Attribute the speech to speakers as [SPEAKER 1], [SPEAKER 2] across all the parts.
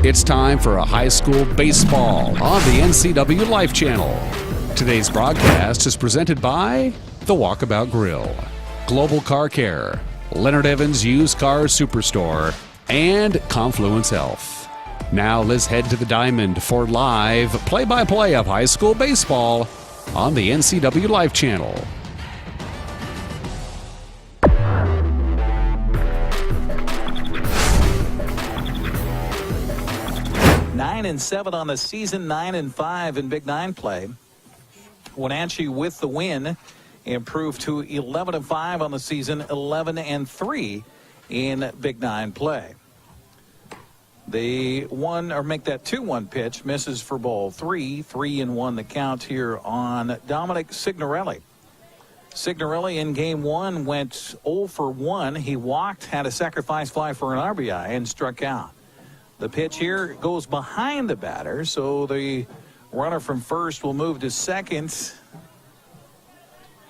[SPEAKER 1] It's time for a high school baseball on the NCW Life Channel. Today's broadcast is presented by The Walkabout Grill, Global Car Care, Leonard Evans Used Car Superstore, and Confluence Health. Now let's head to the Diamond for live play-by-play of high school baseball on the NCW Life Channel.
[SPEAKER 2] 9-7 on the season, 9-5 in Big Nine play. Wenatchee with the win improved to 11-5 on the season, 11-3 in Big Nine play. They make that 2-1 pitch, misses for ball 3, 3-1 the count here on Dominic Signorelli. Signorelli in game one went 0 for 1. He walked, had a sacrifice fly for an RBI, and struck out. The pitch here goes behind the batter, so the runner from first will move to second.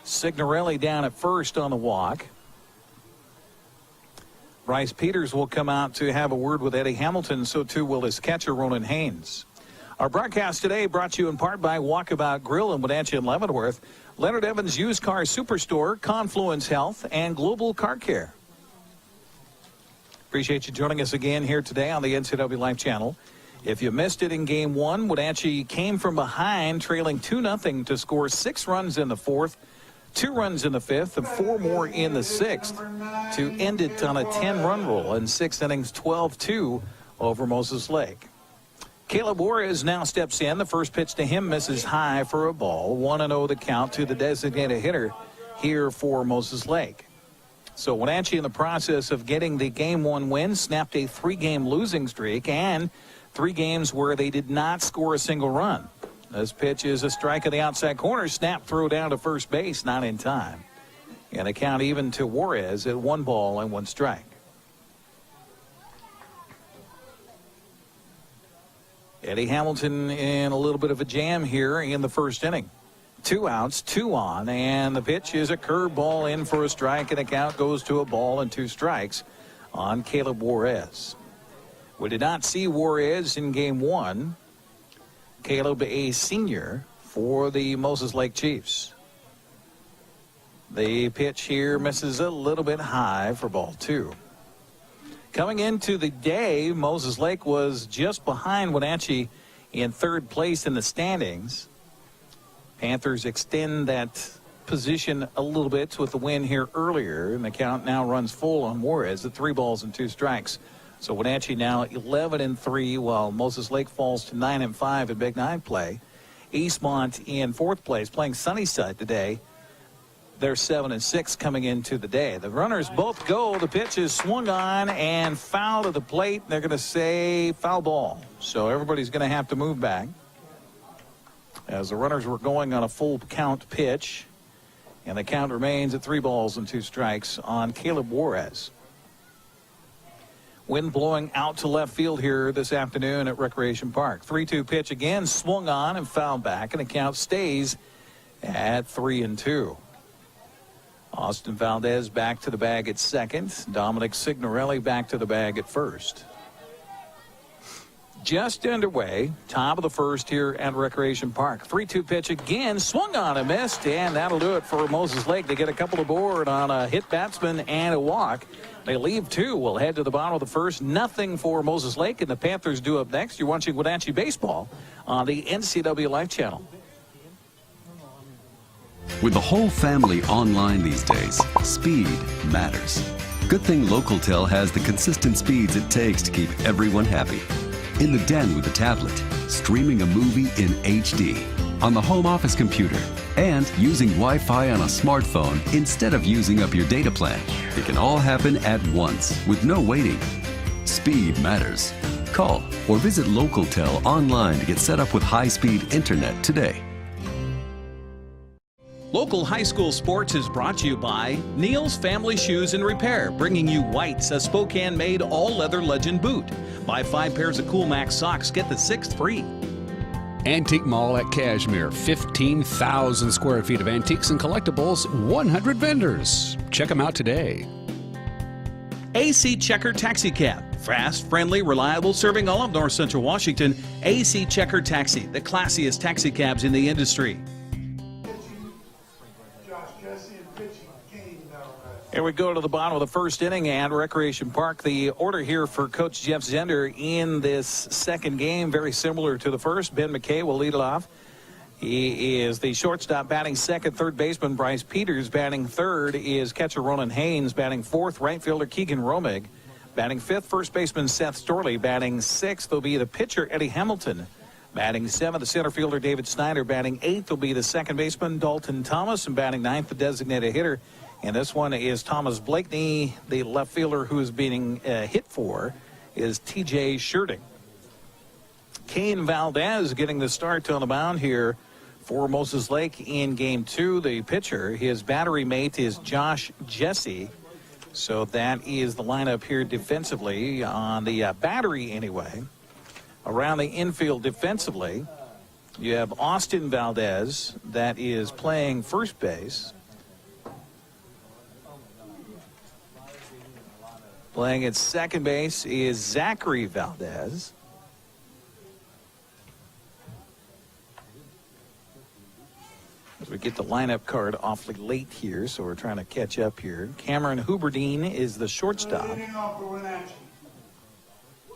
[SPEAKER 2] Signorelli down at first on the walk. Bryce Peters will come out to have a word with Eddie Hamilton, so too will his catcher, Ronan Haynes. Our broadcast today brought to you in part by Walkabout Grill in Wenatchee and Leavenworth, Leonard Evans Used Car Superstore, Confluence Health, and Global Car Care. Appreciate you joining us again here today on the NCW Life Channel. If you missed it in game one, Wenatchee came from behind, trailing 2-0 to score 6 runs in the fourth, 2 runs in the fifth, and 4 more in the sixth to end it on a 10-run roll in 6 innings, 12-2 over Moseslake. Caleb Juarez now steps in. The first pitch to him misses high for a ball. 1-0 the count to the designated hitter here for Moseslake. So Wenatchee in the process of getting the game one win, snapped a 3-game losing streak and 3 games where they did not score a single run. This pitch is a strike in the outside corner. Snap throw down to first base, not in time. And the count even to Juarez at 1 ball and 1 strike. Eddie Hamilton in a little bit of a jam here in the first inning. 2 outs, 2 on, and the pitch is a curveball in for a strike, and the count goes to a ball and 2 strikes on Caleb Juarez. We did not see Juarez in game one. Caleb, a senior for the Moseslake Chiefs. The pitch here misses a little bit high for ball 2. Coming into the day, Moseslake was just behind Wenatchee in 3rd place in the standings. Panthers extend that position a little bit with the win here earlier, and the count now runs full on Juarez at 3 balls and 2 strikes. So Wenatchee now 11-3, while Moseslake falls to 9-5 in Big Nine play. Eastmont in 4th place, playing Sunnyside today. They're 7-6 coming into the day. The runners both go. The pitch is swung on and foul to the plate. They're going to say foul ball. So everybody's going to have to move back, as the runners were going on a full count pitch, and the count remains at 3 balls and 2 strikes on Caleb Juarez. Wind blowing out to left field here this afternoon at Recreation Park. 3-2 pitch again, swung on and fouled back, and the count stays at 3-2. Austin Valdez back to the bag at second. Dominic Signorelli back to the bag at first. Just underway, top of the first here at Recreation Park. 3-2 pitch again, swung on and missed, and that'll do it for Moseslake. They get a couple aboard on a hit batsman and a walk. They leave 2. We'll head to the bottom of the first. Nothing for Moseslake, and the Panthers do up next. You're watching Wenatchee Baseball on the NCW Life Channel.
[SPEAKER 3] With the whole family online these days, speed matters. Good thing LocalTel has the consistent speeds it takes to keep everyone happy. In the den with a tablet, streaming a movie in HD, on the home office computer, and using Wi-Fi on a smartphone instead of using up your data plan. It can all happen at once with no waiting. Speed matters. Call or visit LocalTel online to get set up with high-speed internet today.
[SPEAKER 2] Local high school sports is brought to you by Neal's Family Shoes and Repair, bringing you White's, a Spokane-made all-leather Legend boot. Buy 5 pairs of Cool Max socks, get the 6th free.
[SPEAKER 1] Antique Mall at Cashmere, 15,000 square feet of antiques and collectibles, 100 vendors. Check them out today.
[SPEAKER 2] AC Checker Taxi Cab,
[SPEAKER 4] Fast, friendly, reliable, serving all of North Central Washington, AC Checker Taxi, the classiest taxi cabs in the industry.
[SPEAKER 2] Here we go to the bottom of the first inning at Recreation Park. The order here for Coach Jeff Zender in this second game, very similar to the first. Ben McKay will lead it off. He is the shortstop batting second. Third baseman Bryce Peters batting third is catcher Ronan Haynes. Batting fourth, right fielder Keegan Romig. Batting fifth, first baseman Seth Storley. Batting sixth will be the pitcher Eddie Hamilton. Batting seventh, the center fielder David Snyder. Batting eighth will be the second baseman Dalton Thomas. And batting ninth, the designated hitter. And this one is Thomas Blakeney. The left fielder who is being hit for is TJ Sherding. Kane Valdez getting the start on the mound here for Moseslake in game two. The pitcher, his battery mate is Josh Jesse. So that is the lineup here defensively on the battery anyway. Around the infield defensively, you have Austin Valdez that is playing first base. Playing at second base is Zachary Valdez. As we get the lineup card awfully late here, so we're trying to catch up here. Cameron Huberdine is the shortstop.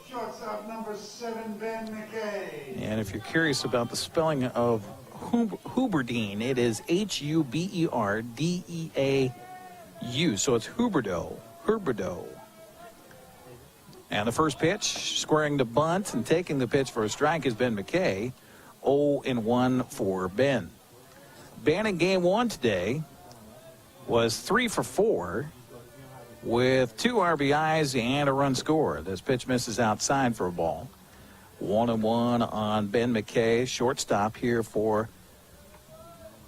[SPEAKER 5] Shortstop number 7, Ben McKay.
[SPEAKER 2] And if you're curious about the spelling of Huberdine, it is Huberdeau. So it's Huberdeau. And the first pitch, squaring the bunt and taking the pitch for a strike is Ben McKay. 0-1 for Ben. Ben in game one today was 3 for 4 with 2 RBIs and a run scored. This pitch misses outside for a ball. 1-1 on Ben McKay, shortstop here for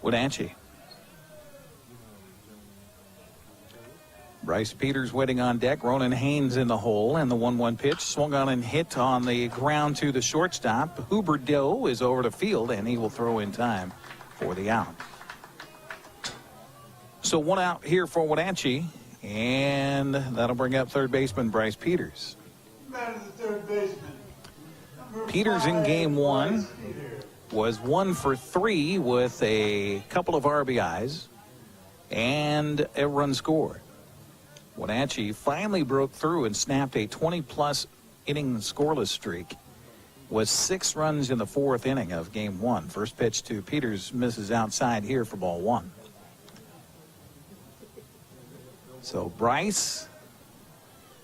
[SPEAKER 2] Wenatchee. Bryce Peters waiting on deck. Ronan Haynes in the hole, and the 1-1 pitch swung on and hit on the ground to the shortstop. Huberdeau is over the field, and he will throw in time for the out. So 1 out here for Wenatchee, and that'll bring up third baseman Bryce Peters.
[SPEAKER 5] That is the third baseman.
[SPEAKER 2] Peters in game one was 1 for 3 with a couple of RBIs and a run scored. Wenatchee finally broke through and snapped a 20-plus inning scoreless streak with 6 runs in the 4th inning of game one. First pitch to Peters misses outside here for ball 1. So Bryce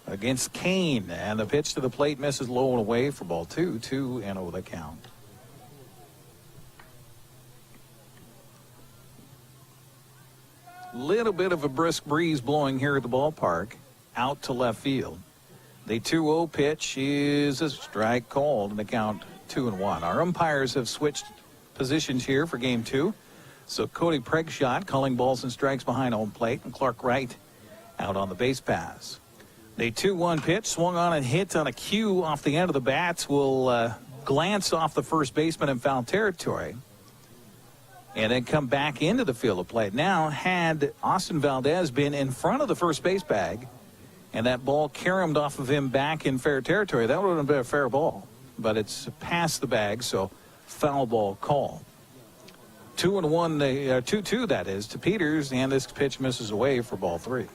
[SPEAKER 2] against Kane, and the pitch to the plate misses low and away for ball 2. 2-0 the count. Little bit of a brisk breeze blowing here at the ballpark out to left field. The 2-0 pitch is a strike called, and the count 2-1. Our umpires have switched positions here for game 2. So Cody Pregshot calling balls and strikes behind home plate, and Clark Wright out on the base pass. The 2-1 pitch swung on and hit on a cue off the end of the bats will glance off the first baseman in foul territory and then come back into the field of play. Now, had Austin Valdez been in front of the first base bag and that ball caromed off of him back in fair territory, that would have been a fair ball. But it's past the bag, so foul ball call. 2-1, 2-2 that is, to Peters, and this pitch misses away for ball 3.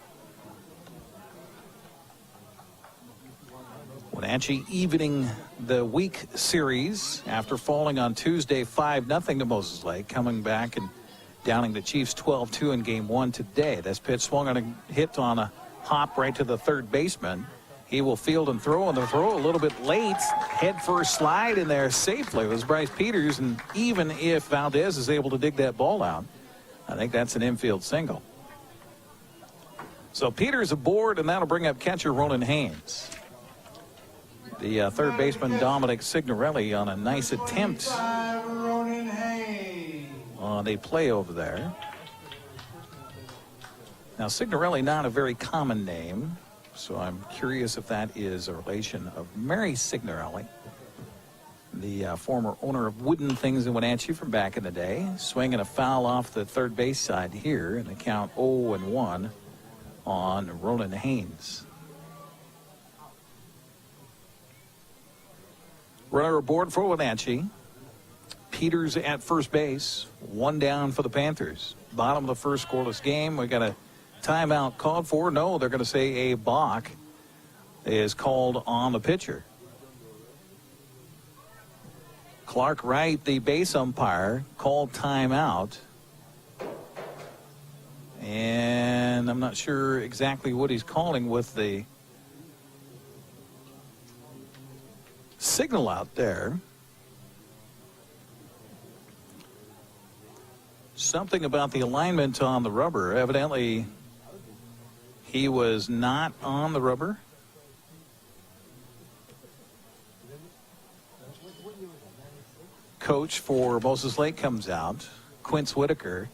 [SPEAKER 2] Wenatchee evening the week series after falling on Tuesday 5-0 to Moseslake, coming back and downing the Chiefs 12-2 in game 1 today. This pitch swung on a hit on a hop right to the third baseman. He will field and throw, the throw a little bit late. Head first slide in there safely was Bryce Peters, and even if Valdez is able to dig that ball out, I think that's an infield single. So Peters aboard, and that'll bring up catcher Ronan Haynes. The third baseman Dominic Signorelli on a nice attempt on a play over there. Now Signorelli, not a very common name, so I'm curious if that is a relation of Mary Signorelli, the former owner of Wooden Things in Wenatchee from back in the day. Swinging a foul off the third base side here, and the count 0-1 on Ronan Haynes. Runner aboard for Wenatchee. Peters at first base. One down for the Panthers. Bottom of the first scoreless game. We got a timeout called for. No, they're going to say a balk is called on the pitcher. Clark Wright, the base umpire, called timeout. And I'm not sure exactly what he's calling with the signal out there. Something about the alignment on the rubber. Evidently, he was not on the rubber. Coach for Moseslake comes out, Quince Whitaker,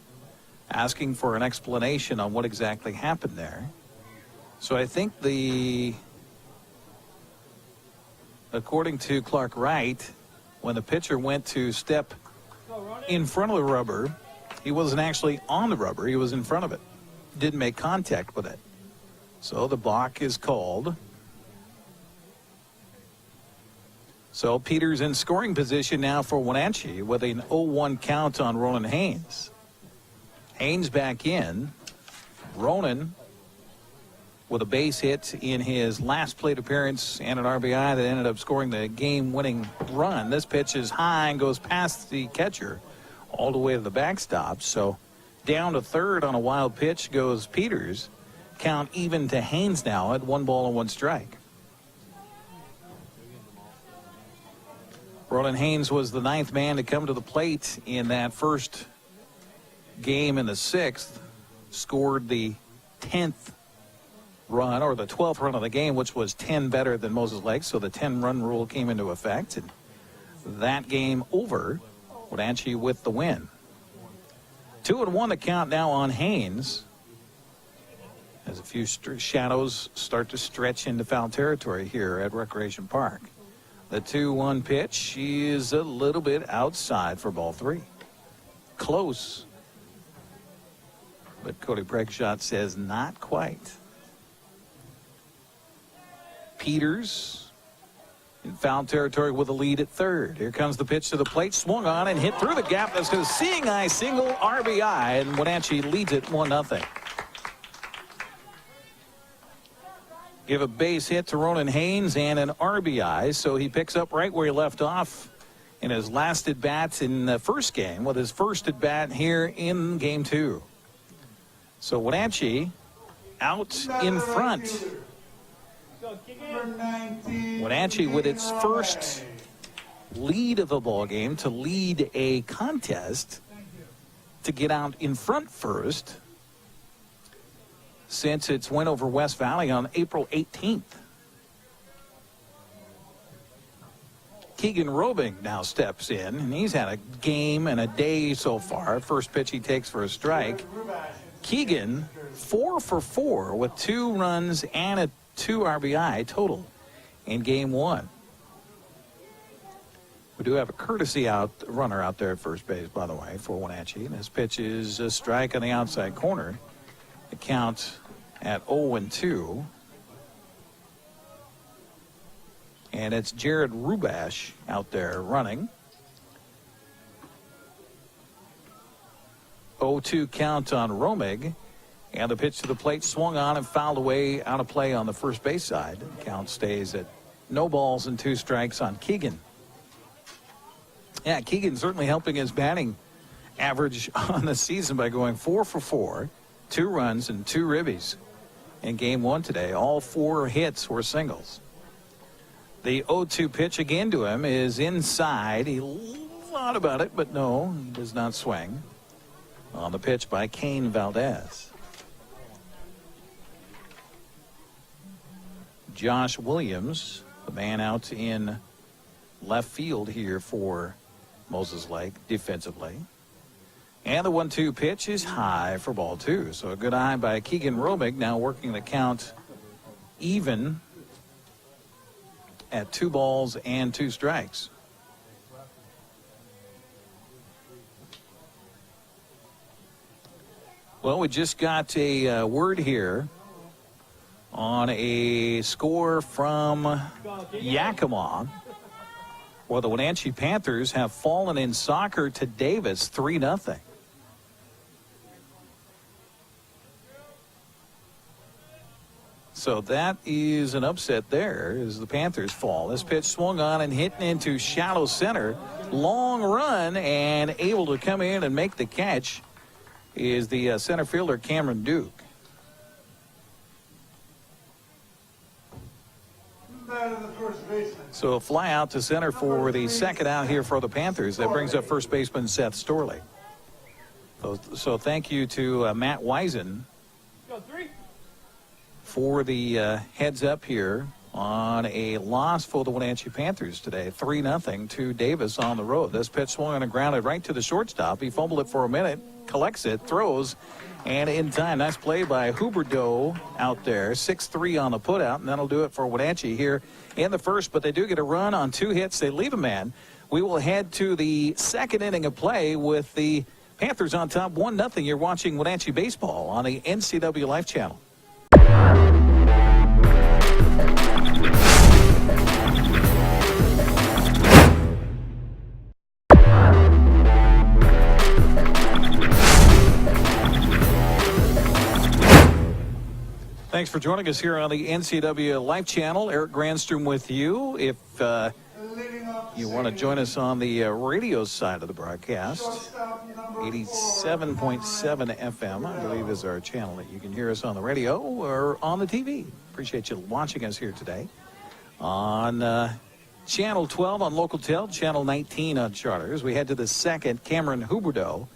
[SPEAKER 2] asking for an explanation on what exactly happened there. So I think according to Clark Wright, when the pitcher went to step in front of the rubber, he wasn't actually on the rubber, he was in front of it. Didn't make contact with it. So the balk is called. So Peters in scoring position now for Wenatchee with an 0-1 count on Ronan Haynes. Haynes back in. Ronan with a base hit in his last plate appearance and an RBI that ended up scoring the game-winning run. This pitch is high and goes past the catcher all the way to the backstop. So down to third on a wild pitch goes Peters. Count even to Haynes now at 1-1 strike. Ronan Haynes was the ninth man to come to the plate in that first game in the sixth. Scored the 10th run, or the 12th run of the game, which was 10 better than Moseslake. So the 10-run rule came into effect. And that game over, Wenatchee with the win. 2-1 the count now on Haynes, as a few shadows start to stretch into foul territory here at Recreation Park. The 2-1 pitch is a little bit outside for ball three. Close. But Cody Pregshot says not quite. Peters in foul territory with a lead at third. Here comes the pitch to the plate. Swung on and hit through the gap. That's a seeing eye single RBI. And Wenatchee leads it 1-0. Give a base hit to Ronan Haynes and an RBI, so he picks up right where he left off in his last at-bat in the first game with his first at-bat here in game two. So Wenatchee out in front. Wenatchee with its first lead of the ball game to lead a contest to get out in front first since its win over West Valley on April 18th. Keegan Robing now steps in, and he's had a game and a day so far. First pitch he takes for a strike. Keegan 4 for 4 with 2 runs and a 2 RBI total in game one. We do have a courtesy runner out there at first base, by the way, for Wenatchee. And this pitch is a strike on the outside corner. The count at 0-2. And it's Jared Rubash out there running. 0-2 count on Romig. And the pitch to the plate swung on and fouled away out of play on the first base side. The count stays at no balls and 2 strikes on Keegan. Yeah, Keegan certainly helping his batting average on the season by going 4 for 4. 2 runs and 2 ribbies in game one today. All 4 hits were singles. The 0-2 pitch again to him is inside. He thought about it, but no, he does not swing. On the pitch by Kane Valdez. Josh Williams, the man out in left field here for Moseslake defensively. And the 1-2 pitch is high for ball 2. So a good eye by Keegan Romig, now working the count even at 2 balls and 2 strikes. Well, we just got a word here on a score from Yakima. Well, the Wenatchee Panthers have fallen in soccer to Davis 3-0. So that is an upset there as the Panthers fall. This pitch swung on and hitting into shallow center. Long run and able to come in and make the catch is the center fielder Cameron Duke. So a fly out to center for the second out here for the Panthers. That brings up first baseman Seth Storley. So thank you to Matt Wisen for the heads up here on a loss for the Wenatchee Panthers today. 3-0 to Davis on the road. This pitch swung and grounded right to the shortstop. He fumbled it for a minute, collects it, throws, and in time. Nice play by Huberdeau out there. 6-3 on the putout, and that'll do it for Wenatchee here in the first. But they do get a run on 2 hits. They leave a man. We will head to the second inning of play with the Panthers on top 1-0. You're watching Wenatchee Baseball on the NCW Life Channel. Thanks for joining us here on the NCW Life Channel. Eric Grandstrom with you. If you want to join us on the radio side of the broadcast, 87.7 FM, I believe, is our channel that you can hear us on the radio or on the TV. Appreciate you watching us here today on Channel 12 on Local Tel, Channel 19 on Charters. We head to the second. Cameron Huberdeau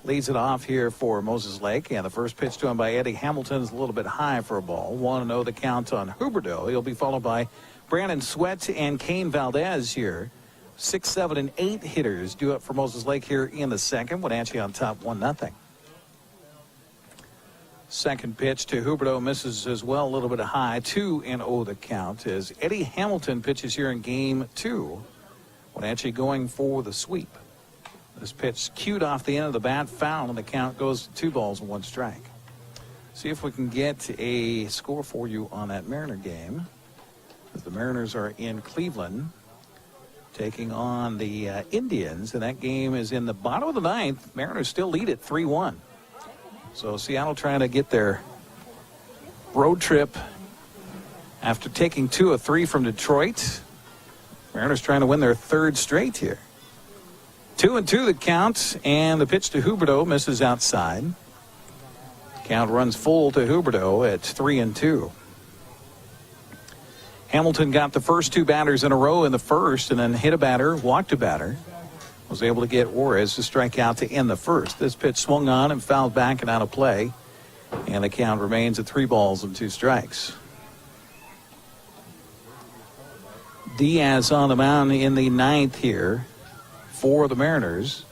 [SPEAKER 2] leads it off here for Moseslake, and the first pitch to him by Eddie Hamilton is a little bit high for a ball. 1-0 the count on Huberdeau. He'll be followed by Brandon Sweat and Kane Valdez here. 6, 7, and 8 hitters due up for Moseslake here in the second. Wenatchee on top 1-0. Second pitch to Huberdeau misses as well, a little bit high. 2-0 the count as Eddie Hamilton pitches here in game 2. Wenatchee going for the sweep. This pitch cued off the end of the bat, foul, and the count goes to 2 balls and 1 strike. See if we can get a score for you on that Mariner game. The Mariners are in Cleveland taking on the Indians, and that game is in the bottom of the 9th. Mariners still lead it 3-1. So Seattle trying to get their road trip after taking 2 of 3 from Detroit. Mariners trying to win their 3rd straight here. 2-2 the count, and the pitch to Huberdeau misses outside. Count runs full to Huberdeau at 3-2. Hamilton got the first 2 batters in a row in the first, and then hit a batter, walked a batter. Was able to get Juarez to strike out to end the first. This pitch swung on and fouled back and out of play, and the count remains at 3 balls and 2 strikes. Diaz on the mound in the 9th here for the Mariners,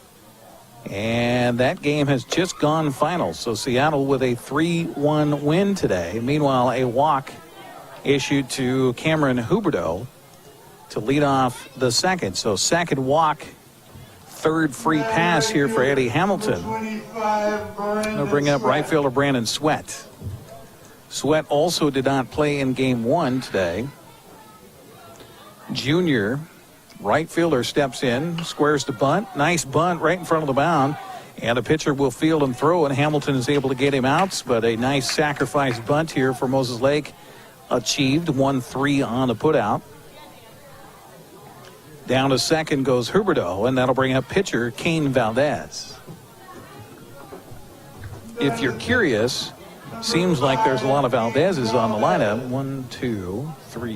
[SPEAKER 2] and that game has just gone final. So Seattle with a 3-1 win today. Meanwhile, a walk issued to Cameron Huberdeau to lead off the second. So second walk, 3rd free pass here for Eddie Hamilton. They'll bring up right fielder Brandon Sweat. Sweat also did not play in game 1 today. Junior right fielder steps in, squares the bunt. Nice bunt right in front of the mound. And a pitcher will field and throw, and Hamilton is able to get him out. But a nice sacrifice bunt here for Moseslake achieved. 1-3 on the putout. Down to second goes Huberdeau, and that'll bring up pitcher Kane Valdez. If you're curious, seems like there's a lot of Valdez's on the lineup. 1, 2, 3.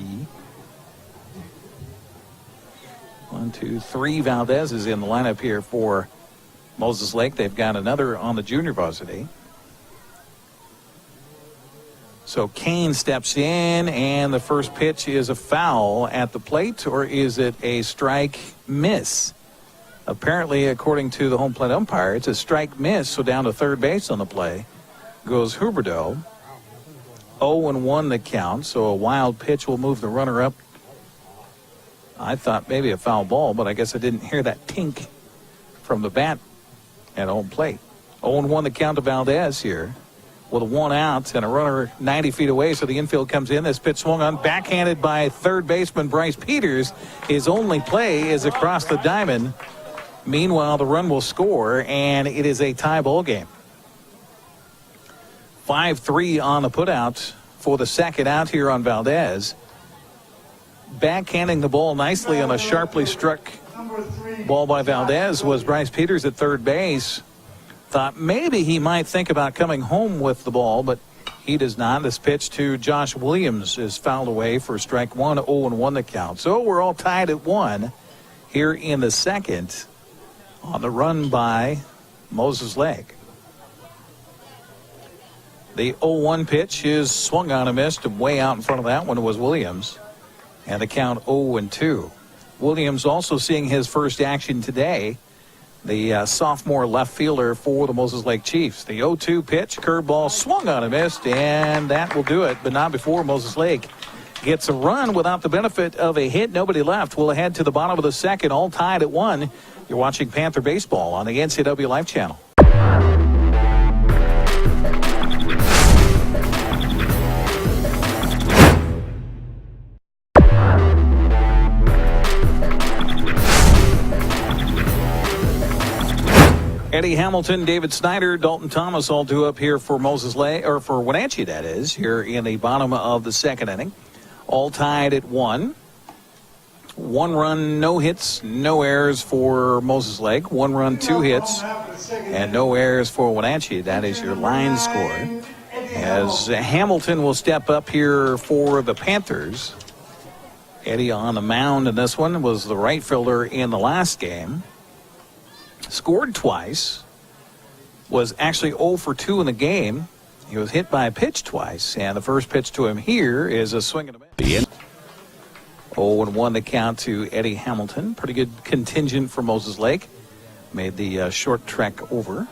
[SPEAKER 2] 1, 2, 3 Valdez's in the lineup here for Moseslake. They've got another on the junior varsity. So Kane steps in, and the first pitch is a foul at the plate, or is it a strike miss? Apparently, according to the home plate umpire, it's a strike miss, so down to third base on the play goes Huberdeau. 0-1 the count, so a wild pitch will move the runner up. I thought maybe a foul ball, but I guess I didn't hear that tink from the bat at home plate. 0-1 the count to Valdez here. with a 1 out and a runner 90 feet away. So the infield comes in. This pitch swung on, backhanded by third baseman Bryce Peters. His only play is across the diamond. Meanwhile, the run will score, and it is a tie ball game. 5-3 on the putout for the second out here on Valdez. Backhanding the ball nicely on a sharply struck ball by Valdez was Bryce Peters at third base. Thought maybe he might think about coming home with the ball, but he does not. This pitch to Josh Williams is fouled away for strike one. 0-1 the count. So we're all tied at 1 here in the second on the run by Moseslake. The 0-1 pitch is swung on and missed, and way out in front of that one was Williams. And the count 0-2. Williams also seeing his first action today. The sophomore left fielder for the Moseslake Chiefs. The 0-2 pitch, curveball swung on and missed, and that will do it. But not before Moseslake gets a run without the benefit of a hit. Nobody left. We'll head to the bottom of the second, all tied at 1. You're watching Panther Baseball on the NCW Life Channel. Eddie Hamilton, David Snyder, Dalton Thomas all due up here for Moseslake, or for Wenatchee, that is, here in the bottom of the second inning. All tied at 1. 1 run, no hits, no errors for Moseslake. 1 run, 2 hits, and no errors for Wenatchee. That is your line score. As Hamilton will step up here for the Panthers. Eddie on the mound in this one, was the right fielder in the last game. Scored twice, was actually 0 for 2 in the game. He was hit by a pitch twice, and the first pitch to him here is a swing and a miss. 0-1 the count to Eddie Hamilton. Pretty good contingent for Moseslake. Made the short trek over.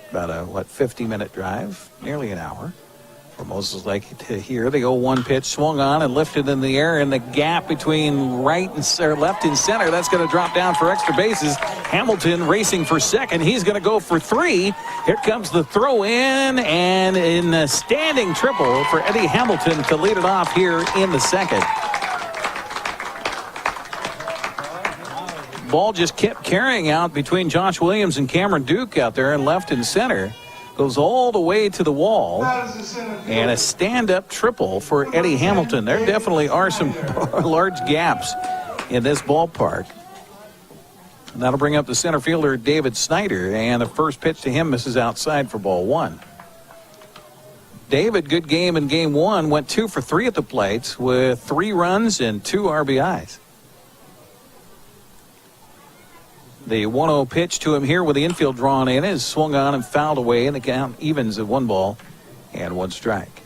[SPEAKER 2] About a, 50-minute drive, nearly an hour. For Moseslake to here. The 0-1 pitch swung on and lifted in the air in the gap between right and left and center. That's going to drop down for extra bases. Hamilton racing for second. He's going to go for 3. Here comes the throw in, and in a standing triple for Eddie Hamilton to lead it off here in the second. Ball just kept carrying out between Josh Williams and Cameron Duke out there in left and center. Goes all the way to the wall, and a stand-up triple for Eddie Hamilton. There definitely are some large gaps in this ballpark. And that'll bring up the center fielder, David Snyder, and the first pitch to him misses outside for ball 1. David, good game in game 1, went 2 for 3 at the plate with 3 runs and 2 RBIs. The 1-0 pitch to him here with the infield drawn in is swung on and fouled away, and the count evens at 1 ball and 1 strike.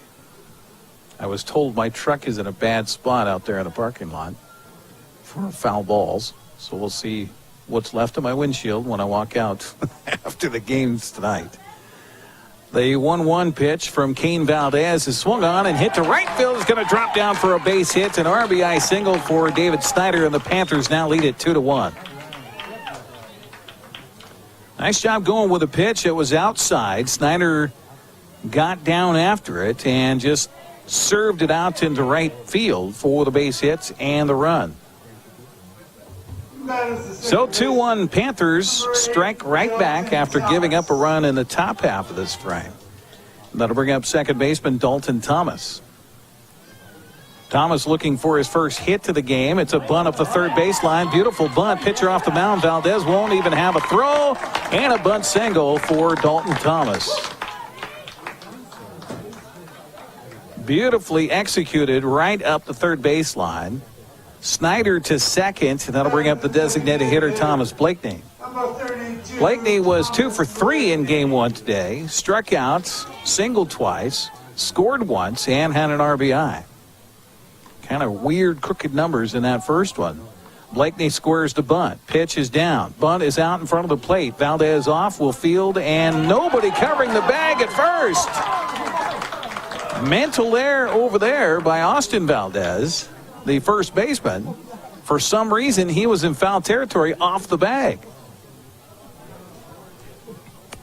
[SPEAKER 2] I was told my truck is in a bad spot out there in the parking lot for foul balls, so we'll see what's left of my windshield when I walk out after the games tonight. The 1-1 pitch from Kane Valdez is swung on and hit to right field. Is going to drop down for a base hit. An RBI single for David Snyder, and the Panthers now lead it 2-1. Nice job going with the pitch. It was outside. Snyder got down after it and just served it out into right field for the base hits and the run. So 2-1 Panthers strike right back after giving up a run in the top half of this frame. That'll bring up second baseman Dalton Thomas. Thomas looking for his first hit to the game. It's a bunt up the third baseline. Beautiful bunt. Pitcher off the mound. Valdez won't even have a throw. And a bunt single for Dalton Thomas. Beautifully executed right up the third baseline. Snyder to second. And that'll bring up the designated hitter, Thomas Blakeney. Blakeney was 2 for 3 in game 1 today. Struck out, singled twice, scored once, and had an RBI. Kind of weird, crooked numbers in that first one. Blakeney squares the bunt. Pitch is down. Bunt is out in front of the plate. Valdez off, will field, and nobody covering the bag at first. Mental error over there by Austin Valdez, the first baseman. For some reason, he was in foul territory off the bag.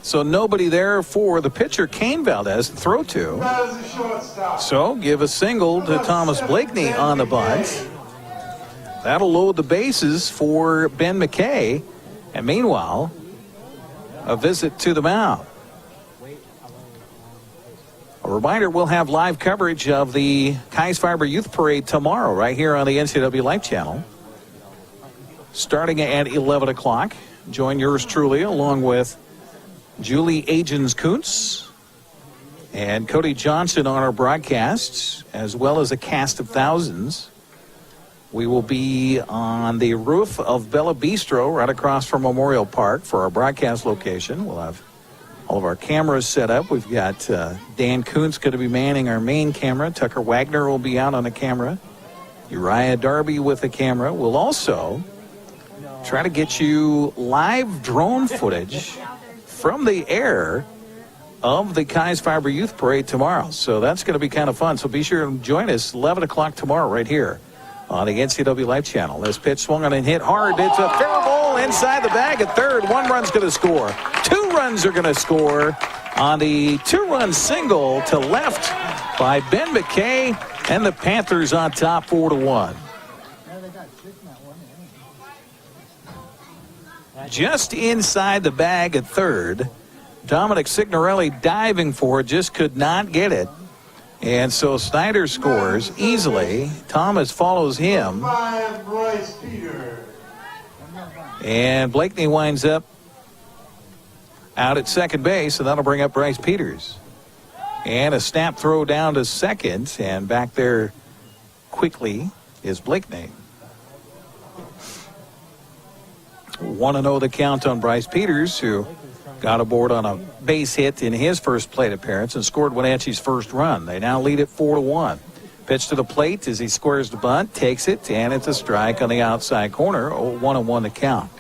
[SPEAKER 2] So nobody there for the pitcher, Kane Valdez, to throw to.
[SPEAKER 5] That is a shortstop.
[SPEAKER 2] So give a single to Thomas Blakeney on the bunt. That'll load the bases for Ben McKay. And meanwhile, a visit to the mound. A reminder, we'll have live coverage of the Kais Fiber Youth Parade tomorrow right here on the NCW Life Channel. Starting at 11 o'clock. Join yours truly along with Julie Agins-Kuntz and Cody Johnson on our broadcasts, as well as a cast of thousands. We will be on the roof of Bella Bistro right across from Memorial Park for our broadcast location. We'll have all of our cameras set up. We've got Dan Kuntz going to be manning our main camera. Tucker Wagner will be out on the camera. Uriah Darby with the camera. We'll also try to get you live drone footage from the air of the Kais Fiber Youth Parade tomorrow. So that's going to be kind of fun. So be sure to join us 11 o'clock tomorrow right here on the NCW Life Channel. This pitch swung on and hit hard. It's a fair ball inside the bag at third. 1 run's going to score. 2 runs are going to score on the 2-run single to left by Ben McKay, and the Panthers on top 4-1. Just inside the bag at third. Dominic Signorelli diving for it, just could not get it. And so Snyder scores easily. Thomas follows him.
[SPEAKER 5] 5, Bryce Peter.
[SPEAKER 2] And Blakeney winds up out at second base, and that'll bring up Bryce Peters. And a snap throw down to second, and back there quickly is Blakeney. 1-0 the count on Bryce Peters, who got aboard on a base hit in his first plate appearance and scored Wenatchee's first run. They now lead it 4-1. Pitch to the plate as he squares the bunt, takes it, and it's a strike on the outside corner. 1-1 the count.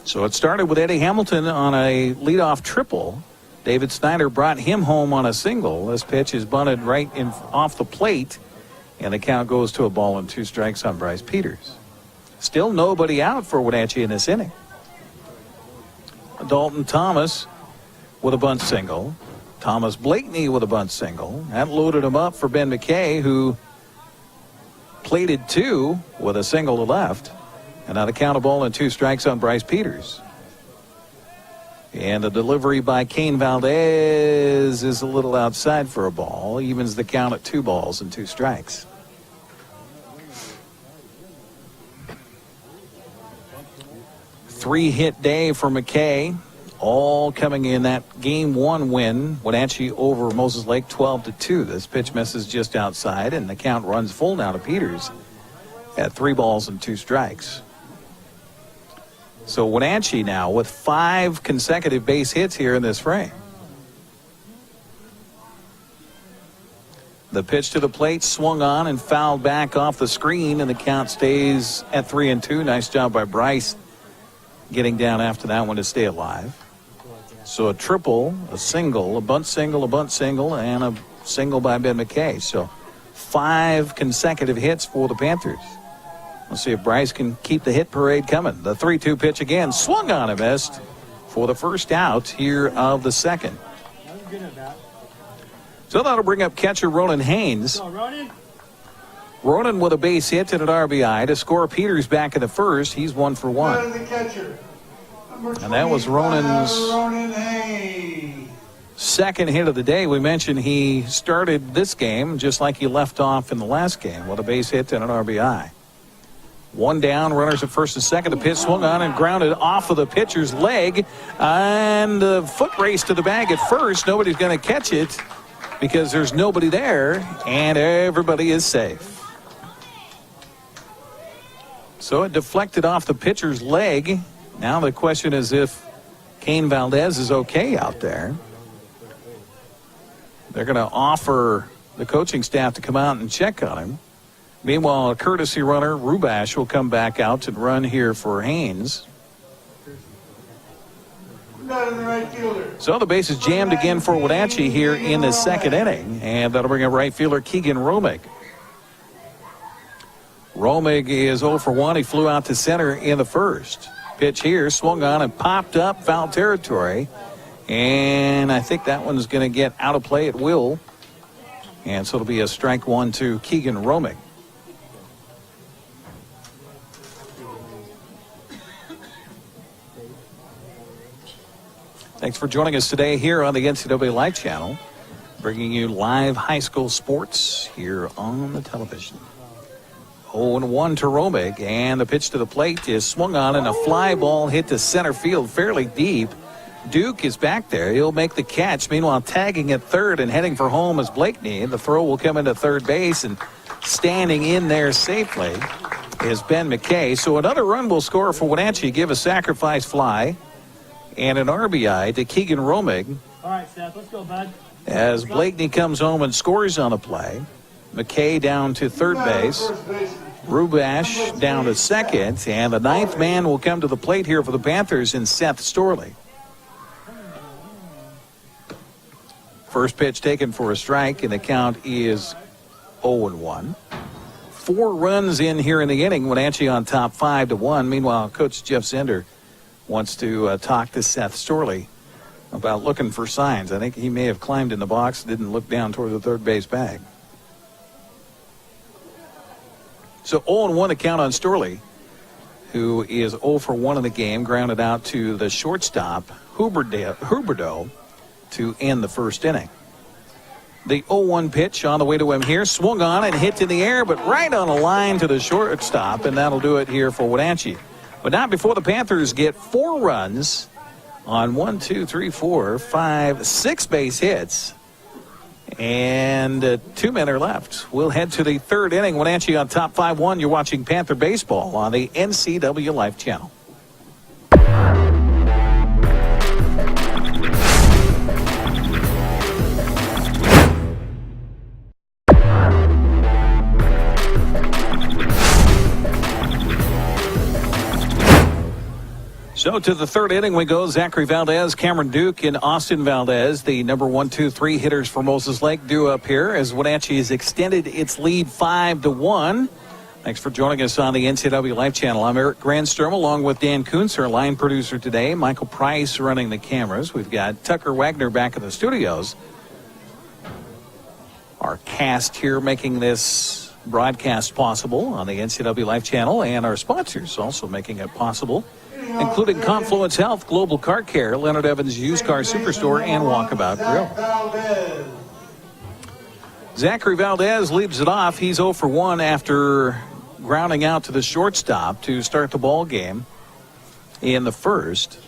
[SPEAKER 2] So it started with Eddie Hamilton on a leadoff triple. David Snyder brought him home on a single. This pitch is bunted right in off the plate, and the count goes to a ball and 2 strikes on Bryce Peters. Still nobody out for Wenatchee in this inning. Dalton Thomas with a bunt single. Thomas Blakeney with a bunt single. That loaded him up for Ben McKay, who plated 2 with a single to left. And now the count, a ball and 2 strikes on Bryce Peters. And the delivery by Kane Valdez is a little outside for a ball. Evens the count at 2 balls and 2 strikes. Three-hit day for McKay, all coming in that Game 1 win. Wenatchee over Moseslake 12-2. This pitch misses just outside, and the count runs full now to Peters at 3 balls and 2 strikes. So Wenatchee now with 5 consecutive base hits here in this frame. The pitch to the plate swung on and fouled back off the screen, and the count stays at 3-2. Nice job by Bryce getting down after that one to stay alive. So a triple, a single, a bunt single, and a single by Ben McKay. So 5 consecutive hits for the Panthers. Let's see if Bryce can keep the hit parade coming. The 3-2 pitch again, swung on and missed for the first out here of the second. So that'll bring up catcher Ronan Haynes. Ronan with a base hit and an RBI to score Peters back in the first. He's 1 for 1.
[SPEAKER 5] The catcher,
[SPEAKER 2] And that was Ronan's
[SPEAKER 5] Ronan Haynes.
[SPEAKER 2] second hit of the day. We mentioned he started this game just like he left off in the last game with a base hit and an RBI. 1 down, runners at first and second. The pitch swung on and grounded off of the pitcher's leg. And the foot race to the bag at first. Nobody's going to catch it because there's nobody there, and everybody is safe. So it deflected off the pitcher's leg. Now the question is if Kane Valdez is okay out there. They're going to offer the coaching staff to come out and check on him. Meanwhile, a courtesy runner, Rubash, will come back out and run here for Haynes. So the base is jammed again for Wenatchee here in the second inning, and that'll bring up right fielder Keegan Romick. Romig is 0 for 1. He flew out to center in the first. Pitch here, swung on and popped up, foul territory. And I think that one's going to get out of play at will. And so it'll be a strike one to Keegan Romig. Thanks for joining us today here on the NCAA Live Channel, bringing you live high school sports here on the television. 0-1 to Romig, and the pitch to the plate is swung on, and a fly ball hit to center field fairly deep. Duke is back there. He'll make the catch. Meanwhile, tagging at third and heading for home is Blakeney. The throw will come into third base, and standing in there safely is Ben McKay. So another run will score for Wenatchee, give a sacrifice fly and an RBI to Keegan Romig.
[SPEAKER 6] All right, Seth, let's go, bud.
[SPEAKER 2] As Blakeney comes home and scores on the play. McKay down to third base. Rubash down to second. And the ninth man will come to the plate here for the Panthers in Seth Storley. First pitch taken for a strike, and the count is 0-1. 4 runs in here in the inning. Wenatchee on top 5-1. Meanwhile, Coach Jeff Zender wants to talk to Seth Storley about looking for signs. I think he may have climbed in the box, didn't look down toward the third base bag. So 0-1 to count on Storley, who is 0 for 1 in the game, grounded out to the shortstop, Huberdeau, to end the first inning. The 0-1 pitch on the way to him here, swung on and hit in the air, but right on a line to the shortstop, and that'll do it here for Wenatchee. But not before the Panthers get 4 runs on 6 base hits. And 2 men are left. We'll head to the third inning. Wenatchee on top 5-1. You're watching Panther Baseball on the NCW Live Channel. So to the third inning we go. Zachary Valdez, Cameron Duke, and Austin Valdez, the number 1, 2, 3 hitters for Moseslake, due up here as Wenatchee has extended its lead 5-1. Thanks for joining us on the NCAA Live Channel. I'm Eric Grandstrom along with Dan Kuntz, our line producer today. Michael Price running the cameras. We've got Tucker Wagner back in the studios. Our cast here making this broadcast possible on the NCAA Live Channel, and our sponsors also making it possible, including Confluence Health, Global Car Care, Leonard Evans Used Car Superstore, and Walkabout Grill. Zachary Valdez leads it off. He's 0 for 1 after grounding out to the shortstop to start the ball game in the first.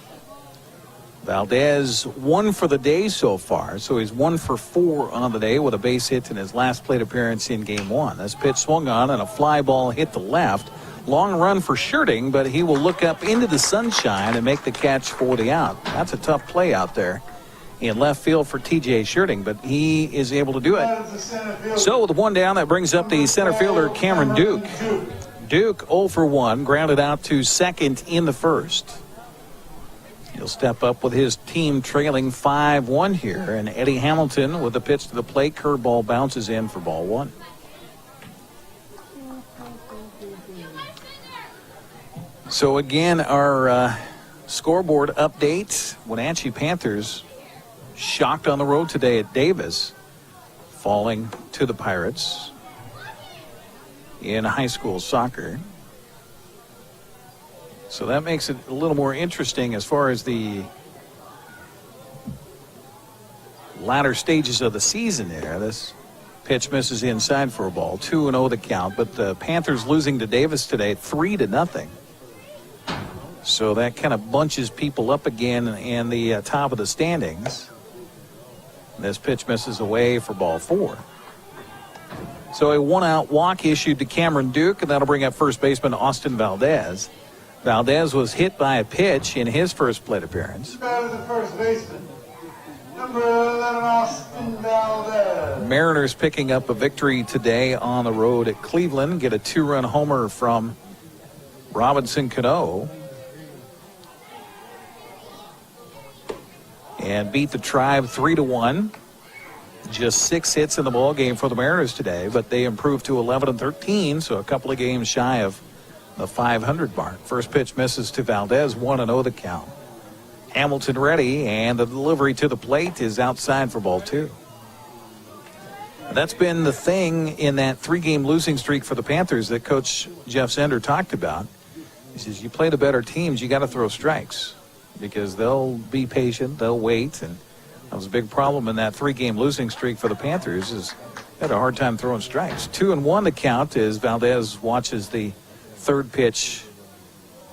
[SPEAKER 2] Valdez 1 for the day so far, so he's 1 for 4 on the day with a base hit in his last plate appearance in Game 1. This pitch swung on and a fly ball hit the left. Long run for Schurting, but he will look up into the sunshine and make the catch for the out. That's a tough play out there in left field for TJ Schurting, but he is able to do it. So with 1 down, that brings up the center fielder, Cameron Duke. Duke 0 for 1, grounded out to second in the first. He'll step up with his team trailing 5-1 here, and Eddie Hamilton with the pitch to the plate. Curveball bounces in for ball 1. So again, our scoreboard update. Wenatchee Panthers shocked on the road today at Davis, falling to the Pirates in high school soccer. So that makes it a little more interesting as far as the latter stages of the season there. This pitch misses inside for a ball. 2-0 the count, but the Panthers losing to Davis today 3-0. So that kind of bunches people up again in the top of the standings. This pitch misses away for ball 4. So a 1-out walk issued to Cameron Duke, and that'll bring up first baseman Austin Valdez. Valdez was hit by a pitch in his first plate appearance.
[SPEAKER 5] That was the first baseman, number 11, Austin Valdez.
[SPEAKER 2] Mariners picking up a victory today on the road at Cleveland. Get a 2-run homer from Robinson Cano. And beat the Tribe 3-1. Just 6 hits in the ball game for the Mariners today, but they improved to 11-13, so a couple of games shy of the 500 mark. First pitch misses to Valdez, 1-0 the count. Hamilton ready, and the delivery to the plate is outside for ball 2. That's been the thing in that 3-game losing streak for the Panthers that Coach Jeff Zender talked about. He says, you play the better teams, you got to throw strikes because they'll be patient, they'll wait, and that was a big problem in that 3-game losing streak for the Panthers is they had a hard time throwing strikes. 2-1 the count as Valdez watches the third pitch,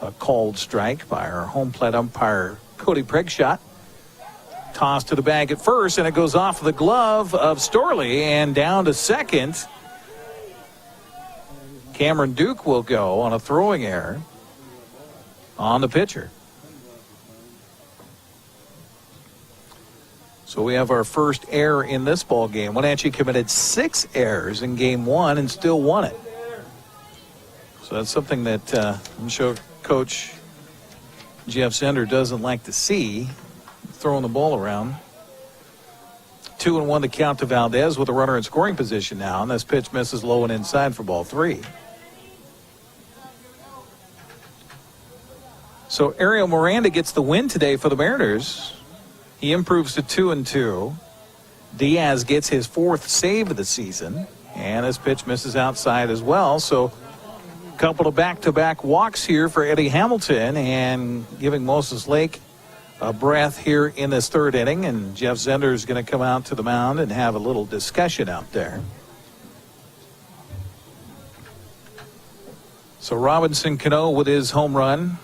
[SPEAKER 2] a called strike by our home plate umpire, Cody Pregshot. Toss to the bag at first, and it goes off the glove of Storley and down to second. Cameron Duke will go on a throwing error on the pitcher. So we have our first error in this ball game. Wenatchee committed 6 errors in game 1 and still won it. So that's something that I'm sure Coach Jeff Zender doesn't like to see, throwing the ball around. 2-1 the count to Valdez with a runner in scoring position now, and this pitch misses low and inside for ball 3. So Ariel Miranda gets the win today for the Mariners. He improves to 2-2. Diaz gets his 4th save of the season, and this pitch misses outside as well. So a couple of back-to-back walks here for Eddie Hamilton, and giving Moseslake a breath here in this 3rd inning. And Jeff Zender is going to come out to the mound and have a little discussion out there. So Robinson Cano with his home run.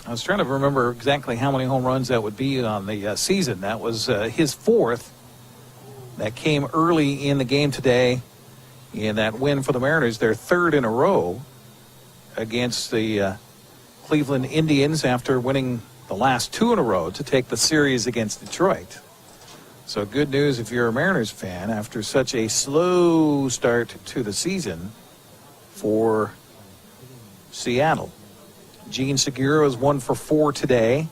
[SPEAKER 2] I was trying to remember exactly how many home runs that would be on the season. That was his 4th. That came early in the game today in that win for the Mariners, their 3rd in a row against the Cleveland Indians after winning the last 2 in a row to take the series against Detroit. So good news if you're a Mariners fan after such a slow start to the season for Seattle. Gene Segura is 1 for 4 today.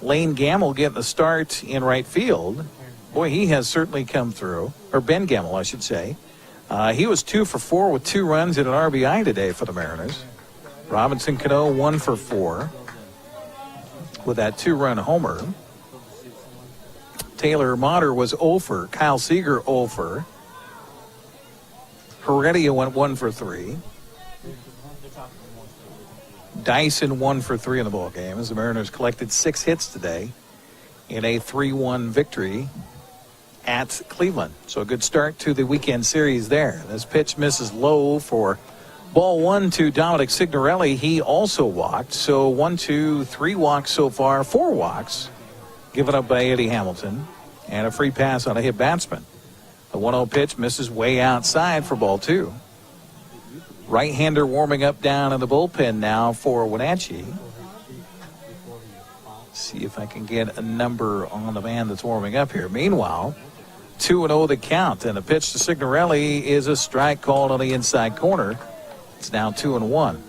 [SPEAKER 2] Lane Gamble getting the start in right field. Boy, he has certainly come through. Or Ben Gamble, I should say. He was 2 for 4 with 2 runs and an RBI today for the Mariners. Robinson Cano 1 for 4 with that 2-run homer. Taylor Motter was 0 for. Kyle Seager 0 for. Heredia went 1 for 3. Dyson 1 for 3 in the ball game as the Mariners collected 6 hits today in a 3-1 victory at Cleveland. So a good start to the weekend series there. This pitch misses low for ball 1 to Dominic Signorelli. He also walked. So 1, 2, 3 walks so far, 4 walks given up by Eddie Hamilton, and a free pass on a hit batsman. The 1-0 pitch misses way outside for ball 2. Right-hander warming up down in the bullpen now for Wenatchee. See if I can get a number on the man that's warming up here. Meanwhile, 2-0 the count, and the pitch to Signorelli is a strike called on the inside corner. It's now 2-1.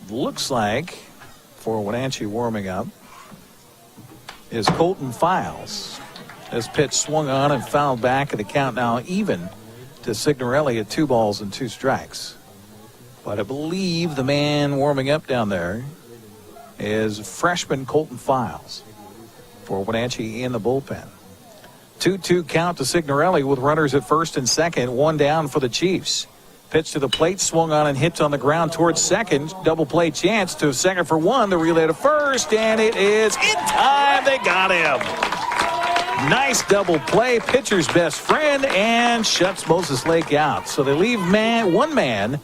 [SPEAKER 2] Looks like for Wenatchee warming up is Colton Files. This pitch swung on and fouled back, and the count now even to Signorelli at 2 balls and 2 strikes. But I believe the man warming up down there is freshman Colton Files for Wenatchee in the bullpen. 2-2 count to Signorelli with runners at first and second, 1 down for the Chiefs. Pitch to the plate, swung on and hit on the ground towards second. Double play chance to second for 1. The relay to first, and it is in time. They got him. Nice double play, pitcher's best friend, and shuts Moseslake out. So they leave one man,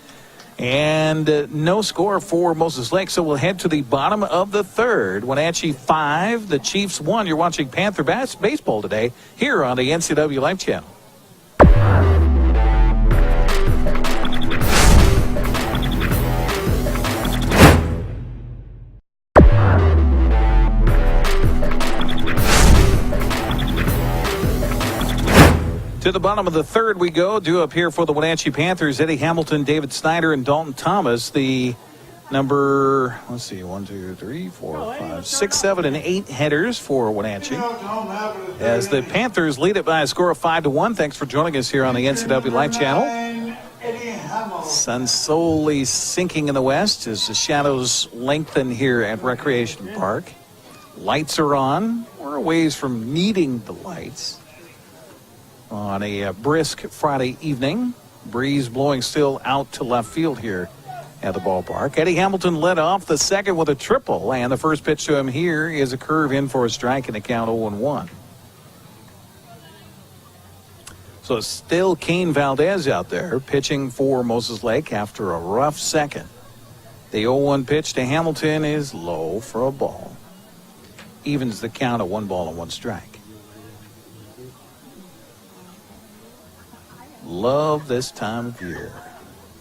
[SPEAKER 2] and no score for Moseslake. So we'll head to the bottom of the 3rd. Wenatchee 5, the Chiefs 1. You're watching Panther baseball today here on the NCW Life Channel. To the bottom of the 3rd we go. Due up here for the Wenatchee Panthers, Eddie Hamilton, David Snyder, and Dalton Thomas. The number, let's see, 1, 2, 3, 4, 5, 6, 7, and 8 headers for Wenatchee. As the Panthers lead it by a score of 5-1. Thanks for joining us here on the NCW Live Channel. Sun slowly sinking in the west as the shadows lengthen here at Recreation Park. Lights are on. We're a ways from needing the lights on a brisk Friday evening. Breeze blowing still out to left field here at the ballpark. Eddie Hamilton led off the second with a triple, and the first pitch to him here is a curve in for a strike in the count 0-1. So it's still Kane Valdez out there pitching for Moseslake after a rough second. The 0-1 pitch to Hamilton is low for a ball. Evens the count at 1 ball and 1 strike. Love this time of year.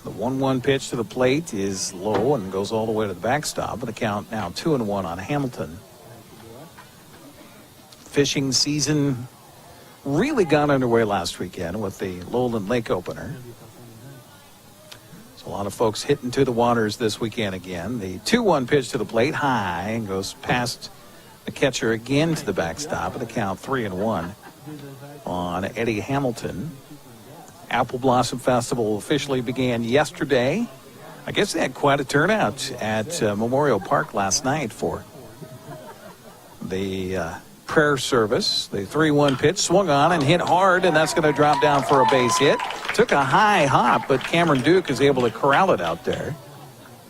[SPEAKER 2] The 1-1 pitch to the plate is low and goes all the way to the backstop. With the count now 2-1 on Hamilton. Fishing season really got underway last weekend with the Lowland Lake opener. So a lot of folks hitting to the waters this weekend again. The 2-1 pitch to the plate, high, and goes past the catcher again to the backstop. With the count 3-1 on Eddie Hamilton. Apple Blossom Festival officially began yesterday. I guess they had quite a turnout at Memorial Park last night for the prayer service. The 3-1 pitch swung on and hit hard, and that's going to drop down for a base hit. Took a high hop, but Cameron Duke is able to corral it out there.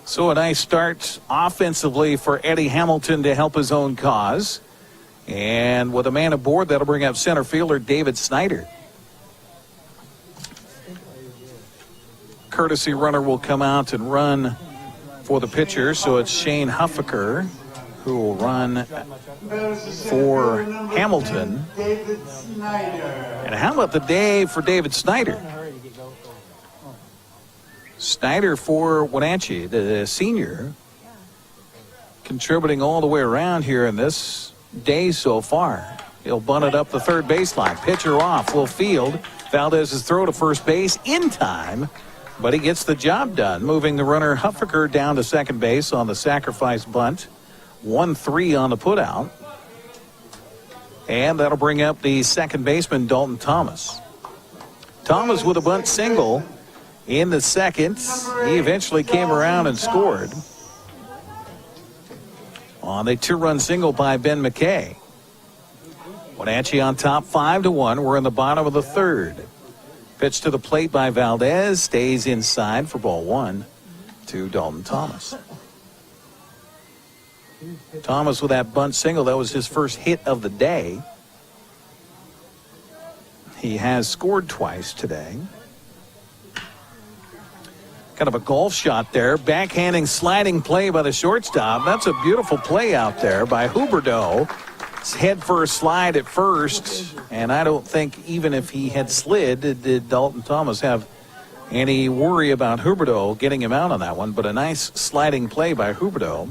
[SPEAKER 2] So a nice start offensively for Eddie Hamilton to help his own cause. And with a man aboard, that'll bring up center fielder David Snyder. Courtesy runner will come out and run for the pitcher, so it's Shane Huffaker who will run for Hamilton. And how about the day for David Snyder? Snyder for Wenatchee, the senior, contributing all the way around here in this day so far. He'll bunt it up the third baseline. Pitcher off, will field. Valdez's throw to first base in time. But he gets the job done, moving the runner Huffaker down to second base on the sacrifice bunt. 1-3 on the putout. And that'll bring up the second baseman, Dalton Thomas. Thomas with a bunt single in the second. He eventually came around and scored on the 2-run single by Ben McKay. Wenatchee on top 5-1. We're in the bottom of the third. Pitch to the plate by Valdez, stays inside for ball 1 to Dalton Thomas. Thomas with that bunt single, that was his first hit of the day. He has scored twice today. Kind of a golf shot there. Backhanding sliding play by the shortstop. That's a beautiful play out there by Huberdeau. Head first slide at first, and I don't think even if he had slid, did Dalton Thomas have any worry about Huberdeau getting him out on that one. But a nice sliding play by Huberdeau.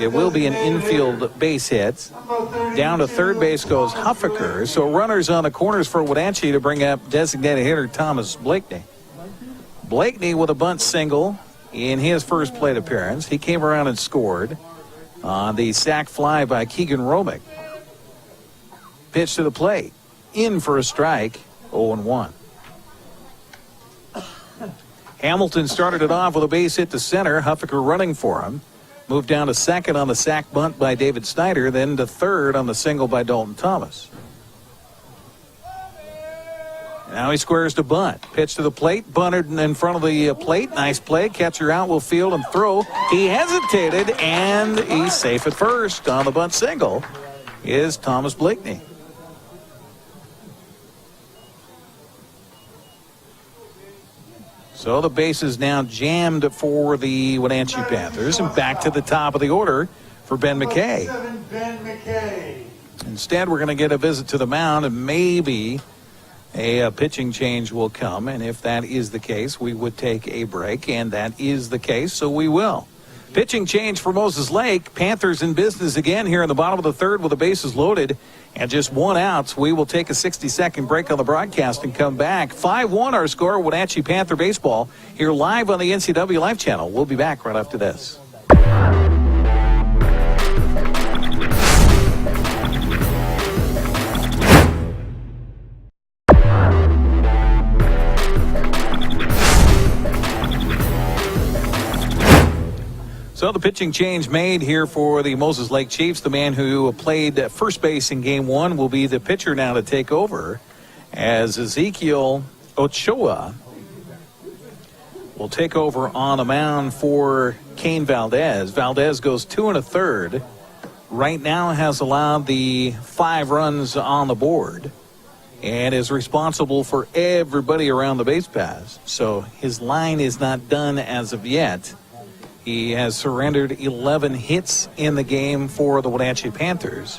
[SPEAKER 2] It will be an infield base hit. Down to third base goes Huffaker. So runners on the corners for Wenatchee to bring up designated hitter Thomas Blakeney. Blakeney with a bunt single in his first plate appearance. He came around and scored on the sac fly by Keegan Romick. Pitch to the plate. In for a strike. 0-1. Hamilton started it off with a base hit to center. Huffaker running for him. Moved down to second on the sac bunt by David Snyder. Then to third on the single by Dalton Thomas. Now he squares to bunt. Pitch to the plate. Bunted in front of the plate. Nice play. Catcher out, will field and throw. He hesitated, and he's safe at first. On the bunt single is Thomas Blakeney. So the base is now jammed for the Wenatchee Panthers, and back to the top of the order for Ben McKay. Instead, we're going to get a visit to the mound, and maybe a pitching change will come. And if that is the case, we would take a break, and that is the case, so we will. Pitching change for Moseslake. Panthers in business again here in the bottom of the third with the bases loaded and just 1 out. We will take a 60-second break on the broadcast and come back. 5-1 our score. Wenatchee Panther baseball here live on the NCW Live Channel. We'll be back right after this. So the pitching change made here for the Moseslake Chiefs. The man who played first base in game one will be the pitcher now to take over, as Ezekiel Ochoa will take over on the mound for Kane Valdez. Valdez goes 2 1/3. Right now has allowed the 5 runs on the board and is responsible for everybody around the base paths. So his line is not done as of yet. He has surrendered 11 hits in the game for the Wenatchee Panthers.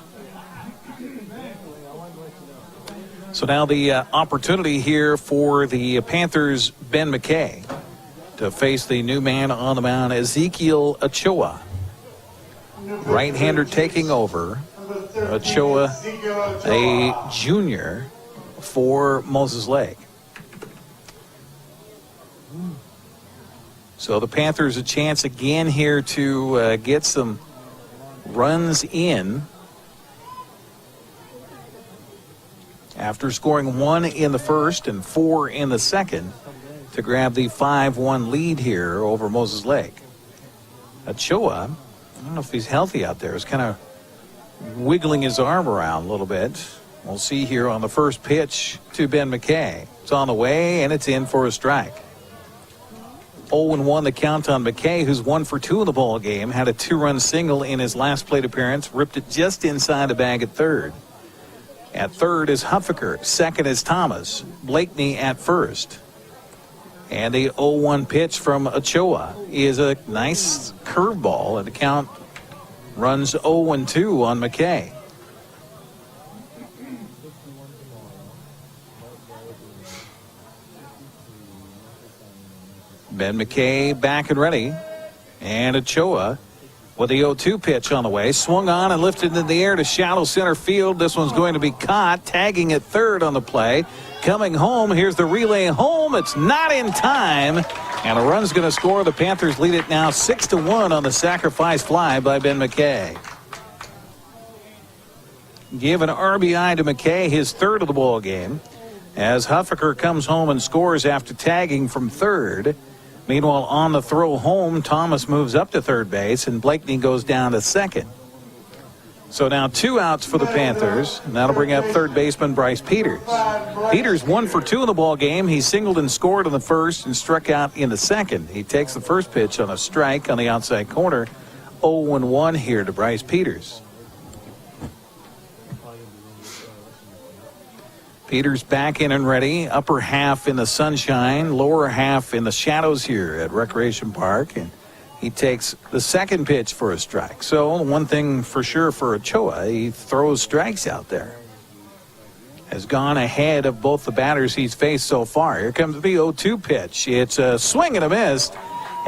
[SPEAKER 2] So now the opportunity here for the Panthers, Ben McKay, to face the new man on the mound, Ezekiel Ochoa. Right-hander taking over. Ochoa, a junior for Moseslake. So the Panthers a chance again here to get some runs in after scoring 1 in the first and 4 in the second to grab the 5-1 lead here over Moseslake. Ochoa, I don't know if he's healthy out there. He's kind of wiggling his arm around a little bit. We'll see here on the first pitch to Ben McKay. It's on the way, and it's in for a strike. 0-1 the count on McKay, who's 1 for 2 in the ball game. Had a 2-run single in his last plate appearance. Ripped it just inside the bag at third. At third is Huffaker. Second is Thomas. Blakeney at first. And the 0-1 pitch from Ochoa is a nice curveball, and the count runs 0-2 on McKay. Ben McKay back and ready. And Ochoa with the 0-2 pitch on the way. Swung on and lifted in the air to shallow center field. This one's going to be caught. Tagging at third on the play. Coming home. Here's the relay home. It's not in time. And a run's going to score. The Panthers lead it now 6-1 on the sacrifice fly by Ben McKay. Give an RBI to McKay, his third of the ball game, as Huffaker comes home and scores after tagging from third. Meanwhile, on the throw home, Thomas moves up to third base, and Blakeney goes down to second. So now 2 outs for the Panthers, and that'll bring up third baseman Bryce Peters. Peters 1 for 2 in the ball game. He singled and scored in the first and struck out in the second. He takes the first pitch on a strike on the outside corner. 0-1 here to Bryce Peters. Peters back in and ready. Upper half in the sunshine, lower half in the shadows here at Recreation Park. And he takes the second pitch for a strike. So one thing for sure for Ochoa, he throws strikes out there. Has gone ahead of both the batters he's faced so far. Here comes the 0-2 pitch. It's a swing and a miss.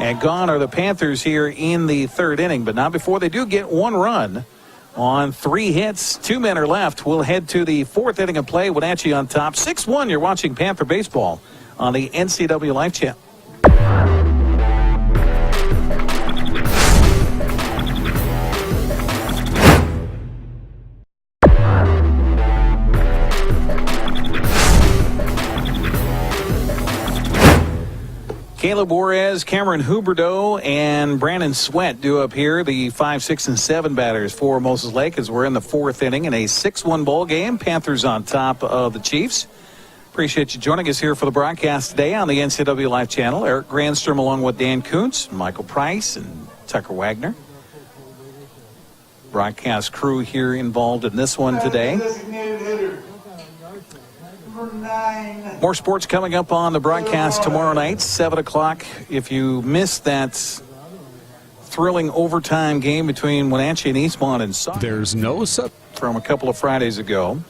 [SPEAKER 2] And gone are the Panthers here in the third inning. But not before they do get 1 run. On 3 hits, 2 men are left. We'll head to the 4th inning of play. Wenatchee on top. 6-1, you're watching Panther Baseball on the NCW Life Channel. Caleb Juarez, Cameron Huberdeau, and Brandon Sweat do up here, the 5, 6, and 7 batters for Moseslake, as we're in the 4th inning in a 6-1 ball game. Panthers on top of the Chiefs. Appreciate you joining us here for the broadcast today on the NCW Life Channel. Eric Grandstrom along with Dan Kuntz, Michael Price, and Tucker Wagner. Broadcast crew here involved in this one today. More sports coming up on the broadcast tomorrow night, 7 o'clock. If you missed that thrilling overtime game between Wenatchee and Eastmont and Sutton,
[SPEAKER 1] There's no
[SPEAKER 2] from a couple of Fridays ago.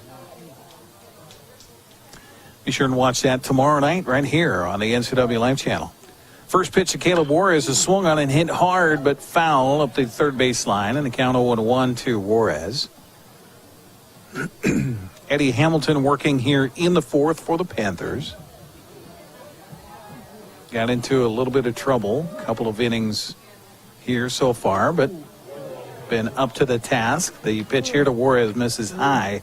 [SPEAKER 2] Be sure and watch that tomorrow night right here on the NCW Life Channel. First pitch to Caleb Juarez is swung on and hit hard but foul up the third base line, and the count 0-1 to Juarez. Eddie Hamilton working here in the 4th for the Panthers. Got into a little bit of trouble. A couple of innings here so far, but been up to the task. The pitch here to Juarez misses high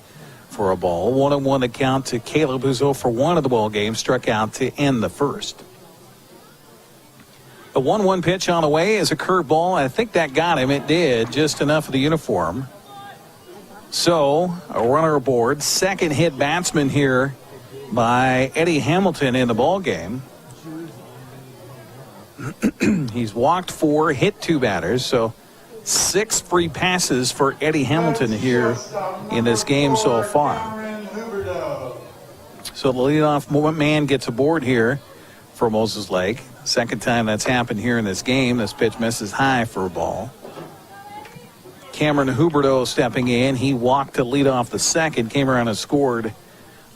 [SPEAKER 2] for a ball. 1-1 the count to Caleb, who's 0 for 1 of the ball game, struck out to end the first. The 1-1 pitch on the way is a curveball. I think that got him. It did, just enough of the uniform. So a runner aboard. Second hit batsman here by Eddie Hamilton in the ball game. He's walked 4, hit 2 batters, so 6 free passes for Eddie Hamilton here in this game so far. So the leadoff man gets aboard here for Moseslake. Second time that's happened here in this game. This pitch misses high for a ball. Cameron Huberdeau stepping in. He walked to lead off the second, came around and scored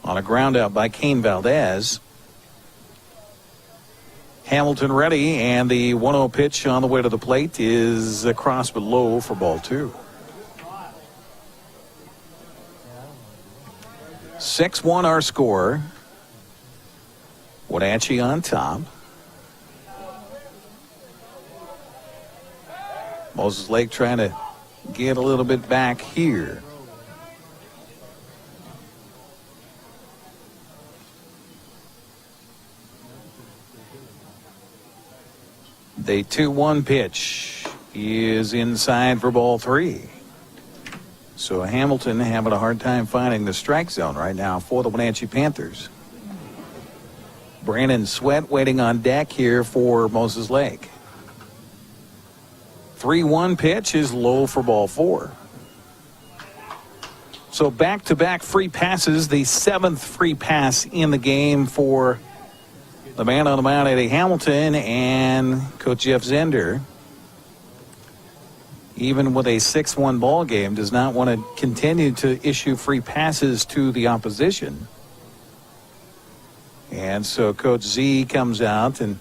[SPEAKER 2] on a ground out by Kane Valdez. Hamilton ready, and the 1-0 pitch on the way to the plate is across but low for ball 2. 6-1 our score. Wenatchee on top. Moseslake trying to get a little bit back here. The 2-1 pitch is inside for ball 3. So Hamilton having a hard time finding the strike zone right now for the Wenatchee Panthers. Brandon Sweat waiting on deck here for Moseslake. 3-1 pitch is low for ball 4. So back-to-back free passes, the 7th free pass in the game for the man on the mound, Eddie Hamilton, and Coach Jeff Zender, even with a 6-1 ball game, does not want to continue to issue free passes to the opposition. And so Coach Z comes out and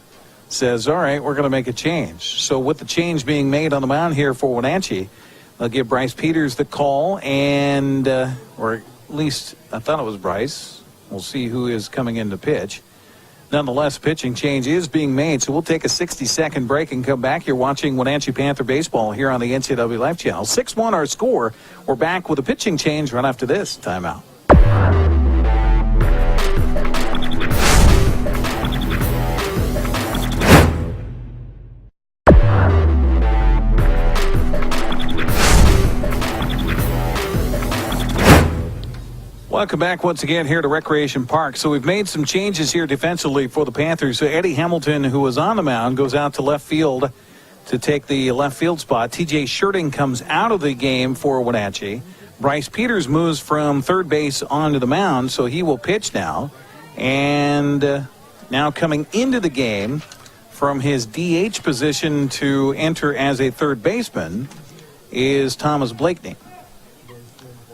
[SPEAKER 2] says, all right, we're going to make a change. So with the change being made on the mound here for Wenatchee, they'll give Bryce Peters the call, and or at least I thought it was Bryce. We'll see who is coming in to pitch. Nonetheless, pitching change is being made, so we'll take a 60-second break and come back. You're watching Wenatchee Panther baseball here on the NCW Life Channel. 6-1 our score. We're back with a pitching change right after this timeout. Welcome back once again here to Recreation Park. So we've made some changes here defensively for the Panthers. So Eddie Hamilton, who was on the mound, goes out to left field to take the left field spot. TJ Shirting comes out of the game for Wenatchee. Bryce Peters moves from third base onto the mound, so he will pitch now. And now coming into the game from his DH position to enter as a third baseman is Thomas Blakeney.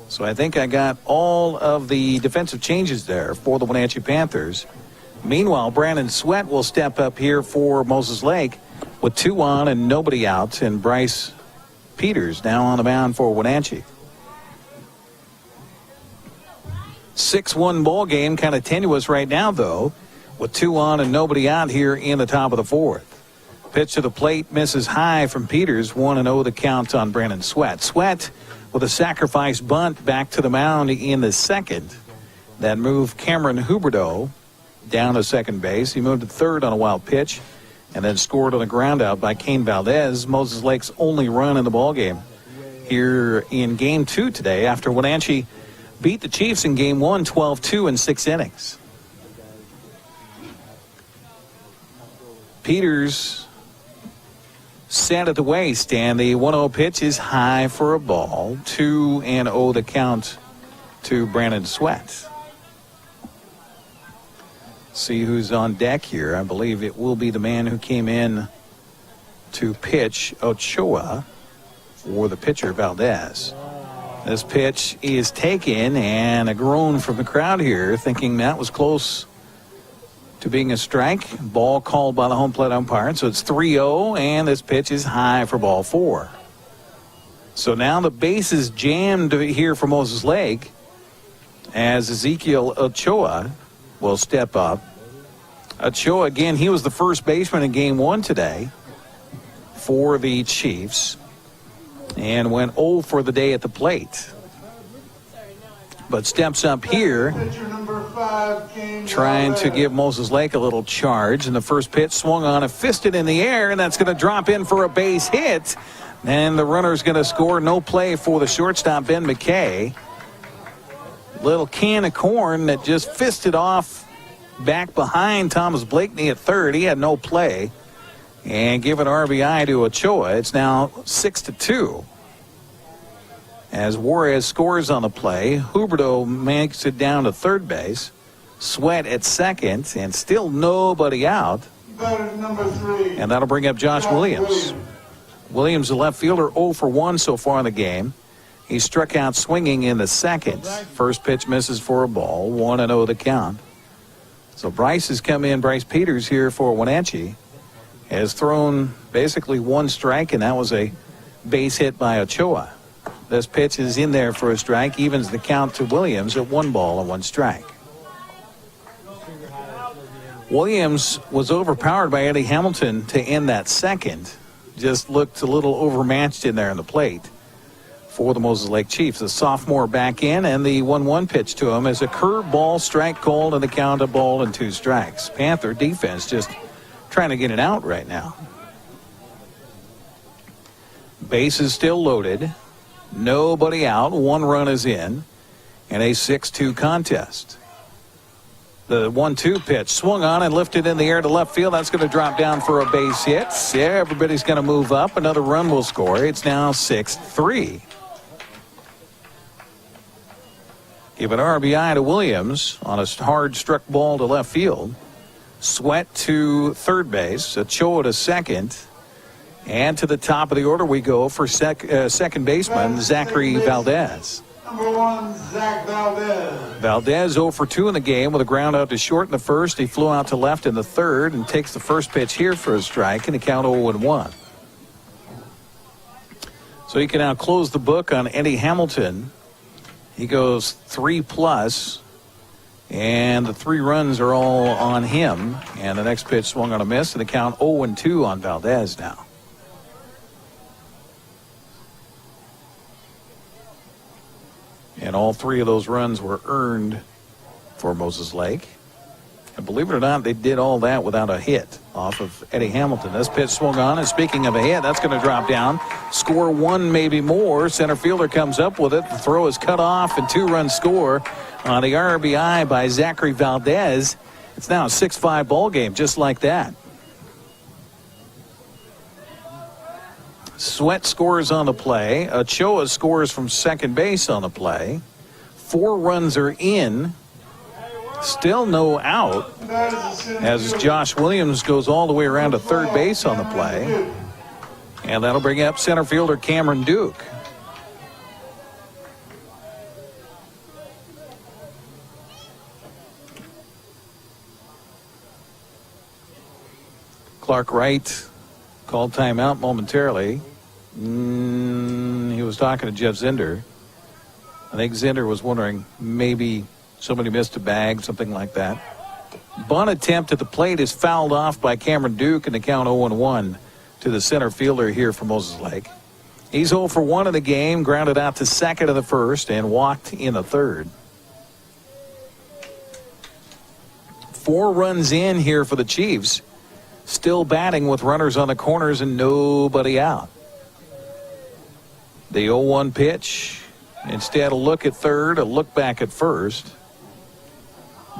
[SPEAKER 2] So I think I got all of the defensive changes there for the Wenatchee Panthers. Meanwhile, Brandon Sweat will step up here for Moseslake with 2 on and nobody out. And Bryce Peters now on the mound for Wenatchee. 6-1 ball game, kind of tenuous right now, though, with 2 on and nobody out here in the top of the 4th. Pitch to the plate misses high from Peters. 1-0 the count on Brandon Sweat. Sweat with a sacrifice bunt back to the mound in the second. That moved Cameron Huberdeau down to second base. He moved to third on a wild pitch and then scored on a ground out by Kane Valdez, Moseslake's only run in the ballgame here in Game 2 today after Wenatchee beat the Chiefs in Game 1 12-2 in 6 innings. Peters set at the waist, and the 1-0 pitch is high for a ball. 2-0 the count to Brandon Sweat. See who's on deck here. I believe it will be the man who came in to pitch, Ochoa, for the pitcher Valdez. This pitch is taken, and a groan from the crowd here, thinking that was close to being a strike. Ball called by the home plate umpire. So it's 3-0, and this pitch is high for ball 4. So now the base is jammed here for Moseslake as Ezekiel Ochoa will step up. Ochoa, again, he was the first baseman in Game 1 today. for the Chiefs and went 0 for the day at the plate. But steps up here,
[SPEAKER 5] Pitcher number 5, Kane
[SPEAKER 2] trying to
[SPEAKER 5] Valdez.
[SPEAKER 2] give Moseslake a little charge. And the first pitch swung on and fisted in the air, and that's going to drop in for a base hit. And the runner's going to score. No play for the shortstop, Ben McKay. Little can of corn that just fisted off back behind Thomas Blakeney at third. He had no play. And give an RBI to Ochoa. It's now 6-2. As Juarez scores on the play, Huberto makes it down to third base. Sweat at second, and still nobody out.
[SPEAKER 5] Batter number 3.
[SPEAKER 2] And that'll bring up Josh Williams. Williams, the left fielder, 0 for 1 so far in the game. He struck out swinging in the second. First pitch misses for a ball. 1-0 the count. So Bryce has come in. Bryce Peters here for Wenatchee has thrown basically one strike, and that was a base hit by Ochoa. This pitch is in there for a strike, evens the count to Williams at 1 ball and 1 strike. Williams was overpowered by Eddie Hamilton to end that second. Just looked a little overmatched in there in the plate for the Moseslake Chiefs. The sophomore back in, and the 1-1 pitch to him is a curveball, strike called, and the count of ball and 2 strikes. Panther defense just trying to get it out right now. Base is still loaded. Nobody out. 1 run is in. And a 6-2 contest. The 1-2 pitch swung on and lifted in the air to left field. That's going to drop down for a base hit. Yeah, everybody's going to move up. Another run will score. It's now 6-3. Give an RBI to Williams on a hard struck ball to left field. Sweat to third base. Ochoa to second. And to the top of the order we go for second baseman Zachary Valdez.
[SPEAKER 5] Number 1, Zach Valdez.
[SPEAKER 2] Valdez 0 for 2 in the game with a ground out to short in the first. He flew out to left in the third and takes the first pitch here for a strike, and the count 0-1. So he can now close the book on Eddie Hamilton. He goes 3+, and the 3 runs are all on him. And the next pitch swung on a miss, and the count 0-2 on Valdez now. And all 3 of those runs were earned for Moseslake. And believe it or not, they did all that without a hit off of Eddie Hamilton. This pitch swung on, and speaking of a hit, that's going to drop down. Score 1, maybe more. Center fielder comes up with it. The throw is cut off, and 2-run score on the RBI by Zachary Valdez. It's now a 6-5 ball game, just like that. Sweat scores on the play. Ochoa scores from second base on the play. 4 runs are in. Still no out as Josh Williams goes all the way around to third base on the play. And that'll bring up center fielder Cameron Duke. Clark Wright called timeout momentarily. He was talking to Jeff Zinder. I think Zinder was wondering maybe somebody missed a bag, something like that. Bunt attempt at the plate is fouled off by Cameron Duke, and the count 0-1 to the center fielder here for Moseslake. He's 0 for 1 in the game, grounded out to second in the first, and walked in the third. 4 runs in here for the Chiefs. Still batting with runners on the corners and nobody out. The 0-1 pitch. Instead, a look at third, a look back at first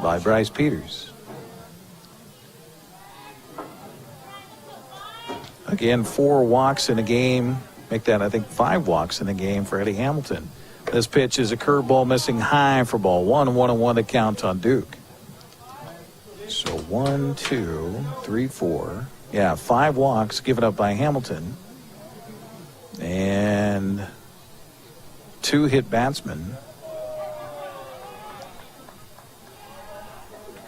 [SPEAKER 2] by Bryce Peters. Again, 4 walks in a game. Make that, I think, 5 walks in a game for Eddie Hamilton. This pitch is a curveball missing high for ball 1-1 the count on Duke. So 1, 2, 3, 4. Yeah, 5 walks given up by Hamilton. And 2 hit batsmen.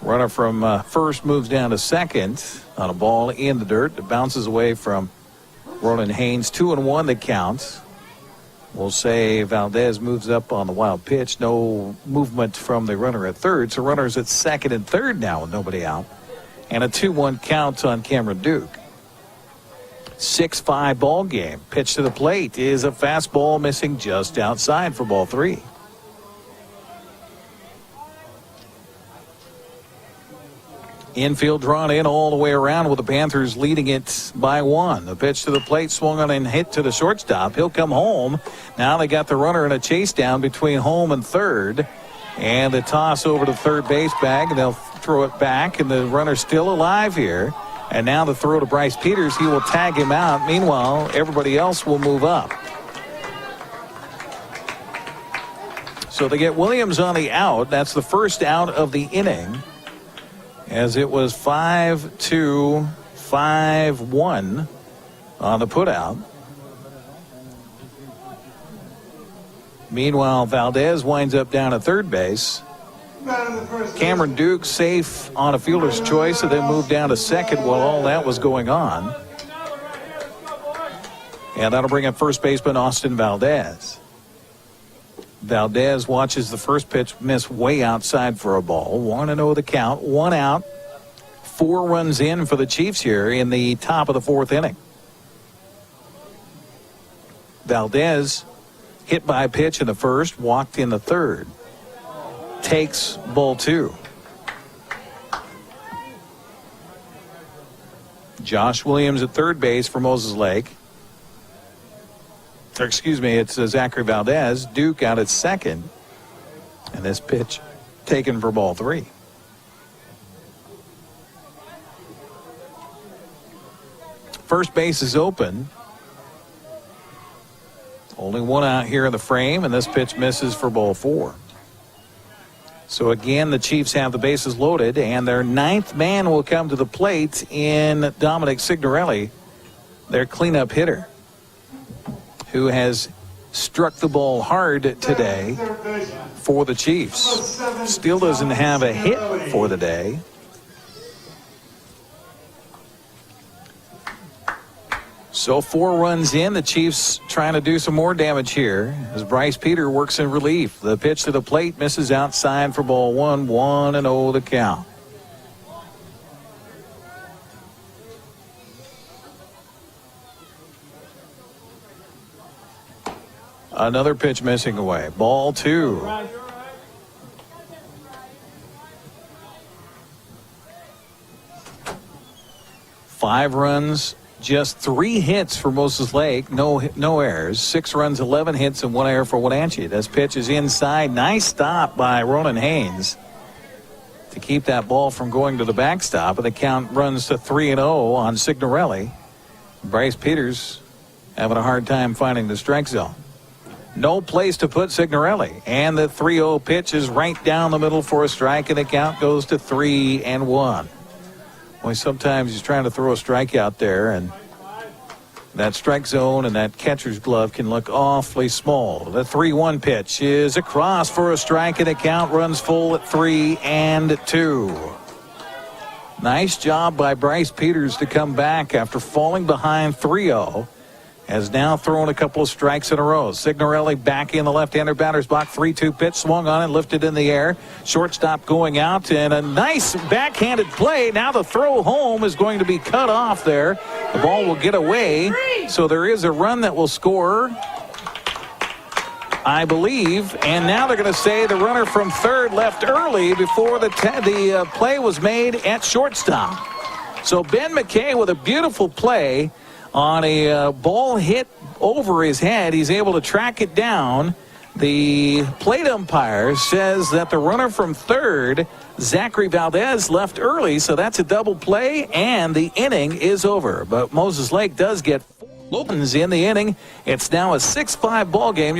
[SPEAKER 2] Runner from first moves down to second on a ball in the dirt. It bounces away from Ronan Haynes. 2-1 the count. We'll say Valdez moves up on the wild pitch. No movement from the runner at third. So runners at second and third now with nobody out. And a 2-1 count on Cameron Duke. 6-5 ball game. Pitch to the plate is a fastball missing just outside for ball 3. Infield drawn in all the way around with the Panthers leading it by 1. The pitch to the plate swung on and hit to the shortstop. He'll come home. Now they got the runner in a chase down between home and third. And the toss over to third base bag, and they'll throw it back, and the runner's still alive here. And now the throw to Bryce Peters. He will tag him out. Meanwhile, everybody else will move up. So they get Williams on the out. That's the first out of the inning, as it was 5-2, 5-1 on the putout. Meanwhile, Valdez winds up down at third base. Cameron Duke safe on a fielder's choice, and then moved down to second while all that was going on. And that'll bring up first baseman Austin Valdez. Valdez watches the first pitch miss way outside for a ball. 1-0 the count, 1 out. 4 runs in for the Chiefs here in the top of the 4th inning. Valdez hit by a pitch in the first, walked in the third. Takes ball 2. Josh Williams at third base for Moseslake. Or excuse me, it's Zachary Valdez. Duke out at second. And this pitch taken for ball 3. First base is open. Only 1 out here in the frame, and this pitch misses for ball 4. So again, the Chiefs have the bases loaded, and their 9th man will come to the plate in Dominic Signorelli, their cleanup hitter, who has struck the ball hard today for the Chiefs. Still doesn't have a hit for the day. So 4 runs in. The Chiefs trying to do some more damage here as Bryce Peters works in relief. The pitch to the plate misses outside for ball 1. 1-0 the count. Another pitch missing away. Ball 2. Five runs. Just 3 hits for Moseslake. No errors. 6 runs, 11 hits, and 1 error for Wenatchee. This pitch is inside. Nice stop by Ronan Haynes to keep that ball from going to the backstop. And the count runs to 3-0 on Signorelli. Bryce Peters having a hard time finding the strike zone. No place to put Signorelli. And the 3-0 pitch is right down the middle for a strike, and the count goes to 3-1. Well, sometimes he's trying to throw a strike out there, and that strike zone and that catcher's glove can look awfully small. The 3-1 pitch is across for a strike, and the count runs full at 3-2. Nice job by Bryce Peters to come back after falling behind 3-0. Has now thrown a couple of strikes in a row. Signorelli back in the left-hander batter's box. 3-2 pitch swung on and lifted in the air. Shortstop going out, and a nice backhanded play. Now the throw home is going to be cut off there. The ball will get away. So there is a run that will score, I believe. And now they're going to say the runner from third left early before the play was made at shortstop. So Ben McKay with a beautiful play on a ball hit over his head. He's able to track it down. The plate umpire says that the runner from third, Zachary Valdez, left early, so that's a double play, and the inning is over. But Moseslake does get 4 runs in the inning. It's now a 6-5 ball game.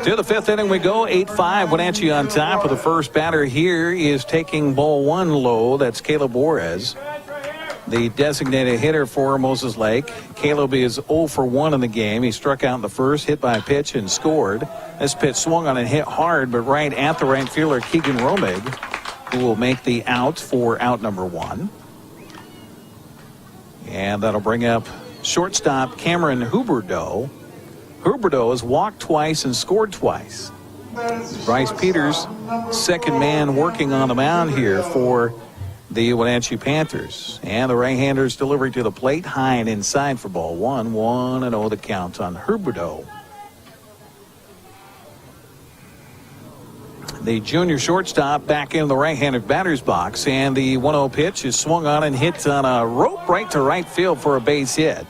[SPEAKER 2] To the 5th inning we go. 8-5. Wenatchee on top of the first. Batter here is taking ball 1 low. That's Caleb Juarez, the designated hitter for Moseslake. Caleb is 0 for 1 in the game. He struck out in the first, hit by a pitch, and scored. This pitch swung on and hit hard, but right at the right fielder, Keegan Romig, who will make the out for out number 1. And that'll bring up shortstop Cameron Huberdeau. Huberdeau has walked twice and scored twice. Bryce Peters, second man working on the mound here for the Wenatchee Panthers. And the right-hander's delivery to the plate, high and inside for ball one. 1-0 the count on Huberdeau. The junior shortstop back in the right-handed batter's box, and the 1-0 pitch is swung on and hit on a rope right to right field for a base hit.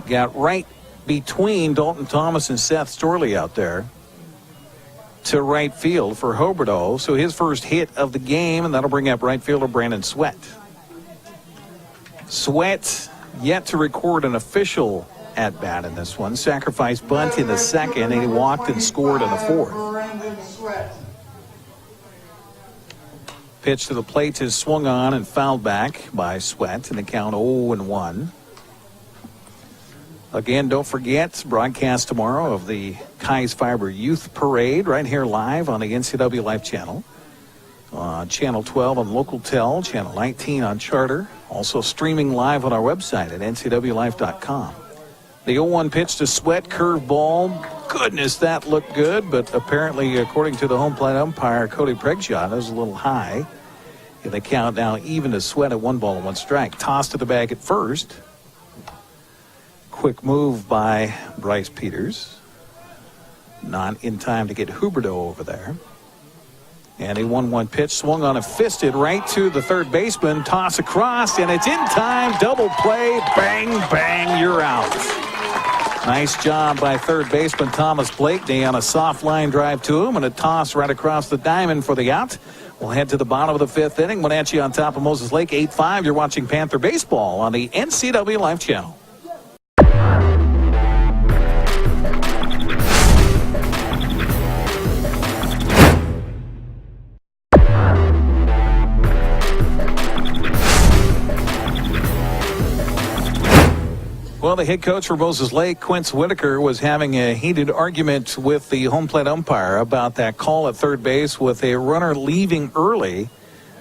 [SPEAKER 2] Got right between Dalton Thomas and Seth Storley out there to right field for Huberdeau. So his first hit of the game, and that'll bring up right fielder Brandon Sweat. Sweat yet to record an official at-bat in this one. Sacrifice bunt in the second, and he walked and scored in the fourth. Pitch to the plate is swung on and fouled back by Sweat in the count 0-1. Again, don't forget, broadcast tomorrow of the Kai's Fiber Youth Parade right here live on the NCW Life channel. Channel 12 on Local Tel, Channel 19 on Charter. Also streaming live on our website at ncwlife.com. The 0-1 pitch to Sweat, curveball. Goodness, that looked good, but apparently, according to the home plate umpire, Cody Pregshot, that was a little high. And the count now even to Sweat at 1-1 strike. Toss to the bag at first. Quick move by Bryce Peters. Not in time to get Huberdeau over there. And a 1-1 pitch swung on and fisted right to the third baseman. Toss across, and it's in time. Double play. Bang, bang, you're out. Nice job by third baseman Thomas Blakeney on a soft line drive to him and a toss right across the diamond for the out. We'll head to the bottom of the fifth inning. Wenatchee on top of Moseslake 8-5. You're watching Panther Baseball on the NCW Life channel. Well, the head coach for Moseslake, Quince Whitaker, was having a heated argument with the home plate umpire about that call at third base with a runner leaving early.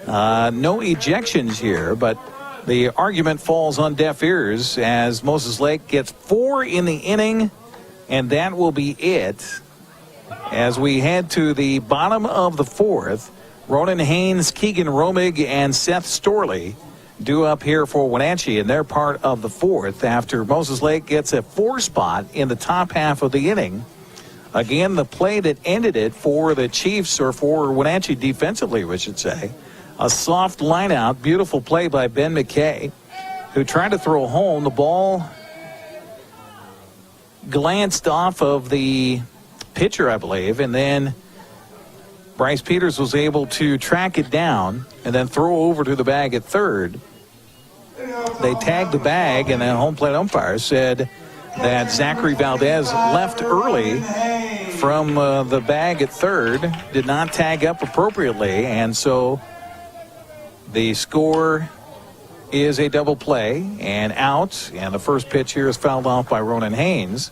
[SPEAKER 2] No ejections here, but the argument falls on deaf ears as Moseslake gets 4 in the inning, and that will be it. As we head to the bottom of the fourth, Ronan Haynes, Keegan Romig, and Seth Storley due up here for Wenatchee, and they're part of the fourth after Moseslake gets a 4 spot in the top half of the inning. Again, the play that ended it for the Chiefs, or for Wenatchee defensively, we should say, a soft line out, beautiful play by Ben McKay, who tried to throw home. The ball glanced off of the pitcher, I believe, and then Bryce Peters was able to track it down and then throw over to the bag at third. They tagged the bag, and the home plate umpire said that Zachary Valdez left early from the bag at third, did not tag up appropriately, and so the score is a double play and out, and the first pitch here is fouled off by Ronan Haynes.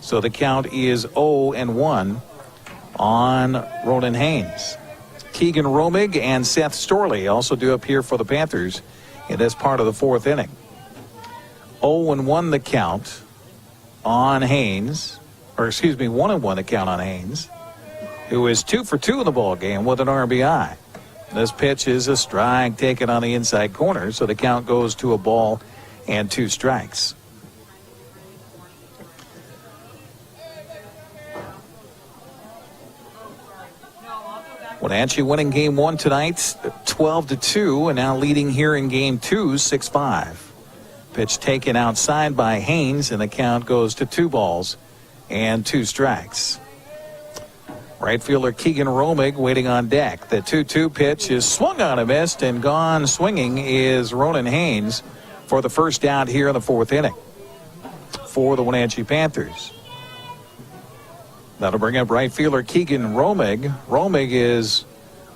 [SPEAKER 2] So the count is 0-1 on Ronan Haynes. Keegan Romig and Seth Storley also due up here for the Panthers in this part of the fourth inning. 0-1 the count on Haynes, or excuse me, 1-1 the count on Haynes, who is 2 for 2 in the ball game with an RBI. This pitch is a strike taken on the inside corner, so the count goes to a ball and 2 strikes. Wenatchee winning game 1 tonight, 12-2, and now leading here in game 2, 6-5. Pitch taken outside by Haynes, and the count goes to 2 balls and 2 strikes. Right fielder Keegan Romig waiting on deck. The 2-2 pitch is swung on and missed, and gone swinging is Ronan Haynes for the first out here in the fourth inning for the Wenatchee Panthers. That'll bring up right fielder Keegan Romig. Romig is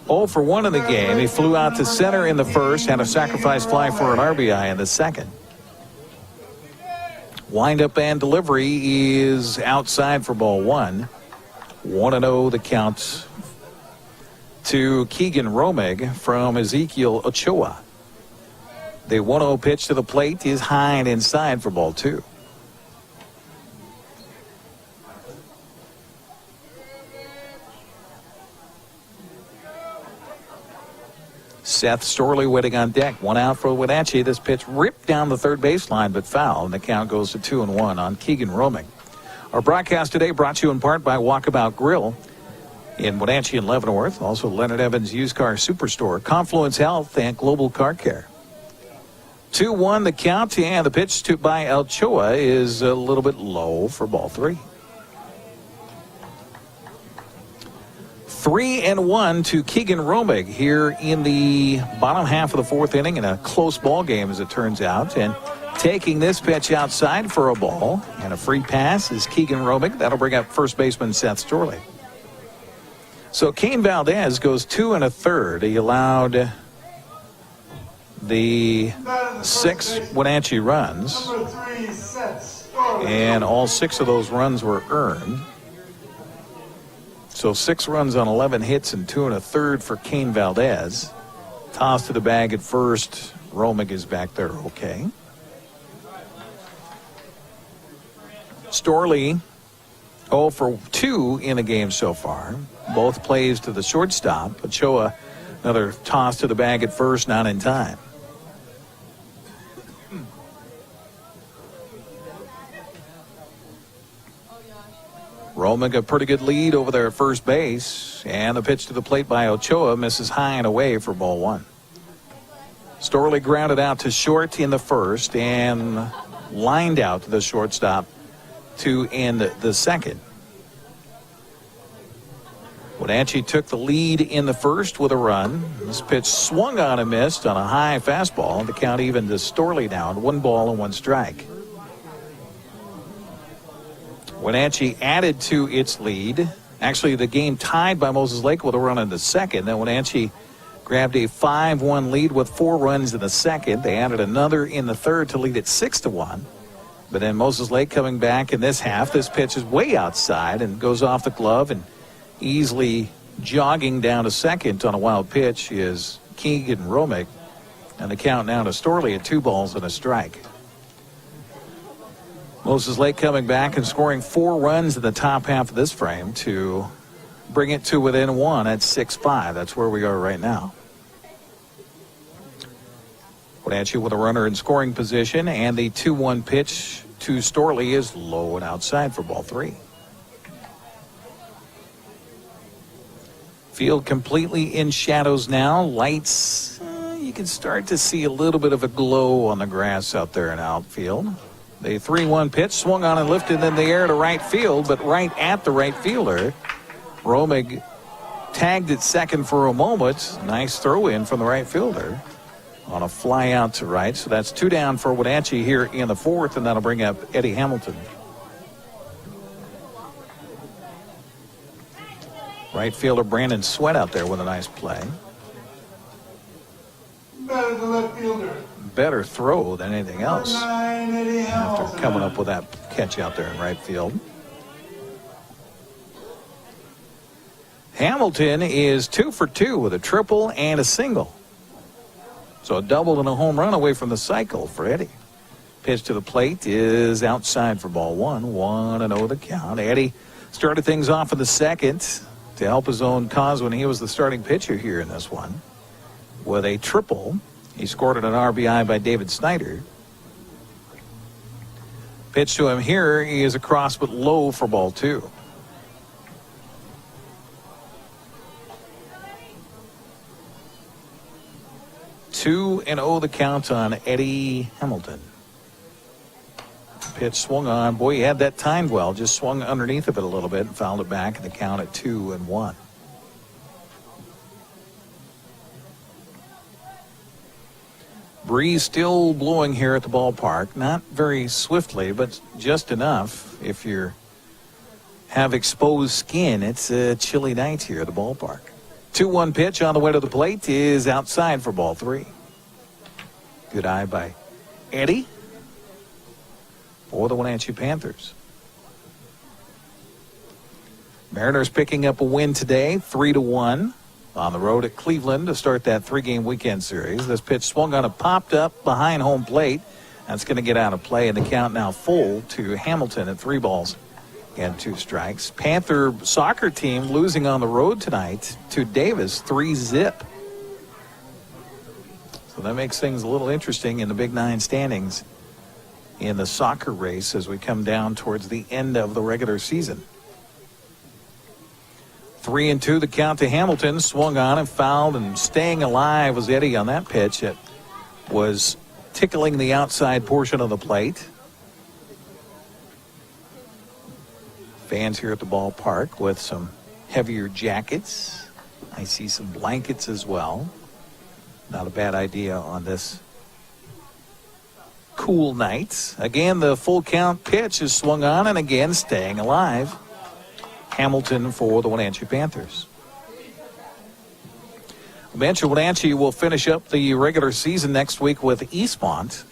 [SPEAKER 2] 0 for 1 in the game. He flew out to center in the first, had a sacrifice fly for an RBI in the second. Windup and delivery is outside for ball 1. 1-0 the count to Keegan Romig from Ezekiel Ochoa. The 1-0 pitch to the plate is high and inside for ball 2. Seth Storley waiting on deck. 1 out for Wenatchee. This pitch ripped down the third baseline, but foul, and the count goes to 2-1 on Keegan Romig. Our broadcast today brought to you in part by Walkabout Grill in Wenatchee and Leavenworth. Also Leonard Evans Used Car Superstore, Confluence Health, and Global Car Care. 2-1 the count, and the pitch by Ochoa is a little bit low for ball 3. 3-1 to Keegan Romig here in the bottom half of the 4th inning in a close ball game, as it turns out. And taking this pitch outside for a ball and a free pass is Keegan Romig. That'll bring up first baseman Seth Storley. So Kane Valdez goes 2 1/3. He allowed the 6 Wenatchee runs,
[SPEAKER 5] Number 3, Seth Storley.
[SPEAKER 2] and all 6 of those runs were earned. So 6 runs on 11 hits and 2 1/3 for Kane Valdez. Toss to the bag at first. Romig is back there okay. Storley 0 for 2 in the game so far. Both plays to the shortstop. Ochoa, another toss to the bag at first, not in time. Romig a pretty good lead over there at first base, and the pitch to the plate by Ochoa misses high and away for ball 1. Storley grounded out to short in the first and lined out to the shortstop to end the second. Wenatchee took the lead in the first with a run. This pitch swung on and missed on a high fastball. The count even to Storley now, 1 ball and 1 strike. Wenatchee added to its lead. Actually, the game tied by Moseslake with a run in the second. Then Wenatchee grabbed a 5-1 lead with 4 runs in the second. They added another in the third to lead it 6-1. But then Moseslake coming back in this half. This pitch is way outside and goes off the glove, and easily jogging down to second on a wild pitch is Keegan Romig. And the count now to Storley at 2 balls and a strike. Moseslake coming back and scoring 4 runs in the top half of this frame to bring it to within 1 at 6-5. That's where we are right now. Wenatchee with a runner in scoring position, and the 2-1 pitch to Storley is low and outside for ball 3. Field completely in shadows now. Lights, you can start to see a little bit of a glow on the grass out there in outfield. The 3-1 pitch swung on and lifted in the air to right field, but right at the right fielder. Romig tagged at second for a moment. Nice throw in from the right fielder on a fly out to right. So that's 2 down for Wenatchee here in the 4th, and that'll bring up Eddie Hamilton. Right fielder Brandon Sweat out there with a nice play.
[SPEAKER 5] Better the left fielder.
[SPEAKER 2] Better throw than anything else
[SPEAKER 5] Number 9, Eddie
[SPEAKER 2] after
[SPEAKER 5] Hamilton.
[SPEAKER 2] coming up with that catch out there in right field. Hamilton is 2 for 2 with a triple and a single. So a double and a home run away from the cycle for Eddie. Pitch to the plate is outside for ball 1. 1-0 the count. Eddie started things off in the second to help his own cause when he was the starting pitcher here in this one with a triple. He scored an RBI by David Snyder. Pitch to him here. He is across but low for ball 2. Two and 0 the count on Eddie Hamilton. Pitch swung on. Boy, he had that timed well. Just swung underneath of it a little bit and fouled it back, and the count at 2-1. Breeze still blowing here at the ballpark. Not very swiftly, but just enough. If you have exposed skin, it's a chilly night here at the ballpark. 2-1 pitch on the way to the plate is outside for ball 3. Good eye by Eddie for the Wenatchee Panthers. Mariners picking up a win today, 3-1 on the road at Cleveland to start that 3-game weekend series. This pitch swung on and popped up behind home plate. That's going to get out of play, and the count now full to Hamilton at 3 balls and 2 strikes. Panther soccer team losing on the road tonight to Davis, 3-zip. So that makes things a little interesting in the Big Nine standings in the soccer race as we come down towards the end of the regular season. 3-2 the count to Hamilton. Swung on and fouled, and staying alive was Eddie on that pitch. It was tickling the outside portion of the plate. Fans here at the ballpark with some heavier jackets. I see some blankets as well. Not a bad idea on this cool night. Again, the full count pitch is swung on, and again staying alive. Hamilton for the Wenatchee Panthers. Wenatchee will finish up the regular season next week with Eastmont.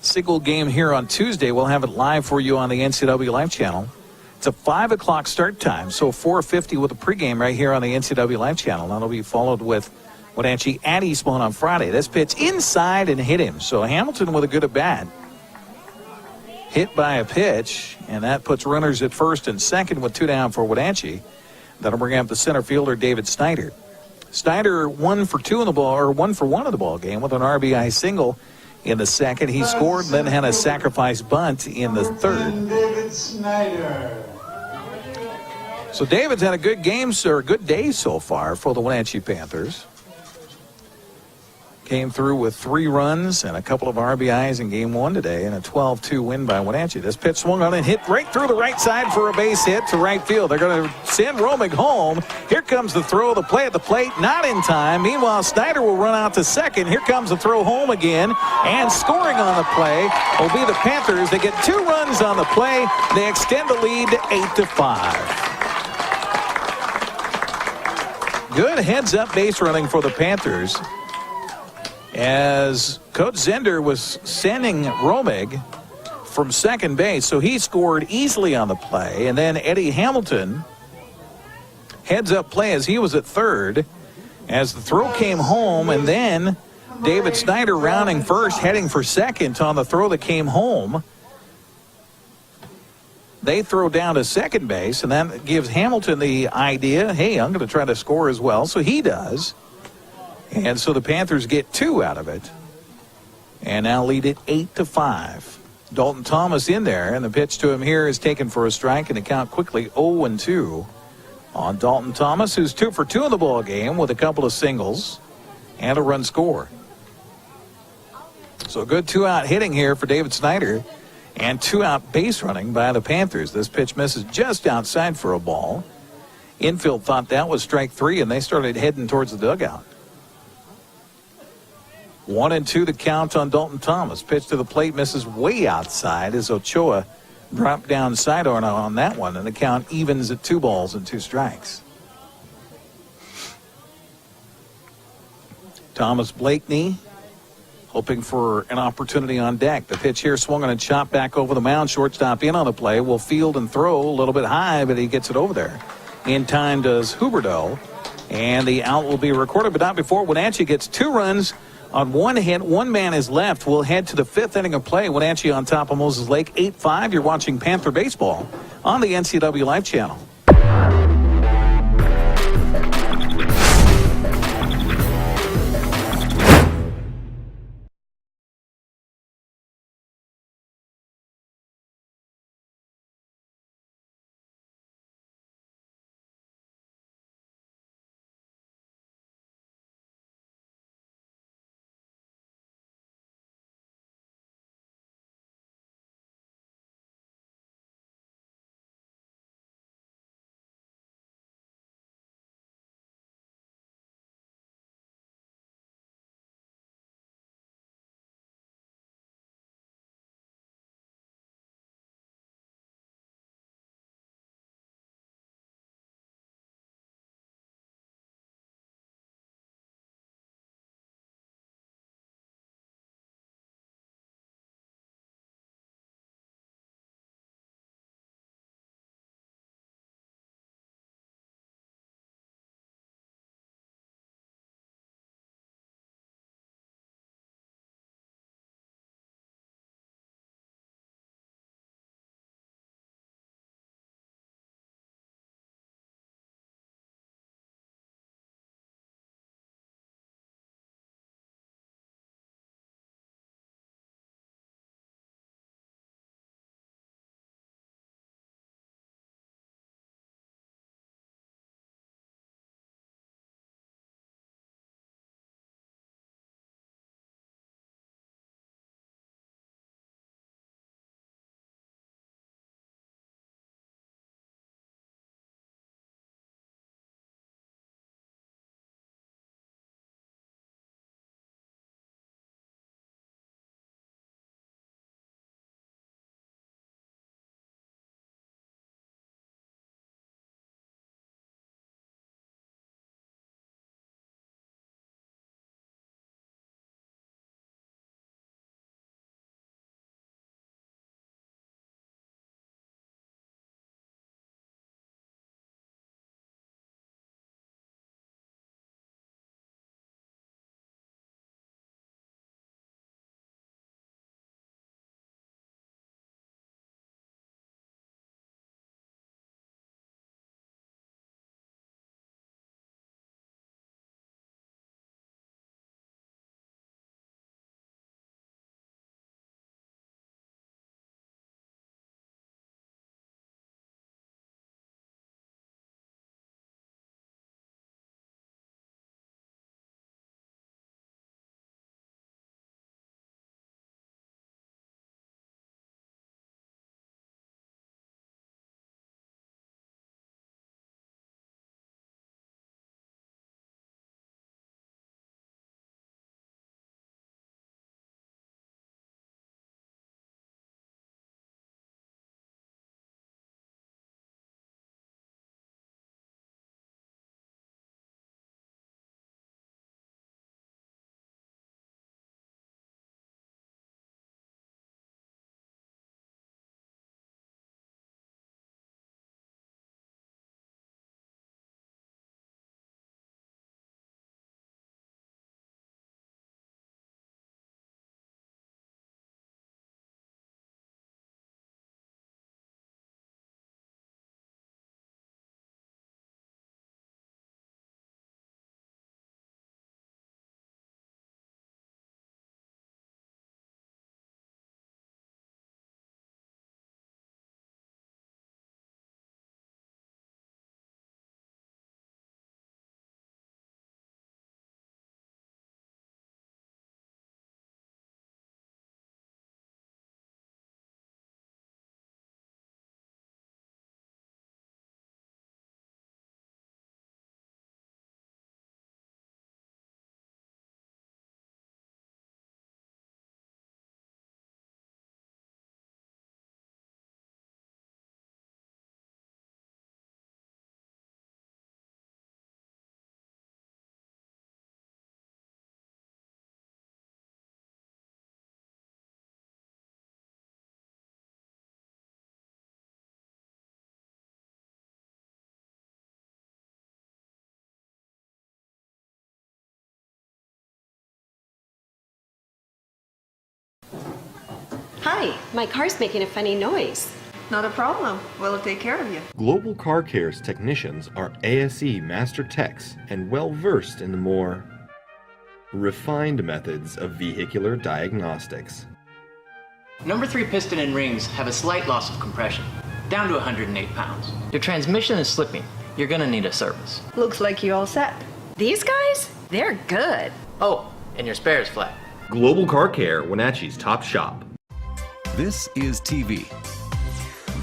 [SPEAKER 2] Single game here on Tuesday. We'll have it live for you on the NCW Live channel. It's a 5 o'clock start time, so 4:50 with a pregame right here on the NCW Live channel. That'll be followed with Wenatchee at Eastmont on Friday. This pitch inside and hit him. So Hamilton with a good at bat. Hit by a pitch, and that puts runners at first and second with 2 down for Wenatchee. That'll bring up the center fielder, David Snyder. Snyder 1 for 2 in the ball, or 1 for 1 in the ball game with an RBI single in the second. He scored, then had a sacrifice bunt in the third.
[SPEAKER 5] David Snyder.
[SPEAKER 2] So David's had a good game, or a good day so far for the Wenatchee Panthers. Came through with 3 runs and a couple of RBIs in game 1 today, and a 12-2 win by Wenatchee. This pitch swung on and hit right through the right side for a base hit to right field. They're going to send Romig home. Here comes the throw, the play at the plate, not in time. Meanwhile, Snyder will run out to second. Here comes the throw home again, and scoring on the play will be the Panthers. They get 2 runs on the play. They extend the lead to 8-5. Good heads-up base running for the Panthers, as Coach Zender was sending Romig from second base, so he scored easily on the play. And then Eddie Hamilton heads up play as he was at third, as the throw came home, and then David Snyder rounding first, heading for second on the throw that came home. They throw down to second base, and that gives Hamilton the idea, hey, I'm going to try to score as well. So he does. And so the Panthers get 2 out of it, and now lead it 8-5. Dalton Thomas in there, and the pitch to him here is taken for a strike, and the count quickly 0-2 on Dalton Thomas, who's 2 for 2 in the ball game with a couple of singles and a run score. So good 2-out hitting here for David Snyder, and 2-out base running by the Panthers. This pitch misses just outside for a ball. Infield thought that was strike 3, and they started heading towards the dugout. 1-2 the count on Dalton Thomas. Pitch to the plate misses way outside as Ochoa dropped down sidearm on that one, and the count evens at 2 balls and 2 strikes. Thomas Blakeney hoping for an opportunity on deck. The pitch here swung on and chopped back over the mound. Shortstop in on the play. Will field and throw a little bit high, but he gets it over there. In time does Huberdeau. And the out will be recorded, but not before Wenatchee gets 2 runs on 1 hit. 1 man is left. We'll head to the 5th inning of play. Wenatchee on top of Moseslake, 8-5. You're watching Panther Baseball on the NCW Live channel.
[SPEAKER 6] Hi, my car's making a funny noise.
[SPEAKER 7] Not a problem. We'll take care of you.
[SPEAKER 8] Global Car Care's technicians are ASE Master Techs and well versed in the more refined methods of vehicular diagnostics.
[SPEAKER 9] Number 3 piston and rings have a slight loss of compression, down to 108 pounds. Your transmission is slipping. You're gonna need a service.
[SPEAKER 7] Looks like you all set.
[SPEAKER 6] These guys? They're good.
[SPEAKER 9] Oh, and your spare is flat.
[SPEAKER 8] Global Car Care, Wenatchee's top shop.
[SPEAKER 3] This is TV.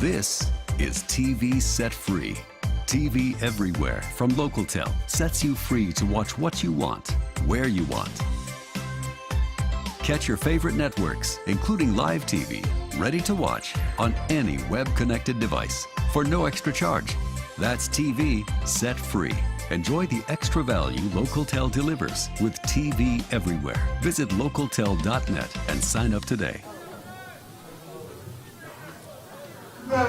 [SPEAKER 3] This is TV Set Free. TV everywhere from LocalTel sets you free to watch what you want, where you want. Catch your favorite networks, including live TV, ready to watch on any web-connected device for no extra charge. That's TV Set Free. Enjoy the extra value LocalTel delivers with TV everywhere. Visit localtel.net and sign up today.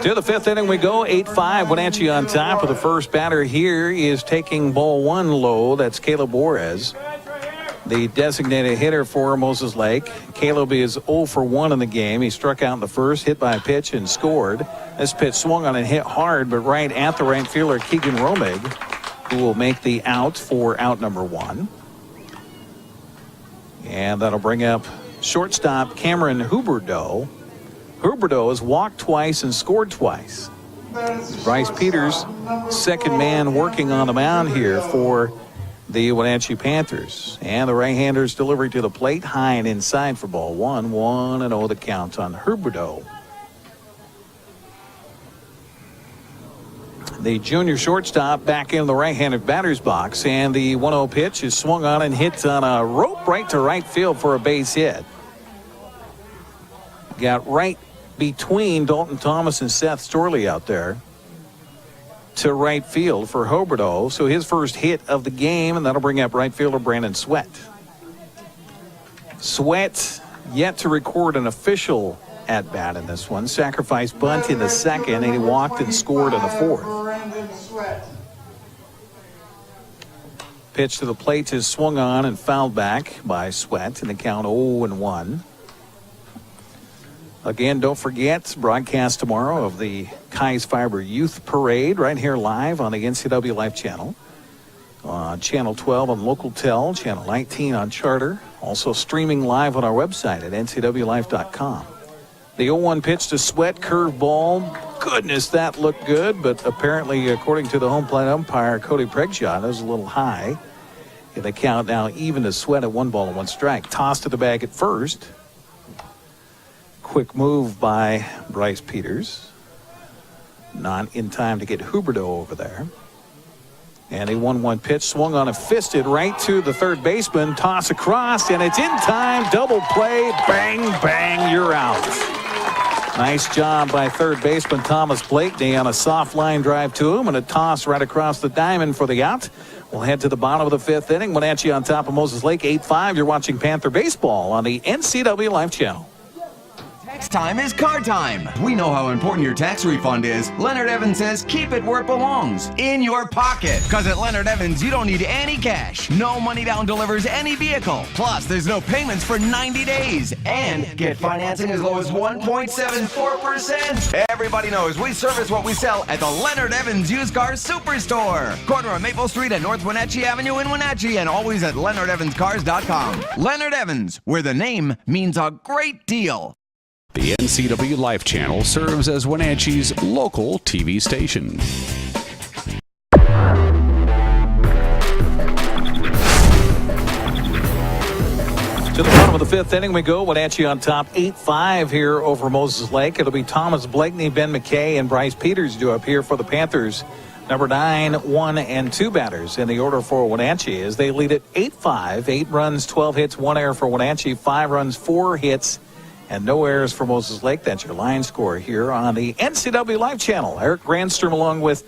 [SPEAKER 2] To the fifth inning we go, 8-5, Wenatchee on top of the first batter here is taking ball one low. That's Caleb Juarez, the designated hitter for Moseslake. Caleb is 0 for 1 in the game. He struck out in the first, hit by a pitch, and scored. This pitch swung on and hit hard, but right at the right fielder, Keegan Romig, who will make the out for out number 1. And that'll bring up shortstop Cameron Huberdeau. Huberdeau has walked twice and scored twice. Bryce Peters, second man working on the mound here for the Wenatchee Panthers. And the right-hander's delivery to the plate, high and inside for ball 1. 1-0 the count on Huberdeau. The junior shortstop back in the right-handed batter's box, and the 1-0 pitch is swung on and hits on a rope right to right field for a base hit. Got right between Dalton Thomas and Seth Storley out there to right field for Huberdeau. So his first hit of the game, and that'll bring up right fielder Brandon Sweat. Sweat yet to record an official at-bat in this one. Sacrifice bunt in the second, and he walked and scored in the fourth. Pitch to the plate is swung on and fouled back by Sweat in the count 0-1. Again, don't forget, broadcast tomorrow of the Kai's Fiber Youth Parade right here live on the NCW Life channel. Channel 12 on LocalTel, Channel 19 on Charter. Also streaming live on our website at ncwlife.com. The 0-1 pitch to Sweat, curveball. Goodness, that looked good, but apparently, according to the home plate umpire, Cody Pregshot, it was a little high. And the count now even to Sweat at 1 ball and 1 strike. Toss to the bag at first. Quick move by Bryce Peters. Not in time to get Huberdeau over there. And a 1-1 pitch swung on and fisted right to the third baseman. Toss across, and it's in time. Double play. Bang, bang, you're out. Nice job by third baseman Thomas Blakeney on a soft line drive to him and a toss right across the diamond for the out. We'll head to the bottom of the fifth inning. Wenatchee on top of Moseslake, 8-5. You're watching Panther Baseball on the NCW Life channel.
[SPEAKER 10] Tax time is car time. We know how important your tax refund is. Leonard Evans says keep it where it belongs, in your pocket. Because at Leonard Evans, you don't need any cash. No money down delivers any vehicle. Plus, there's no payments for 90 days. And get financing as low as 1.74%. Everybody knows we service what we sell at the Leonard Evans Used Car Superstore. Corner of Maple Street and North Wenatchee Avenue in Wenatchee, and always at LeonardEvansCars.com. Leonard Evans, where the name means a great deal.
[SPEAKER 1] The NCW Life channel serves as Wenatchee's local TV station.
[SPEAKER 2] To the bottom of the fifth inning we go. Wenatchee on top 8-5 here over Moseslake. It'll be Thomas Blakeney, Ben McKay, and Bryce Peters due up here for the Panthers. Number 9, 1, and 2 batters in the order for Wenatchee as they lead it 8-5. 8 runs, 12 hits, 1 error for Wenatchee. 5 runs, 4 hits, and no errors for Moseslake. That's your line score here on the NCW Live channel. Eric Grandstrom along with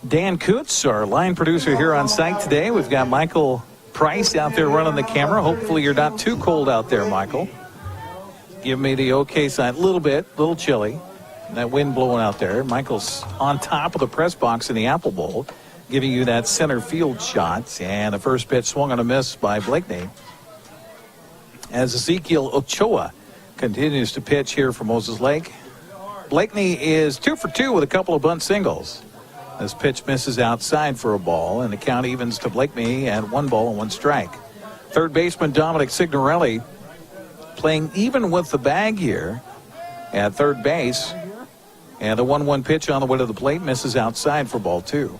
[SPEAKER 2] Dan Kutz, our line producer here on site today. We've got Michael Price out there running the camera. Hopefully you're not too cold out there, Michael. Give me the okay side. A little chilly. That wind blowing out there. Michael's on top of the press box in the Apple Bowl, giving you that center field shot. And the first pitch swung on a miss by Blakeney as Ezekiel Ochoa continues to pitch here for Moseslake. Blakeney is 2 for 2 with a couple of bunt singles. This pitch misses outside for a ball, and the count evens to Blakeney at 1 ball and 1 strike. Third baseman Dominic Signorelli playing even with the bag here at third base. And the 1-1 pitch on the way to the plate misses outside for ball 2.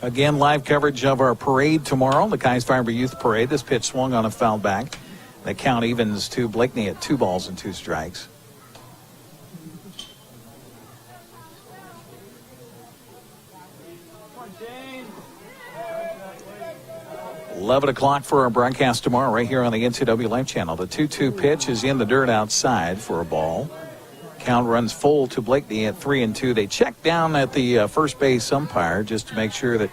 [SPEAKER 2] Again, live coverage of our parade tomorrow, the Kais Fiber Youth Parade. This pitch swung on a foul back. The count evens to Blakeney at 2 balls and 2 strikes. $11 o'clock for our broadcast tomorrow right here on the NCW Life Channel. The 2-2 pitch is in the dirt outside for a ball. Count runs full to Blakeney at 3-2. They checked down at the first base umpire just to make sure that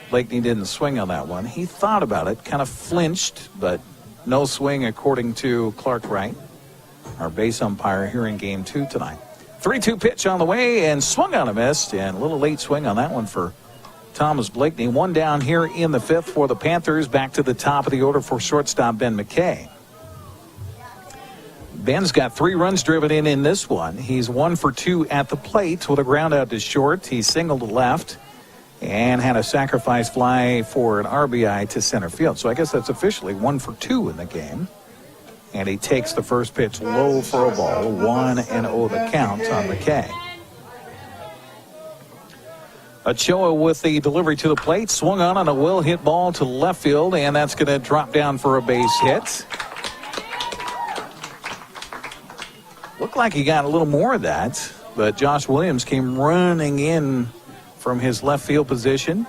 [SPEAKER 2] Blakeney didn't swing on that one. He thought about it, kind of flinched, but no swing according to Clark Wright, our base umpire here in Game 2 tonight. 3-2 pitch on the way and swung on a miss, and a little late swing on that one for Thomas Blakeney. 1 down here in the 5th for the Panthers. Back to the top of the order for shortstop Ben McKay. Ben's got 3 runs driven in this one. He's 1 for 2 at the plate with a ground out to short. He singled to left and had a sacrifice fly for an RBI to center field. So I guess that's officially 1 for 2 in the game. And he takes the first pitch low for a ball. 1-0 the count on McKay. Ochoa with the delivery to the plate. Swung on a well-hit ball to left field, and that's going to drop down for a base hit. Looked like he got a little more of that, but Josh Williams came running in from his left field position,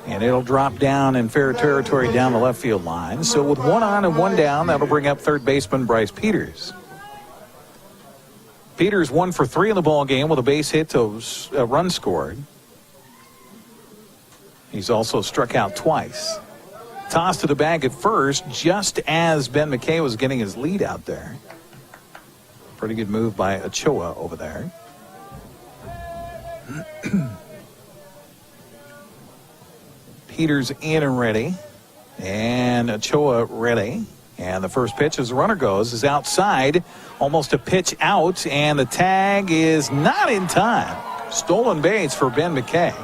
[SPEAKER 2] and it'll drop down in fair territory down the left field line. So with 1 on and 1 down, that'll bring up third baseman Bryce Peters. Peters 1 for 3 in the ball game with a base hit to a run scored. He's also struck out twice. Toss to the bag at first, just as Ben McKay was getting his lead out there. Pretty good move by Ochoa over there. Peters in and ready. And Ochoa ready. And the first pitch as the runner goes is outside. Almost a pitch out. And the tag is not in time. Stolen base for Ben McKay.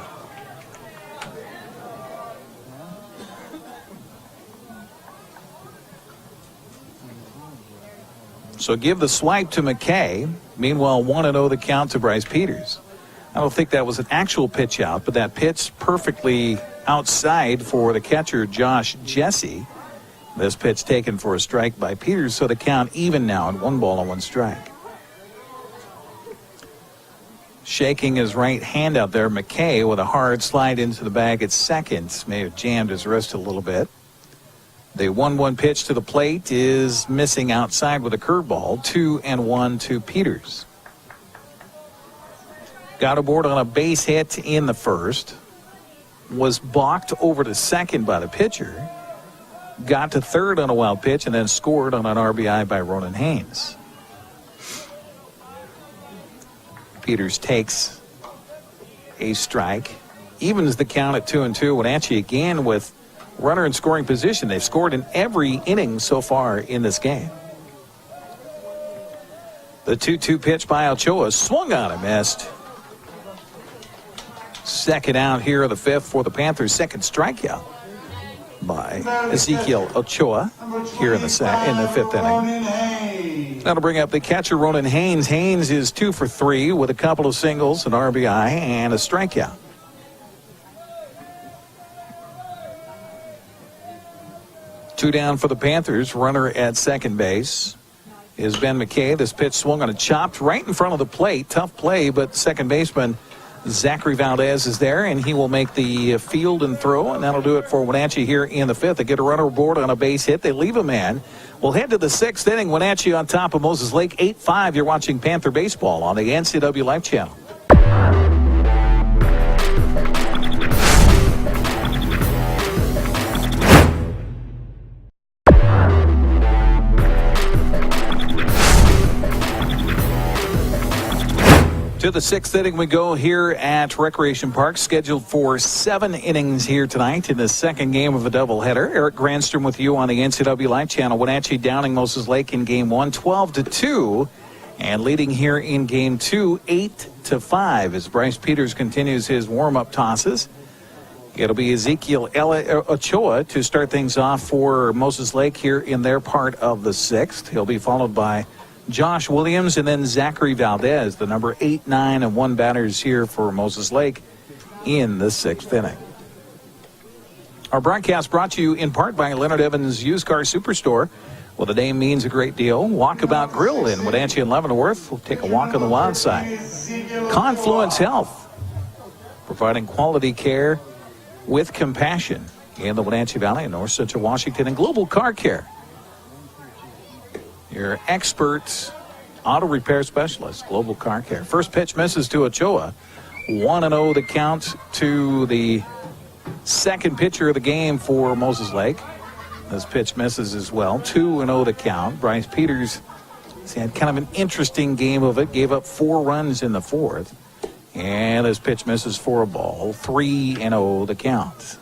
[SPEAKER 2] So give the swipe to McKay. Meanwhile, 1-0 the count to Bryce Peters. I don't think that was an actual pitch out, but that pitch perfectly outside for the catcher, Josh Jesse. This pitch taken for a strike by Peters, so the count even now at 1 ball and 1 strike. Shaking his right hand out there, McKay with a hard slide into the bag at second. May have jammed his wrist a little bit. The 1-1 pitch to the plate is missing outside with a curveball. 2-1 to Peters. Got aboard on a base hit in the first. Was balked over to second by the pitcher. Got to third on a wild pitch and then scored on an RBI by Ronan Haynes. Peters takes a strike. Evens the count at 2-2. Wenatchee again with runner in scoring position. They've scored in every inning so far in this game. The 2-2 pitch by Ochoa swung on and missed. Second out here of the 5th for the Panthers. Second strikeout by Ezekiel Ochoa here in the 5th inning. That'll bring up the catcher, Ronan Haynes. Haynes is 2 for 3 with a couple of singles, an RBI, and a strikeout. Two down for the Panthers. Runner at second base is Ben McKay. This pitch swung on a chopped right in front of the plate. Tough play, but second baseman Zachary Valdez is there, and he will make the field and throw, and that'll do it for Wenatchee here in the 5th. They get a runner aboard on a base hit. They leave a man. We'll head to the 6th inning. Wenatchee on top of Moseslake 8-5. You're watching Panther Baseball on the NCW Life Channel. To the sixth inning we go here at Recreation Park, scheduled for 7 innings here tonight in the second game of a doubleheader. Eric Grandstrom with you on the NCW Live Channel. Wenatchee downing Moseslake in game 1, 12-2, and leading here in game 2, 8-5, as Bryce Peters continues his warm-up tosses. It'll be Ezekiel Ochoa to start things off for Moseslake here in their part of the sixth. He'll be followed by Josh Williams and then Zachary Valdez, the number 8, 9, and 1 batters here for Moseslake in the sixth inning. Our broadcast brought to you in part by Leonard Evans Used Car Superstore. Well, the name means a great deal. Walkabout Grill in Wenatchee and Leavenworth. We'll take a walk on the wild side. Confluence Health, providing quality care with compassion in the Wenatchee Valley and North Central Washington. And Global Car Care, your expert auto repair specialist. Global Car Care. First pitch misses to Ochoa. 1-0 the count to the second pitcher of the game for Moseslake. This pitch misses as well. 2-0 the count. Bryce Peters had kind of an interesting game of it. Gave up 4 runs in the fourth. And this pitch misses for a ball. 3-0 the count.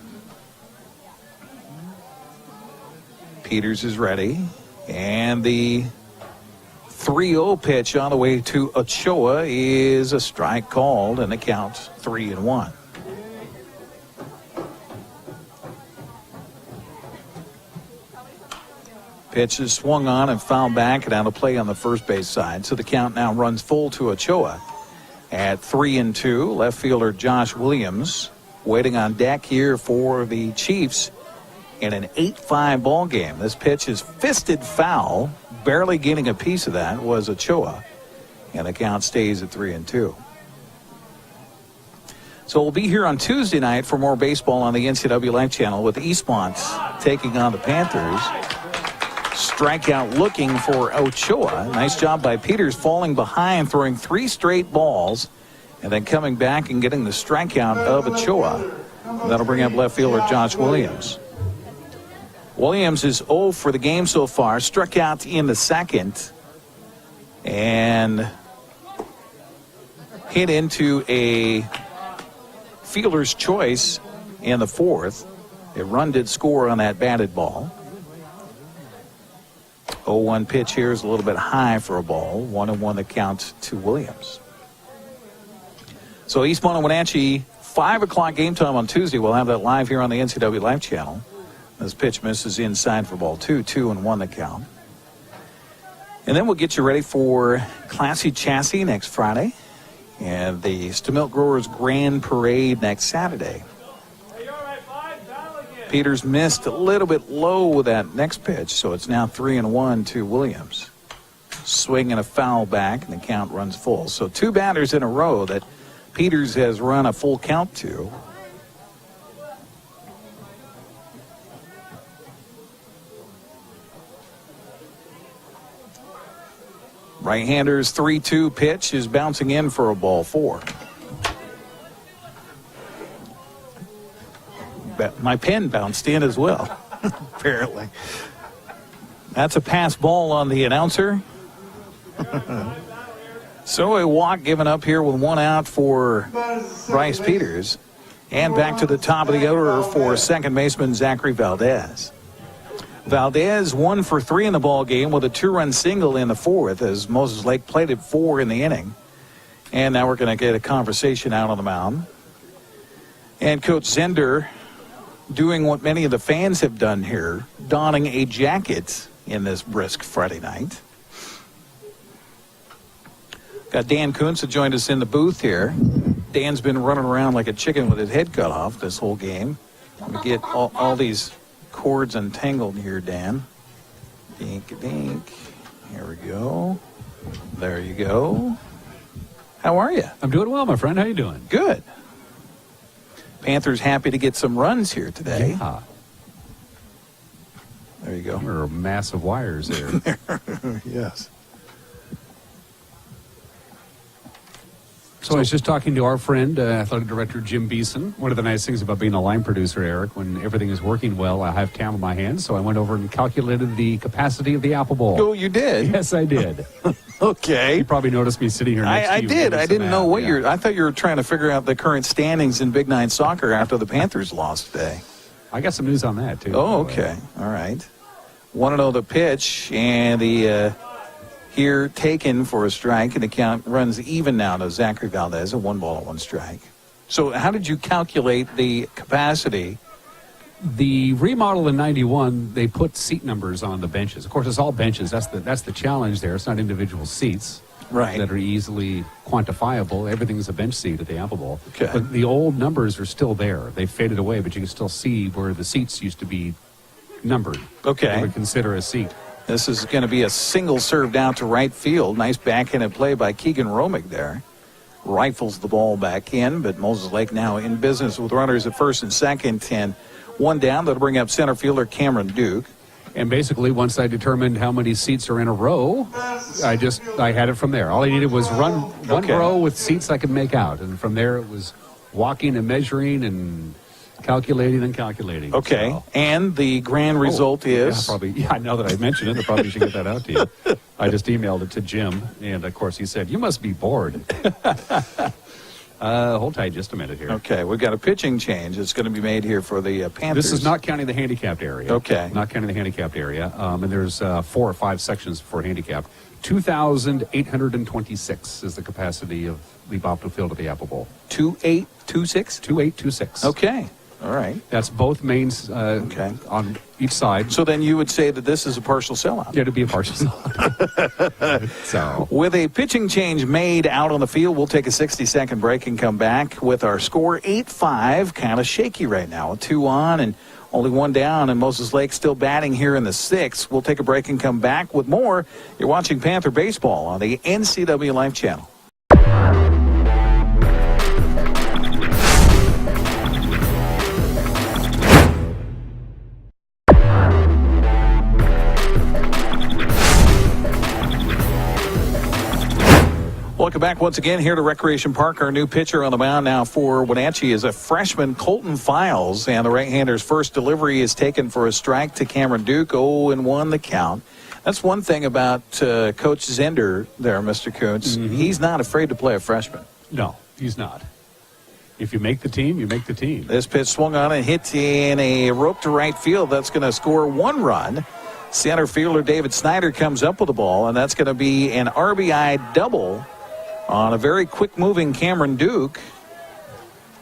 [SPEAKER 2] Peters is ready. And the 3-0 pitch on the way to Ochoa is a strike called, and the count's 3-1. Pitch is swung on and fouled back and out of play on the first base side. So the count now runs full to Ochoa at 3-2. Left fielder Josh Williams waiting on deck here for the Chiefs in an 8-5 ball game. This pitch is fisted foul. Barely getting a piece of that was Ochoa. And the count stays at 3-2. So we'll be here on Tuesday night for more baseball on the NCW Live Channel with Eastmont taking on the Panthers. Strikeout looking for Ochoa. Nice job by Peters falling behind, throwing 3 straight balls, and then coming back and getting the strikeout of Ochoa. That'll bring up left fielder Josh Williams. Williams is 0 for the game so far. Struck out in the second and hit into a fielder's choice in the fourth. A run did score on that batted ball. 0-1 pitch here is a little bit high for a ball. 1-1 the count to Williams. So Eastmont and Wenatchee, 5 o'clock game time on Tuesday. We'll have that live here on the NCW Live Channel. This pitch misses inside for ball 2, 2-1 the count. And then we'll get you ready for Classy Chassis next Friday and the Stamilk Growers Grand Parade next Saturday. Peters missed a little bit low with that next pitch, so it's now 3-1 to Williams. Swing and a foul back, and the count runs full. So 2 batters in a row that Peters has run a full count to. Right-hander's 3-2 pitch is bouncing in for a ball 4. My pen bounced in as well, apparently. That's a pass ball on the announcer. So a walk given up here with 1 out for Bryce Peters. And back to the top of the order for second baseman Zachary Valdez. Valdez 1 for 3 in the ball game with a 2-run single in the fourth as Moseslake played at 4 in the inning. And now we're going to get a conversation out on the mound. And Coach Zender doing what many of the fans have done here, donning a jacket in this brisk Friday night. Got Dan Kuntz that joined us in the booth here. Dan's been running around like a chicken with his head cut off this whole game. Let me get all these cords untangled here, Dan. Dink, dink. Here we go. There you go. How are you?
[SPEAKER 1] I'm doing well, my friend. How you doing?
[SPEAKER 2] Good. Panthers happy to get some runs here today.
[SPEAKER 1] Yeah.
[SPEAKER 2] There you go.
[SPEAKER 1] There are massive wires there.
[SPEAKER 2] Yes.
[SPEAKER 1] So I was just talking to our friend, athletic director Jim Beeson. One of the nice things about being a line producer, Eric, when everything is working well, I have time on my hands. So I went over and calculated the capacity of the Apple Bowl.
[SPEAKER 2] Oh, you did?
[SPEAKER 1] Yes, I did.
[SPEAKER 2] Okay.
[SPEAKER 1] You probably noticed me sitting here next to
[SPEAKER 2] I
[SPEAKER 1] you.
[SPEAKER 2] did. I didn't know what
[SPEAKER 1] you're.
[SPEAKER 2] I thought you were trying to figure out the current standings in Big Nine soccer after the Panthers lost today.
[SPEAKER 1] I got some news on that, too.
[SPEAKER 2] Oh, okay. All right. Want to know the pitch, and the here taken for a strike, and the count runs even now to Zachary Valdez, a 1-1 strike. So how did you calculate the capacity?
[SPEAKER 1] The remodel in 91, they put seat numbers on the benches. Of course, it's all benches. That's the challenge there. It's not individual seats that are easily quantifiable. Everything's a bench seat at the Apple Bowl.
[SPEAKER 2] Okay.
[SPEAKER 1] But the old numbers are still there. They faded away, but you can still see where the seats used to be numbered.
[SPEAKER 2] Okay.
[SPEAKER 1] They would consider a seat.
[SPEAKER 2] This is going to be a single served out to right field. Nice backhanded play by Keegan Romig there. Rifles the ball back in, but Moseslake now in business with runners at first and second, and one down. That'll bring up center fielder Cameron Duke.
[SPEAKER 1] And basically, once I determined how many seats are in a row, I had it from there. All I needed was run one row with seats I could make out, and from there it was walking and measuring and calculating and calculating.
[SPEAKER 2] Okay, so. And the grand result is?
[SPEAKER 1] Yeah, now that I mentioned it, I probably should get that out to you. I just emailed it to Jim, and of course he said, "You must be bored." Hold tight just a minute here.
[SPEAKER 2] Okay, we've got a pitching change that's going to be made here for the Panthers.
[SPEAKER 1] This is not counting the handicapped area.
[SPEAKER 2] Okay.
[SPEAKER 1] Not counting the handicapped area. And there's 4 or 5 sections for handicapped. 2,826 is the capacity of the Bopto Field at the Apple Bowl.
[SPEAKER 2] 2826?
[SPEAKER 1] 2826.
[SPEAKER 2] Okay. All right.
[SPEAKER 1] That's both mains on each side.
[SPEAKER 2] So then you would say that this is a partial sellout.
[SPEAKER 1] Yeah, to be a partial sellout. So,
[SPEAKER 2] with a pitching change made out on the field, we'll take a 60-second break and come back with our score 8-5. Kind of shaky right now. 2 on and only 1 down, and Moseslake still batting here in the 6th. We'll take a break and come back with more. You're watching Panther Baseball on the NCW Life Channel. Welcome back once again here to Recreation Park. Our new pitcher on the mound now for Wenatchee is a freshman, Colton Files, and the right-hander's first delivery is taken for a strike to Cameron Duke. 0-1 the count. That's one thing about Coach Zender there, Mr. Kuntz. Mm-hmm. He's not afraid to play a freshman.
[SPEAKER 1] No, he's not. If you make the team, you make the team.
[SPEAKER 2] This pitch swung on and hit in a rope to right field. That's going to score 1 run. Center fielder David Snyder comes up with the ball, and that's going to be an RBI double on a very quick-moving Cameron Duke,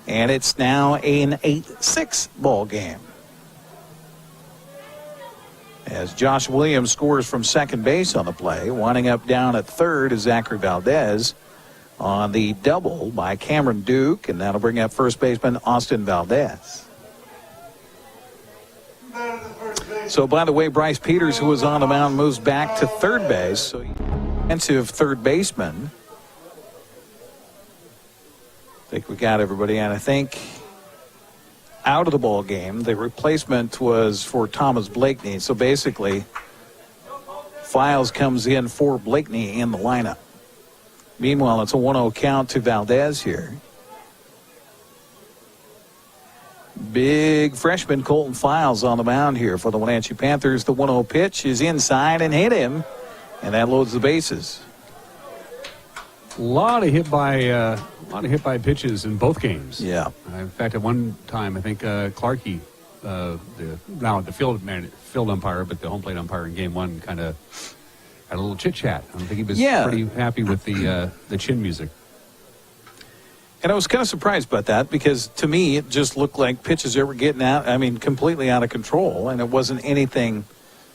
[SPEAKER 2] and it's now an 8-6 ball game. As Josh Williams scores from second base on the play, winding up down at third is Zachary Valdez on the double by Cameron Duke, and that'll bring up first baseman Austin Valdez. So, by the way, Bryce Peters, who was on the mound, moves back to third base. So, defensive third baseman. I think we got everybody, and I think out of the ball game, the replacement was for Thomas Blakeney. So basically, Files comes in for Blakeney in the lineup. Meanwhile, it's a 1-0 count to Valdez here. Big freshman Colton Files on the mound here for the Wenatchee Panthers. The 1-0 pitch is inside and hit him, and that loads the bases.
[SPEAKER 1] A lot of hit by pitches in both games.
[SPEAKER 2] Yeah.
[SPEAKER 1] In fact, at one time, I think Clarkey, the field umpire, but the home plate umpire in Game 1, kind of had a little chit chat. I think he was pretty happy with the chin music.
[SPEAKER 2] And I was kind of surprised about that because to me it just looked like pitches that were getting out. I mean, completely out of control, and it wasn't anything.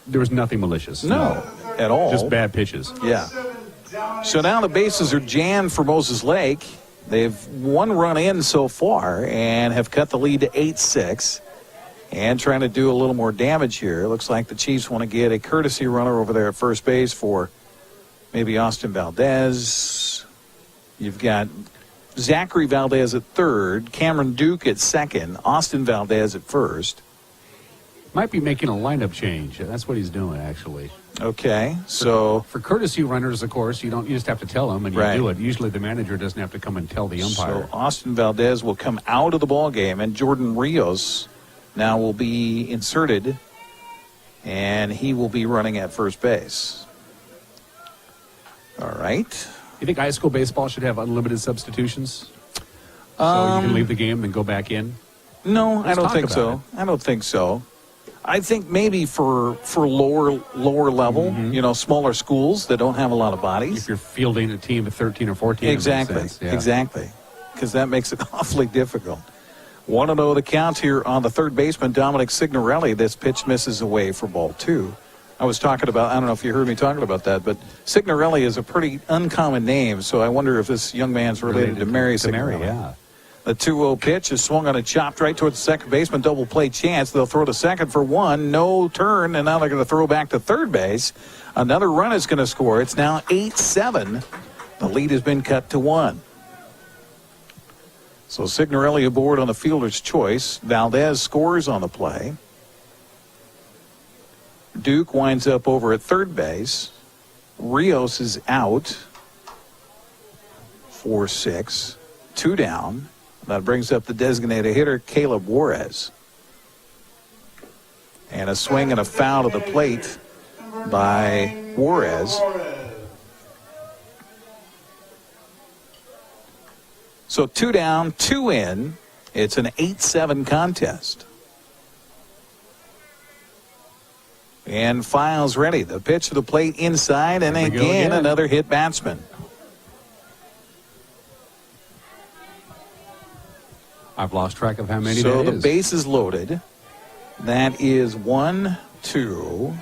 [SPEAKER 1] There was nothing malicious.
[SPEAKER 2] No, at all.
[SPEAKER 1] Just bad pitches.
[SPEAKER 2] Yeah. So now the bases are jammed for Moseslake. They've 1 run in so far and have cut the lead to 8-6 and trying to do a little more damage here. It looks like the Chiefs want to get a courtesy runner over there at first base for maybe Austin Valdez. You've got Zachary Valdez at third, Cameron Duke at second, Austin Valdez at first.
[SPEAKER 1] Might be making a lineup change. That's what he's doing, actually.
[SPEAKER 2] Okay, so
[SPEAKER 1] for courtesy runners, of course, you just have to tell them, and you do it. Usually, the manager doesn't have to come and tell the umpire.
[SPEAKER 2] So Austin Valdez will come out of the ball game, and Jordan Rios now will be inserted, and he will be running at first base. All right.
[SPEAKER 1] You think high school baseball should have unlimited substitutions? So you can leave the game and go back in?
[SPEAKER 2] No, I
[SPEAKER 1] Let's
[SPEAKER 2] don't
[SPEAKER 1] talk
[SPEAKER 2] think
[SPEAKER 1] about
[SPEAKER 2] so.
[SPEAKER 1] it.
[SPEAKER 2] I don't think so. I think maybe for lower level, smaller schools that don't have a lot of bodies.
[SPEAKER 1] If you're fielding a team of 13 or 14.
[SPEAKER 2] Exactly.
[SPEAKER 1] It makes sense. Yeah.
[SPEAKER 2] Exactly. Because that makes it awfully difficult. 1-0 the count here on the third baseman, Dominic Signorelli. This pitch misses away for ball 2. I was talking about, I don't know if you heard me talking about that, but Signorelli is a pretty uncommon name, so I wonder if this young man's related to Mary Signorelli.
[SPEAKER 1] Yeah.
[SPEAKER 2] The 2-0 pitch is swung on and chopped right towards the second baseman. Double play chance. They'll throw to second for 1. No turn, and now they're going to throw back to third base. Another run is going to score. It's now 8-7. The lead has been cut to 1. So Signorelli aboard on the fielder's choice. Valdez scores on the play. Duke winds up over at third base. Rios is out. 4-6. 2 down. That brings up the designated hitter, Caleb Juarez. And a swing and a foul to the plate by Juarez. So 2 down, 2 in. It's an 8-7 contest. And Files ready. The pitch to the plate inside, and again another hit batsman.
[SPEAKER 1] I've lost track of how many
[SPEAKER 2] So
[SPEAKER 1] that
[SPEAKER 2] the
[SPEAKER 1] is.
[SPEAKER 2] base is loaded. That is 1, 2,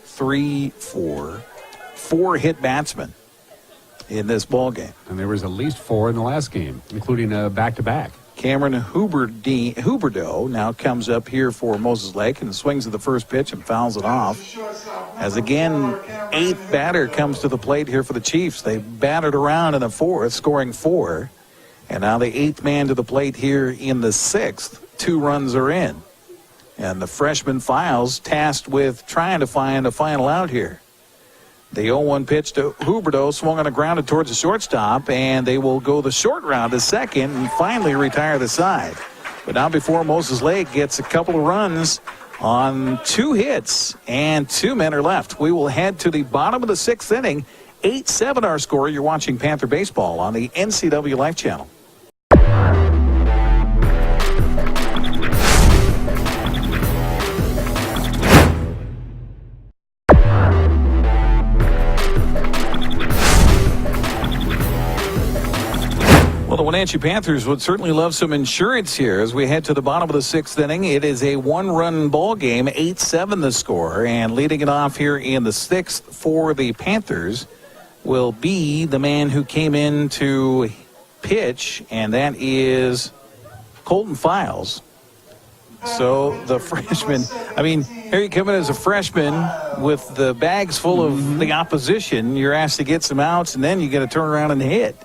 [SPEAKER 2] 3, 4. 4 hit batsmen in this ball game.
[SPEAKER 1] And there was at least 4 in the last game, including a back-to-back.
[SPEAKER 2] Cameron Huberdeau now comes up here for Moseslake and swings at the first pitch and fouls it off. As again, 8th batter comes to the plate here for the Chiefs. They batted around in the 4th, scoring 4. And now the 8th man to the plate here in the 6th. 2 runs are in. And the freshman Files tasked with trying to find a final out here. The 0-1 pitch to Huberdeau swung on the ground towards the shortstop, and they will go the short round to second and finally retire the side. But not before Moseslake gets a couple of runs on 2 hits, and 2 men are left. We will head to the bottom of the 6th inning. 8-7 our score. You're watching Panther Baseball on the NCW Life Channel. Well, the Wenatchee Panthers would certainly love some insurance here as we head to the bottom of the 6th inning. It is a 1-run ball game, 8-7 the score, and leading it off here in the 6th for the Panthers will be the man who came in to pitch, and that is Colton Files. So the freshman, here you come in as a freshman with the bags full of the opposition. You're asked to get some outs, and then you got to turn around and hit.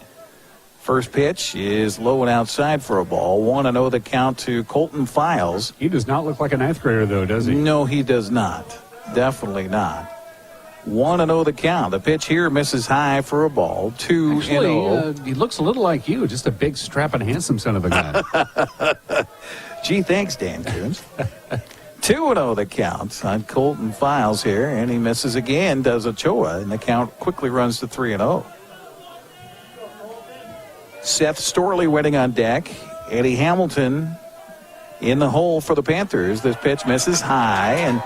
[SPEAKER 2] First pitch is low and outside for a ball. 1-0 the count to Colton Files.
[SPEAKER 1] He does not look like a 9th grader, though, does he?
[SPEAKER 2] No, he does not. Definitely not. 1-0 the count. The pitch here misses high for a ball. 2-0.
[SPEAKER 1] Actually, he looks a little like you, just a big, strapping, handsome son of a gun.
[SPEAKER 2] Gee, thanks, Dan Coons. 2-0 the count on Colton Files here, and he misses again, does Ochoa, and the count quickly runs to 3-0. Seth Storley waiting on deck. Eddie Hamilton in the hole for the Panthers. This pitch misses high, and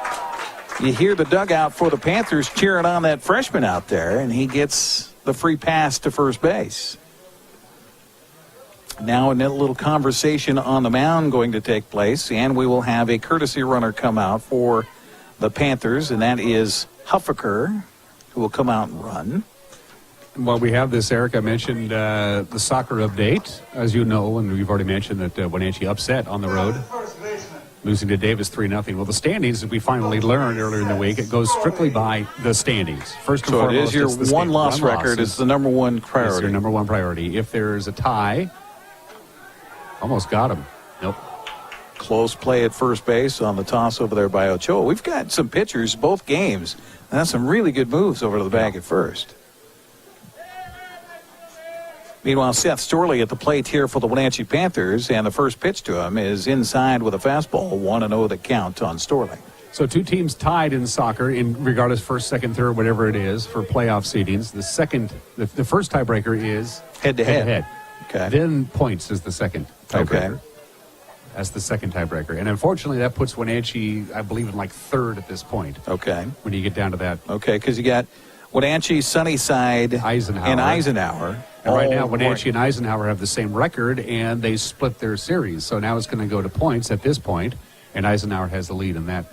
[SPEAKER 2] you hear the dugout for the Panthers cheering on that freshman out there, and he gets the free pass to first base. Now a little conversation on the mound going to take place, and we will have a courtesy runner come out for the Panthers, and that is Huffaker, who will come out and run.
[SPEAKER 1] While we have this, Eric, I mentioned the soccer update. As you know, and we've already mentioned that Wenatchee upset on the road, losing to Davis 3-0. Well, the standings, as we finally learned earlier in the week, it goes strictly by the standings. First and foremost,
[SPEAKER 2] so it is your one-loss record. It's the number one priority.
[SPEAKER 1] It's your number one priority. If there's a tie, almost got him. Nope.
[SPEAKER 2] Close play at first base on the toss over there by Ochoa. We've got some pitchers both games, and that's some really good moves over to the bag at first. Meanwhile, Seth Storley at the plate here for the Wenatchee Panthers, and the first pitch to him is inside with a fastball. 1-0 the count on Storley.
[SPEAKER 1] So two teams tied in soccer, in regardless first, second, third, whatever it is, for playoff seedings. The first tiebreaker is
[SPEAKER 2] head-to-head. Okay.
[SPEAKER 1] Then points is the second tiebreaker.
[SPEAKER 2] Okay.
[SPEAKER 1] That's the second tiebreaker. And unfortunately, that puts Wenatchee, I believe, in like third at this point.
[SPEAKER 2] Okay.
[SPEAKER 1] When you get down to that.
[SPEAKER 2] Okay, because you got Wenatchee, Sunnyside, and Eisenhower.
[SPEAKER 1] And right now, Wenatchee and Eisenhower have the same record, and they split their series. So now it's going to go to points at this point, and Eisenhower has the lead in that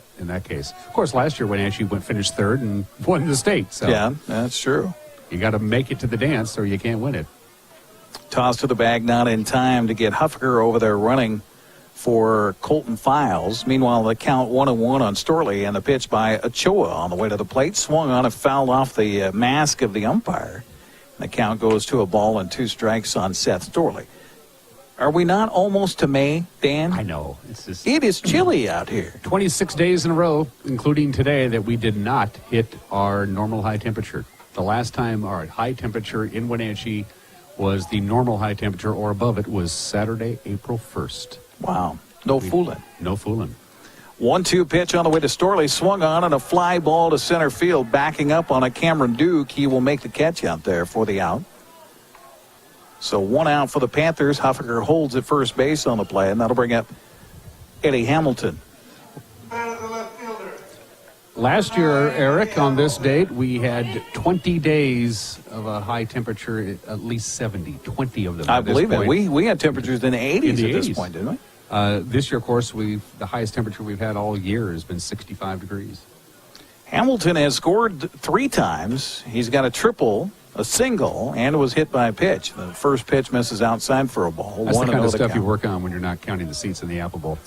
[SPEAKER 1] case. Of course, last year Wenatchee finished third and won the state. So
[SPEAKER 2] yeah, that's true.
[SPEAKER 1] You got to make it to the dance, or you can't win it.
[SPEAKER 2] Toss to the bag, not in time to get Huffaker over there running for Colton Files. Meanwhile, the count 1-1 on Storley, and the pitch by Ochoa on the way to the plate. Swung on and fouled off the mask of the umpire. The count goes to a ball and 2 strikes on Seth Storley. Are we not almost to May, Dan?
[SPEAKER 1] I know.
[SPEAKER 2] It is chilly out here.
[SPEAKER 1] 26 days in a row, including today, that we did not hit our normal high temperature. The last time our high temperature in Wenatchee was the normal high temperature or above it was Saturday, April 1st.
[SPEAKER 2] Wow. No fooling. 1-2 pitch on the way to Storley. Swung on and a fly ball to center field. Backing up on a Cameron Duke. He will make the catch out there for the out. So 1 out for the Panthers. Huffaker holds at first base on the play, and that'll bring up Eddie Hamilton.
[SPEAKER 1] Last year, Eric, on this date, we had 20 days of a high temperature, at least 20 of them.
[SPEAKER 2] I believe it. We had temperatures in the 80s
[SPEAKER 1] at
[SPEAKER 2] this point, didn't we?
[SPEAKER 1] This year, of course, the highest temperature we've had all year has been 65 degrees.
[SPEAKER 2] Hamilton has scored 3 times. He's got a triple, a single, and was hit by a pitch. The first pitch misses outside for a ball.
[SPEAKER 1] That's the kind of stuff you work on when you're not counting the seats in the Apple Bowl.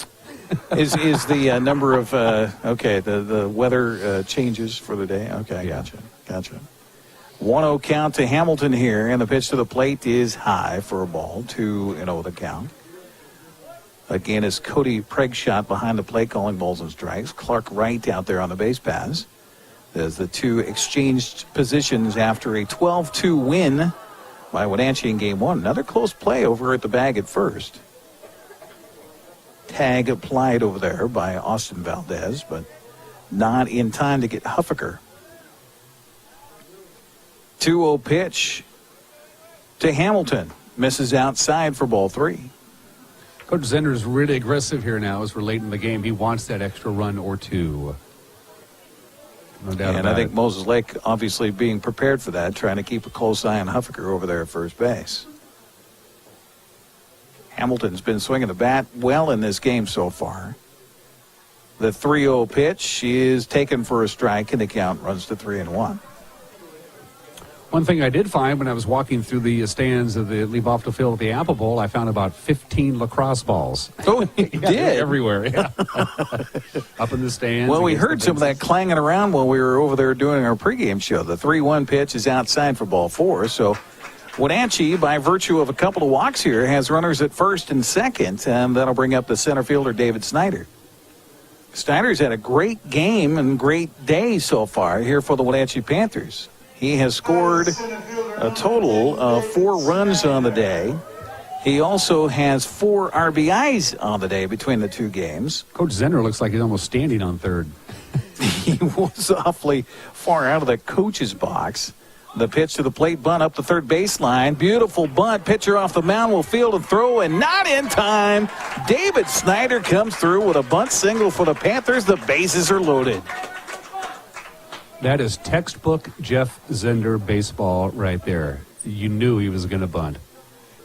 [SPEAKER 2] is the number of the weather changes for the day? Okay,
[SPEAKER 1] yeah.
[SPEAKER 2] Gotcha. 1-0 count to Hamilton here, and the pitch to the plate is high for a ball. 2-0 the count. Again, is Cody Pregshot behind the plate calling balls and strikes. Clark Wright out there on the base paths. As the two exchanged positions after a 12-2 win by Wenatchee in Game 1. Another close play over at the bag at first. Tag applied over there by Austin Valdez, but not in time to get Huffaker. 2-0 pitch to Hamilton. Misses outside for ball 3.
[SPEAKER 1] Coach Zender's really aggressive here now as we're late in the game. He wants that extra run or 2. No doubt
[SPEAKER 2] and I think Moseslake obviously being prepared for that, trying to keep a close eye on Huffaker over there at first base. Hamilton's been swinging the bat well in this game so far. The 3-0 pitch is taken for a strike, and the count runs to 3-1.
[SPEAKER 1] One thing I did find when I was walking through the stands of the Leibofta Field at the Apple Bowl, I found about 15 lacrosse balls.
[SPEAKER 2] Oh, you did?
[SPEAKER 1] Everywhere, yeah. Up in the stands.
[SPEAKER 2] Well, we heard some of that clanging around while we were over there doing our pregame show. The 3-1 pitch is outside for ball 4, so Wenatchee, by virtue of a couple of walks here, has runners at first and second, and that'll bring up the center fielder, David Snyder. Snyder's had a great game and great day so far here for the Wenatchee Panthers. He has scored a total of 4 runs on the day. He also has 4 RBIs on the day between the 2 games.
[SPEAKER 1] Coach Zender looks like he's almost standing on third.
[SPEAKER 2] He was awfully far out of the coach's box. The pitch to the plate, bunt up the third baseline. Beautiful bunt. Pitcher off the mound will field and throw, and not in time. David Snyder comes through with a bunt single for the Panthers. The bases are loaded.
[SPEAKER 1] That is textbook Jeff Zender baseball right there. You knew he was going to bunt.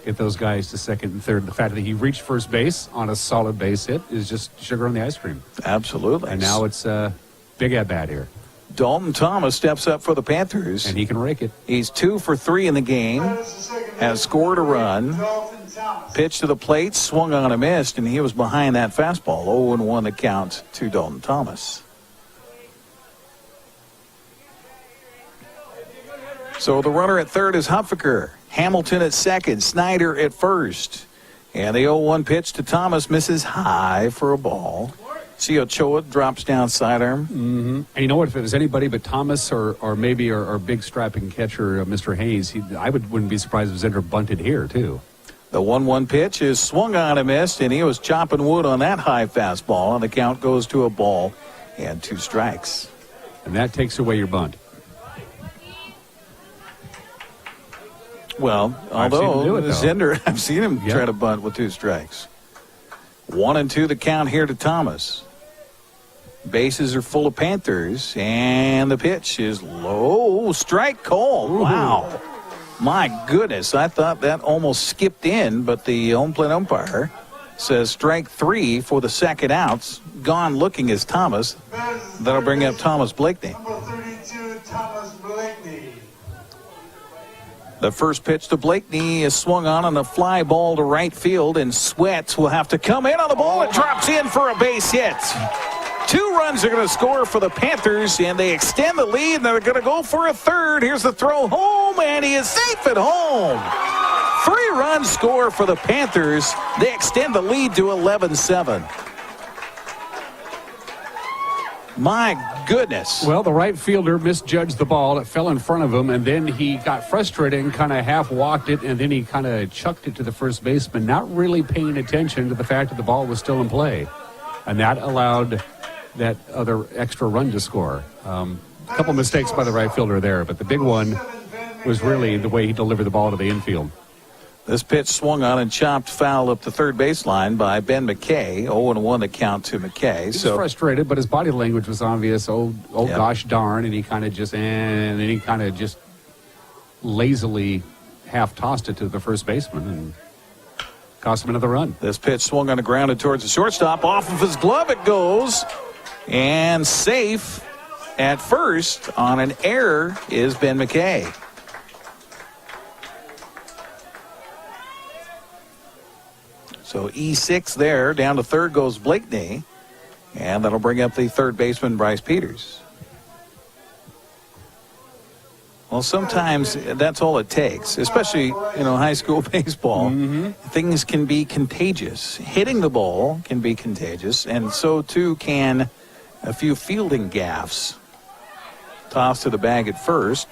[SPEAKER 1] Get those guys to second and third. The fact that he reached first base on a solid base hit is just sugar on the ice cream.
[SPEAKER 2] Absolutely.
[SPEAKER 1] And now it's a big at-bat here.
[SPEAKER 2] Dalton Thomas steps up for the Panthers.
[SPEAKER 1] And he can rake it.
[SPEAKER 2] He's 2 for 3 in the game. Has scored a run. Pitch to the plate, swung on and missed, and he was behind that fastball. 0-1 the count to Dalton Thomas. So the runner at third is Huffaker. Hamilton at second. Snyder at first. And the 0-1 pitch to Thomas misses high for a ball. See Ochoa drops down sidearm.
[SPEAKER 1] Mm-hmm. And you know what? If it was anybody but Thomas or maybe our big strapping catcher, Mr. Hayes, wouldn't be surprised if Zender bunted here, too.
[SPEAKER 2] The 1-1 pitch is swung on and missed, and he was chopping wood on that high fastball, and the count goes to a ball and 2 strikes.
[SPEAKER 1] And that takes away your bunt.
[SPEAKER 2] Well, although Zender, I've seen him
[SPEAKER 1] Yep.
[SPEAKER 2] try to bunt with 2 strikes. 1-2 the count here to Thomas. Bases are full of Panthers, and the pitch is low. Strike call.
[SPEAKER 1] Ooh.
[SPEAKER 2] Wow. My goodness, I thought that almost skipped in, but the home plate umpire says strike 3 for the second outs. Gone looking is Thomas. That'll bring up Thomas Blakeney.
[SPEAKER 5] Number 32, Thomas Blakeney.
[SPEAKER 2] The first pitch to Blakeney is swung on a fly ball to right field, and Sweats will have to come in on the ball. It drops in for a base hit. 2 runs are going to score for the Panthers, and they extend the lead, and they're going to go for a third. Here's the throw home, and he is safe at home. 3 runs score for the Panthers. They extend the lead to 11-7. My goodness.
[SPEAKER 1] Well, the right fielder misjudged the ball. It fell in front of him, and then he got frustrated and kind of half-walked it, and then he kind of chucked it to the first baseman, not really paying attention to the fact that the ball was still in play. And that allowed that other extra run to score. A couple mistakes by the right fielder there, but the big one was really the way he delivered the ball to the infield.
[SPEAKER 2] This pitch swung on and chopped foul up the third baseline by Ben McKay. 0-1 the count to McKay.
[SPEAKER 1] He was frustrated, but his body language was obvious. Yep. Gosh darn, and he kind of just, and then he kind of just lazily half-tossed it to the first baseman and cost him another run.
[SPEAKER 2] This pitch swung on the ground and towards the shortstop. Off of his glove it goes. And safe at first on an error is Ben McKay. So E6 there. Down to third goes Blakeney. And that'll bring up the third baseman, Bryce Peters. Well, sometimes that's all it takes, especially, high school baseball. Mm-hmm. Things can be contagious. Hitting the ball can be contagious, and so too can a few fielding gaffes. Toss to the bag at first.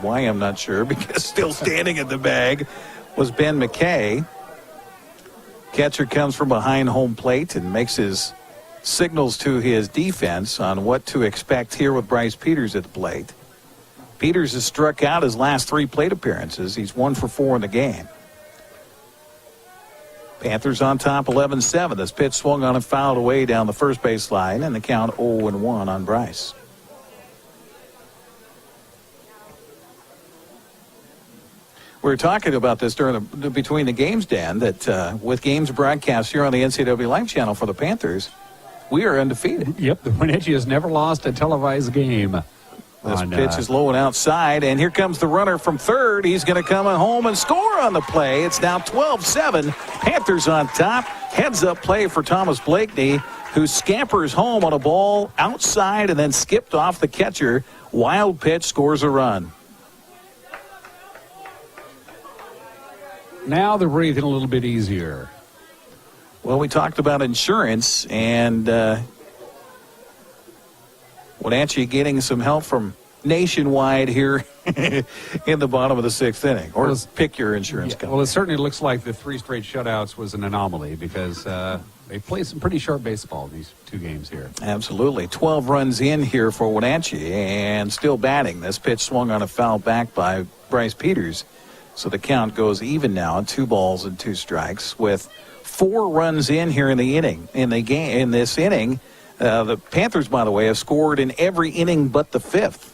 [SPEAKER 2] Why, I'm not sure, because still standing at the bag was Ben McKay. Catcher comes from behind home plate and makes his signals to his defense on what to expect here with Bryce Peters at the plate. Peters has struck out his last 3 plate appearances. He's 1 for 4 in the game. Panthers on top 11-7. This pitch swung on and fouled away down the first base line, and the count 0-1 on Bryce. We were talking about this during the Between the Games, Dan, that with games broadcast here on the NCW Live channel for the Panthers, we are undefeated.
[SPEAKER 1] Yep, the Wenatchee has never lost a televised game.
[SPEAKER 2] This pitch is low and outside, and here comes the runner from third. He's going to come home and score on the play. It's now 12-7. Panthers on top. Heads-up play for Thomas Blakeney, who scampers home on a ball outside and then skipped off the catcher. Wild pitch, scores a run.
[SPEAKER 1] Now they're breathing a little bit easier.
[SPEAKER 2] Well, we talked about insurance, and Wenatchee getting some help from Nationwide here in the bottom of the 6th inning. Or pick your insurance company.
[SPEAKER 1] Well, it certainly looks like the 3 straight shutouts was an anomaly because they played some pretty sharp baseball in these 2 games here.
[SPEAKER 2] Absolutely. 12 runs in here for Wenatchee and still batting. This pitch swung on a foul back by Bryce Peters. So the count goes even now, 2 balls and 2 strikes with 4 runs in here in the inning. In this inning, the Panthers, by the way, have scored in every inning but the 5th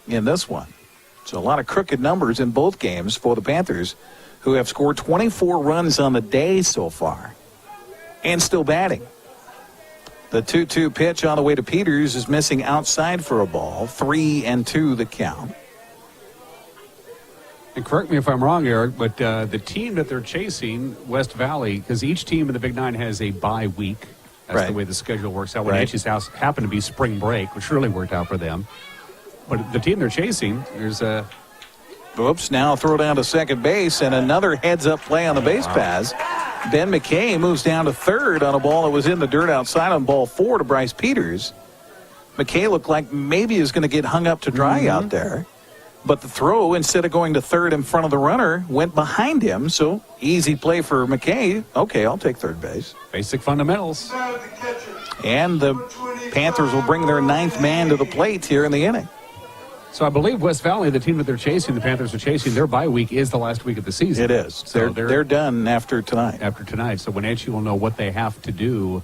[SPEAKER 2] in this one. So a lot of crooked numbers in both games for the Panthers, who have scored 24 runs on the day so far and still batting. The 2-2 pitch on the way to Peters is missing outside for a ball. 3-2 the count.
[SPEAKER 1] And correct me if I'm wrong, Eric, but the team that they're chasing, West Valley, because each team in the Big Nine has a bye week. That's the way the schedule works out. Wenatchee's house happened to be spring break, which really worked out for them. But the team they're chasing, there's a...
[SPEAKER 2] Oops, now throw down to second base, and another heads-up play on the base pass. Ben McKay moves down to third on a ball that was in the dirt outside on ball 4 to Bryce Peters. McKay looked like maybe he was going to get hung up to dry out there. But the throw, instead of going to third in front of the runner, went behind him. So easy play for McKay. Okay, I'll take third base.
[SPEAKER 1] Basic fundamentals.
[SPEAKER 2] And the Panthers will bring their 9th man to the plate here in the inning.
[SPEAKER 1] So I believe West Valley, the team that they're chasing, the Panthers are chasing, their bye week is the last week of the season.
[SPEAKER 2] It is.
[SPEAKER 1] So
[SPEAKER 2] they're done after tonight.
[SPEAKER 1] So Wenatchee will know what they have to do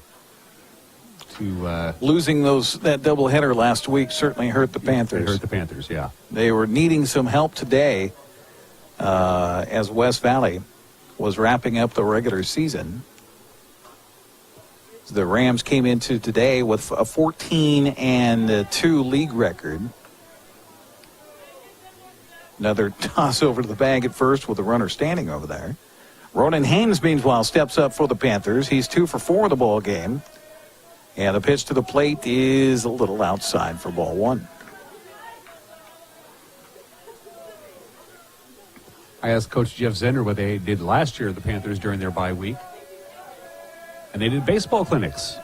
[SPEAKER 1] to...
[SPEAKER 2] Losing that doubleheader last week certainly hurt the Panthers.
[SPEAKER 1] It hurt the Panthers, yeah.
[SPEAKER 2] They were needing some help today as West Valley was wrapping up the regular season. The Rams came into today with a 14-2 league record. Another toss over to the bag at first with the runner standing over there. Ronan Haynes, meanwhile, steps up for the Panthers. He's 2 for 4 in the ball game. And the pitch to the plate is a little outside for ball 1.
[SPEAKER 1] I asked Coach Jeff Zender what they did last year, the Panthers, during their bye week. And they did baseball clinics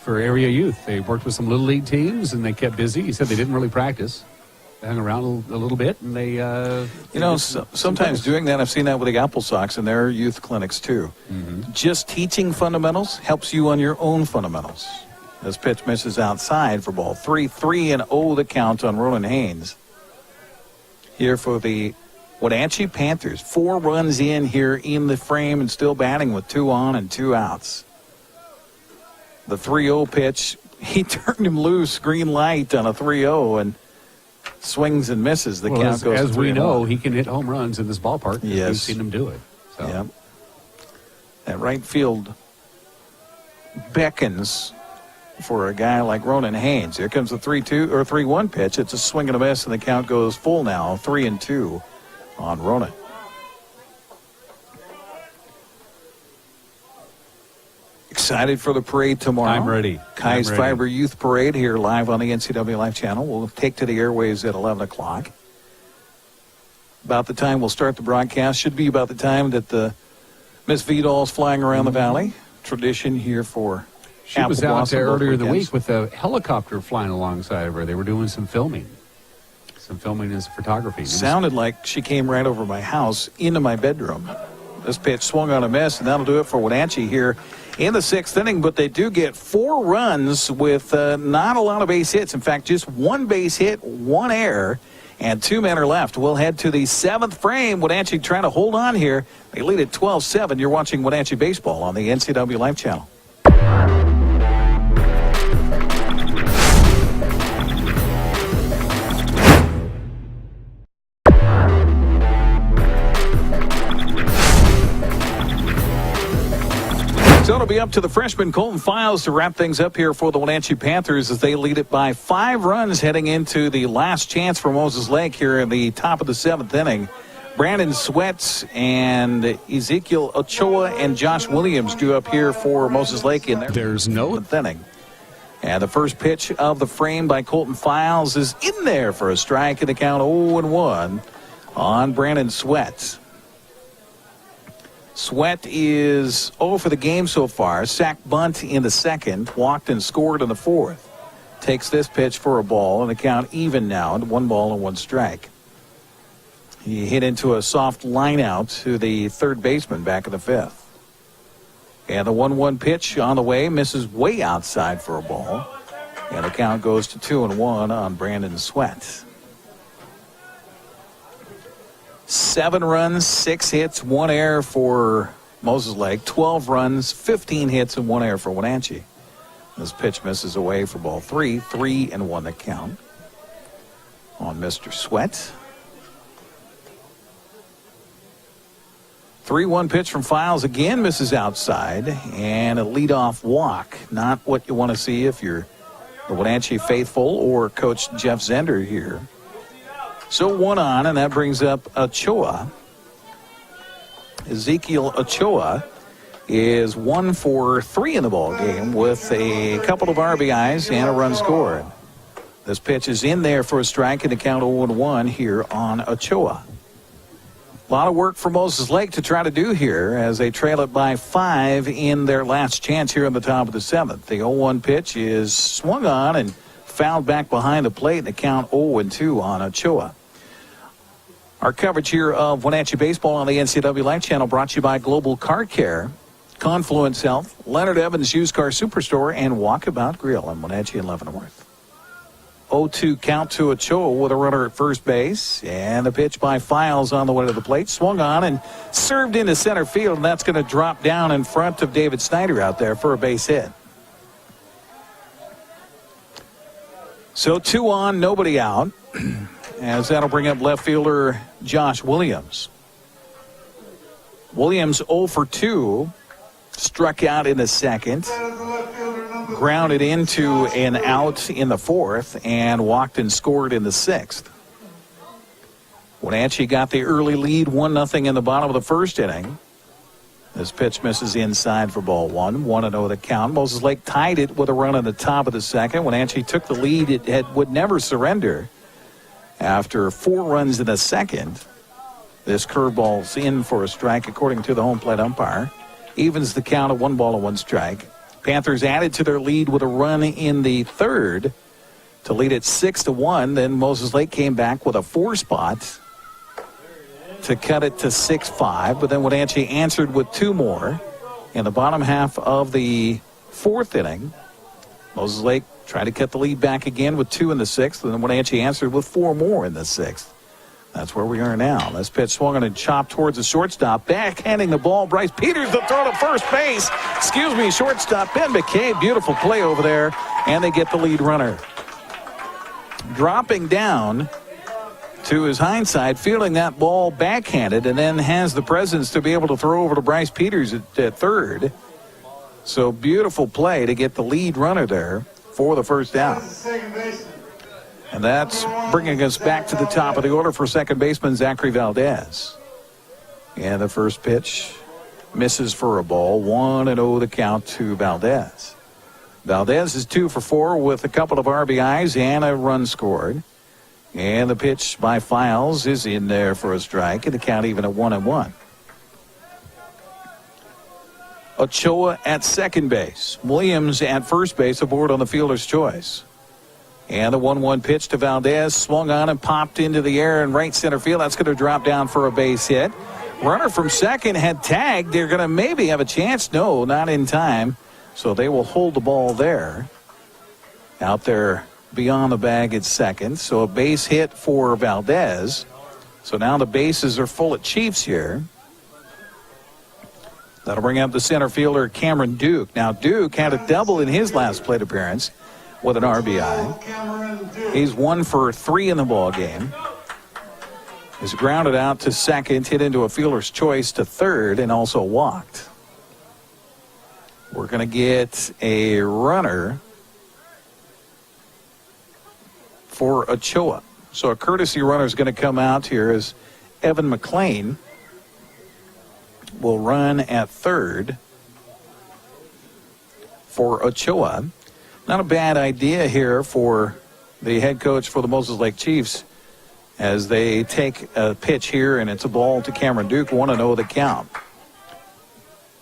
[SPEAKER 1] for area youth. They worked with some little league teams, and they kept busy. He said they didn't really practice. They hung around a little bit, and they...
[SPEAKER 2] sometimes doing that, I've seen that with the Apple Sox and their youth clinics, too.
[SPEAKER 1] Mm-hmm.
[SPEAKER 2] Just teaching fundamentals helps you on your own fundamentals. This pitch misses outside for ball 3. 3-0 the count on Ronan Haynes. Here for the Wenatchee Panthers. 4 runs in here in the frame and still batting with 2 on and 2 outs. The 3-0 pitch, he turned him loose, green light on a 3-0, and swings and misses. The count goes
[SPEAKER 1] as
[SPEAKER 2] to 3-1.
[SPEAKER 1] we know, he can hit home runs in this ballpark.
[SPEAKER 2] Yes.
[SPEAKER 1] We've seen him do it. So.
[SPEAKER 2] Yeah. That right field beckons for a guy like Ronan Haynes. Here comes the 3-2 or 3-1 pitch. It's a swing and a miss, and the count goes full now, 3-2 on Ronan. Excited for the parade tomorrow.
[SPEAKER 1] I'm ready.
[SPEAKER 2] Kai's Fiber Youth Parade here live on the NCW Life Channel. We'll take to the airwaves at 11 o'clock. About the time we'll start the broadcast. Should be about the time that the Miss Vidal's flying around the valley. Tradition here for
[SPEAKER 1] She was out there earlier in the week with a helicopter flying alongside of her. They were doing some filming. Some filming and photography.
[SPEAKER 2] Sounded like she came right over my house into my bedroom. This pitch swung on a miss, and that'll do it for Wenatchee here in the 6th inning. But they do get 4 runs with not a lot of base hits. In fact, just 1 base hit, 1 error, and 2 men are left. We'll head to the 7th frame. Wenatchee trying to hold on here. They lead at 12-7. You're watching Wenatchee Baseball on the NCW Life Channel. So it'll be up to the freshman Colton Files to wrap things up here for the Wenatchee Panthers as they lead it by 5 runs heading into the last chance for Moseslake here in the top of the 7th inning. Brandon Sweat and Ezekiel Ochoa and Josh Williams due up here for Moseslake in
[SPEAKER 1] There's no
[SPEAKER 2] 7th inning. And the first pitch of the frame by Colton Files is in there for a strike in the count 0-1 on Brandon Sweat. Sweat is 0 for the game so far. Sack bunt in the 2nd. Walked and scored in the 4th. Takes this pitch for a ball, and the count even now. 1 ball and 1 strike. He hit into a soft line out to the 3rd baseman back in the 5th. And the 1-1 pitch on the way misses way outside for a ball. And the count goes to 2-1 on Brandon Sweat. 7 runs, 6 hits, 1 error for Moseslake. 12 runs, 15 hits, and 1 error for Wenatchee. This pitch misses away for ball 3. 3-1 the count on Mr. Sweat. 3-1 pitch from Files again misses outside, and a leadoff walk. Not what you want to see if you're the Wenatchee faithful or Coach Jeff Zender here. So 1 on, and that brings up Ochoa. Ezekiel Ochoa is 1 for 3 in the ball game with a couple of RBIs and a run scored. This pitch is in there for a strike and a count 0-1 here on Ochoa. A lot of work for Moseslake to try to do here as they trail it by 5 in their last chance here in the top of the 7th. The 0-1 pitch is swung on and fouled back behind the plate, and the count 0-2 on Ochoa. Our coverage here of Wenatchee baseball on the NCW Life Channel brought to you by Global Car Care, Confluence Health, Leonard Evans Used Car Superstore, and Walkabout Grill in Wenatchee and Leavenworth. 0-2 count to Ochoa with a runner at first base, and the pitch by Files on the way to the plate. Swung on and served into center field, and that's going to drop down in front of David Snyder out there for a base hit. So 2 on, nobody out, as that'll bring up left fielder Josh Williams. Williams 0 for 2, struck out in the second, grounded into an out in the fourth, and walked and scored in the sixth. Wenatchee got the early lead, 1-0 in the bottom of the first inning. This pitch misses inside for ball one. 1-0 the count. Moseslake tied it with a run in the top of the second. Wenatchee took the lead. It would never surrender. After 4 runs in the second, this curveball's in for a strike, according to the home plate umpire. Evens the count at 1-1 strike. Panthers added to their lead with a run in the third to lead it 6-1. Then Moseslake came back with a 4 spot to cut it to 6-5. But then Wenatchee answered with 2 more in the bottom half of the fourth inning. Moseslake tried to cut the lead back again with 2 in the sixth. And then Wenatchee answered with 4 more in the sixth. That's where we are now. This pitch swung on and chopped towards the shortstop. Backhanding the ball. Bryce Peters to throw to first base. Shortstop Ben McCabe. Beautiful play over there. And they get the lead runner. Dropping down to his hindside, fielding that ball backhanded, and then has the presence to be able to throw over to Bryce Peters at third. So beautiful play to get the lead runner there for the first out. And that's bringing us back to the top of the order for second baseman Zachary Valdez. And the first pitch misses for a ball. 1-0 the count to Valdez. Valdez is 2 for 4 with a couple of RBIs and a run scored. And the pitch by Files is in there for a strike, and the count even at 1-1. Ochoa at second base. Williams at first base aboard on the fielder's choice. And the 1-1 pitch to Valdez, swung on and popped into the air in right center field. That's going to drop down for a base hit. Runner from second had tagged. They're going to maybe have a chance. No, not in time. So they will hold the ball there. Out there beyond the bag at second. So a base hit for Valdez. So now the bases are full at Chiefs here. That'll bring up the center fielder Cameron Duke. Now Duke had a double in his last plate appearance with an RBI. He's 1 for 3 in the ball game. He's grounded out to second, hit into a fielder's choice to third, and also walked. We're going to get a runner for Ochoa. So a courtesy runner is going to come out here as Evan McLean will run at third for Ochoa. Not a bad idea here for the head coach for the Moseslake Chiefs as they take a pitch here, and it's a ball to Cameron Duke. 1-0 the count.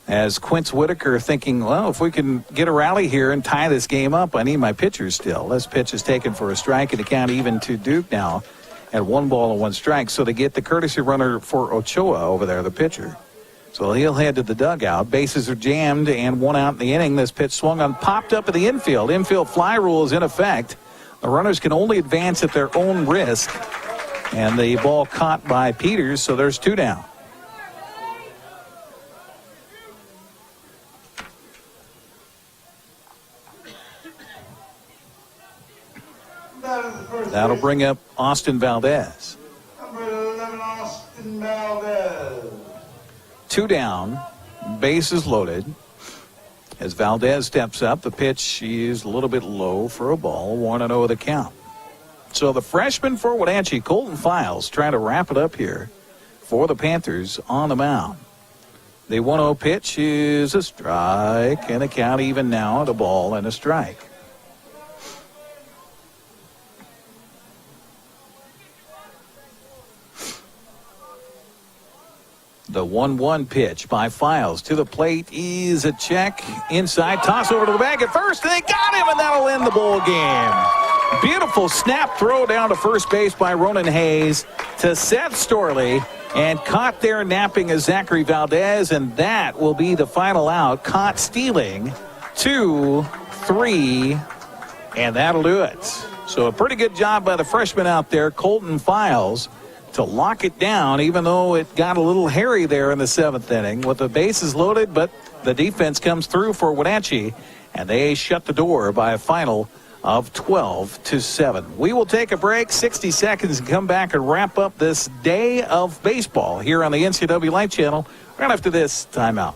[SPEAKER 2] As Quince Whitaker thinking, well, if we can get a rally here and tie this game up, I need my pitchers still. This pitch is taken for a strike, and the count even to Duke now at 1-1 strike. So they get the courtesy runner for Ochoa over there, the pitcher. So he'll head to the dugout. Bases are jammed and 1 out in the inning. This pitch swung on, popped up at the infield. Infield fly rule is in effect. The runners can only advance at their own risk. And the ball caught by Peters, so there's 2 down. That'll bring up Austin Valdez.
[SPEAKER 5] Number 11, Austin Valdez.
[SPEAKER 2] 2 down, bases loaded. As Valdez steps up, the pitch is a little bit low for a ball. 1-0 the count. So the freshman for Wenatchee, Colton Files, trying to wrap it up here for the Panthers on the mound. The 1-0 pitch is a strike, and the count even now at a ball and a strike. The 1-1 pitch by Files to the plate is a check inside, toss over to the bag at first, and they got him, and that'll end the ball game. Beautiful snap throw down to first base by Ronan Hayes to Seth Storley, and caught there napping is Zachary Valdez, and that will be the final out. Caught stealing 2, 3, and that'll do it. So a pretty good job by the freshman out there, Colton Files, to lock it down, even though it got a little hairy there in the 7th inning with the bases loaded, but the defense comes through for Wenatchee, and they shut the door by a final of 12-7. We will take a break, 60 seconds, and come back and wrap up this day of baseball here on the NCW Life Channel right after this timeout.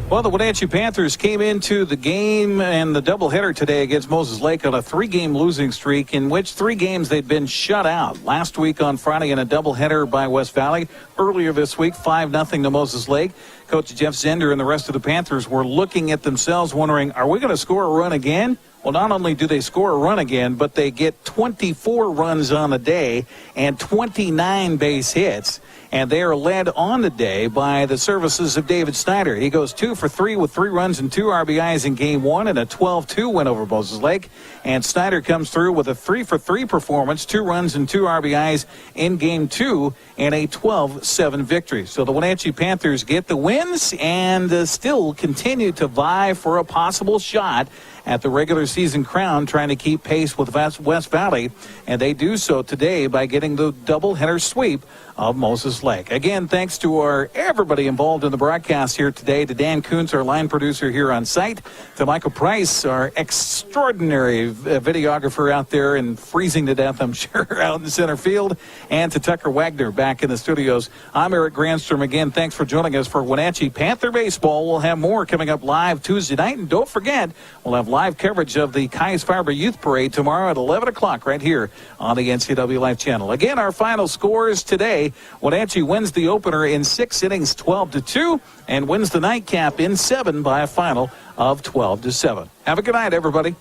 [SPEAKER 2] Well, the Wenatchee Panthers came into the game and the doubleheader today against Moseslake on a 3-game losing streak, in which 3 games they'd been shut out. Last week on Friday in a doubleheader by West Valley. Earlier this week, 5-0 to Moseslake. Coach Jeff Zender and the rest of the Panthers were looking at themselves wondering, are we going to score a run again? Well, not only do they score a run again, but they get 24 runs on the day and 29 base hits. And they are led on the day by the services of David Snyder. He goes 2 for 3 with 3 runs and 2 RBIs in Game 1 and a 12-2 win over Moseslake. And Snyder comes through with a 3 for 3 performance, 2 runs and 2 RBIs in Game 2 and a 12-7 victory. So the Wenatchee Panthers get the wins and still continue to vie for a possible shot at the regular season crown, trying to keep pace with West Valley. And they do so today by getting the doubleheader sweep of Moseslake. Again, thanks to everybody involved in the broadcast here today, to Dan Kuntz, our line producer here on site, to Michael Price, our extraordinary videographer out there and freezing to death, I'm sure, out in center field, and to Tucker Wagner back in the studios. I'm Eric Granstrom. Again, thanks for joining us for Wenatchee Panther Baseball. We'll have more coming up live Tuesday night, and don't forget, we'll have live coverage of the Caius Fiber Youth Parade tomorrow at 11 o'clock right here on the NCW Life Channel. Again, our final scores today: Wenatchee wins the opener in 6 innings, 12-2, and wins the nightcap in 7 by a final of 12-7. Have a good night, everybody.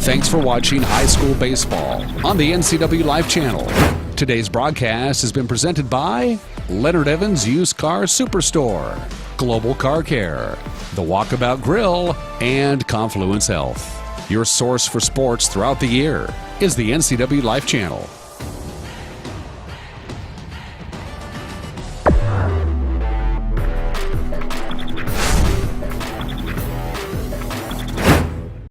[SPEAKER 1] Thanks for watching high school baseball on the NCW Life Channel. Today's broadcast has been presented by Leonard Evans Used Car Superstore, Global Car Care, The Walkabout Grill, and Confluence Health. Your source for sports throughout the year is the NCW Life Channel.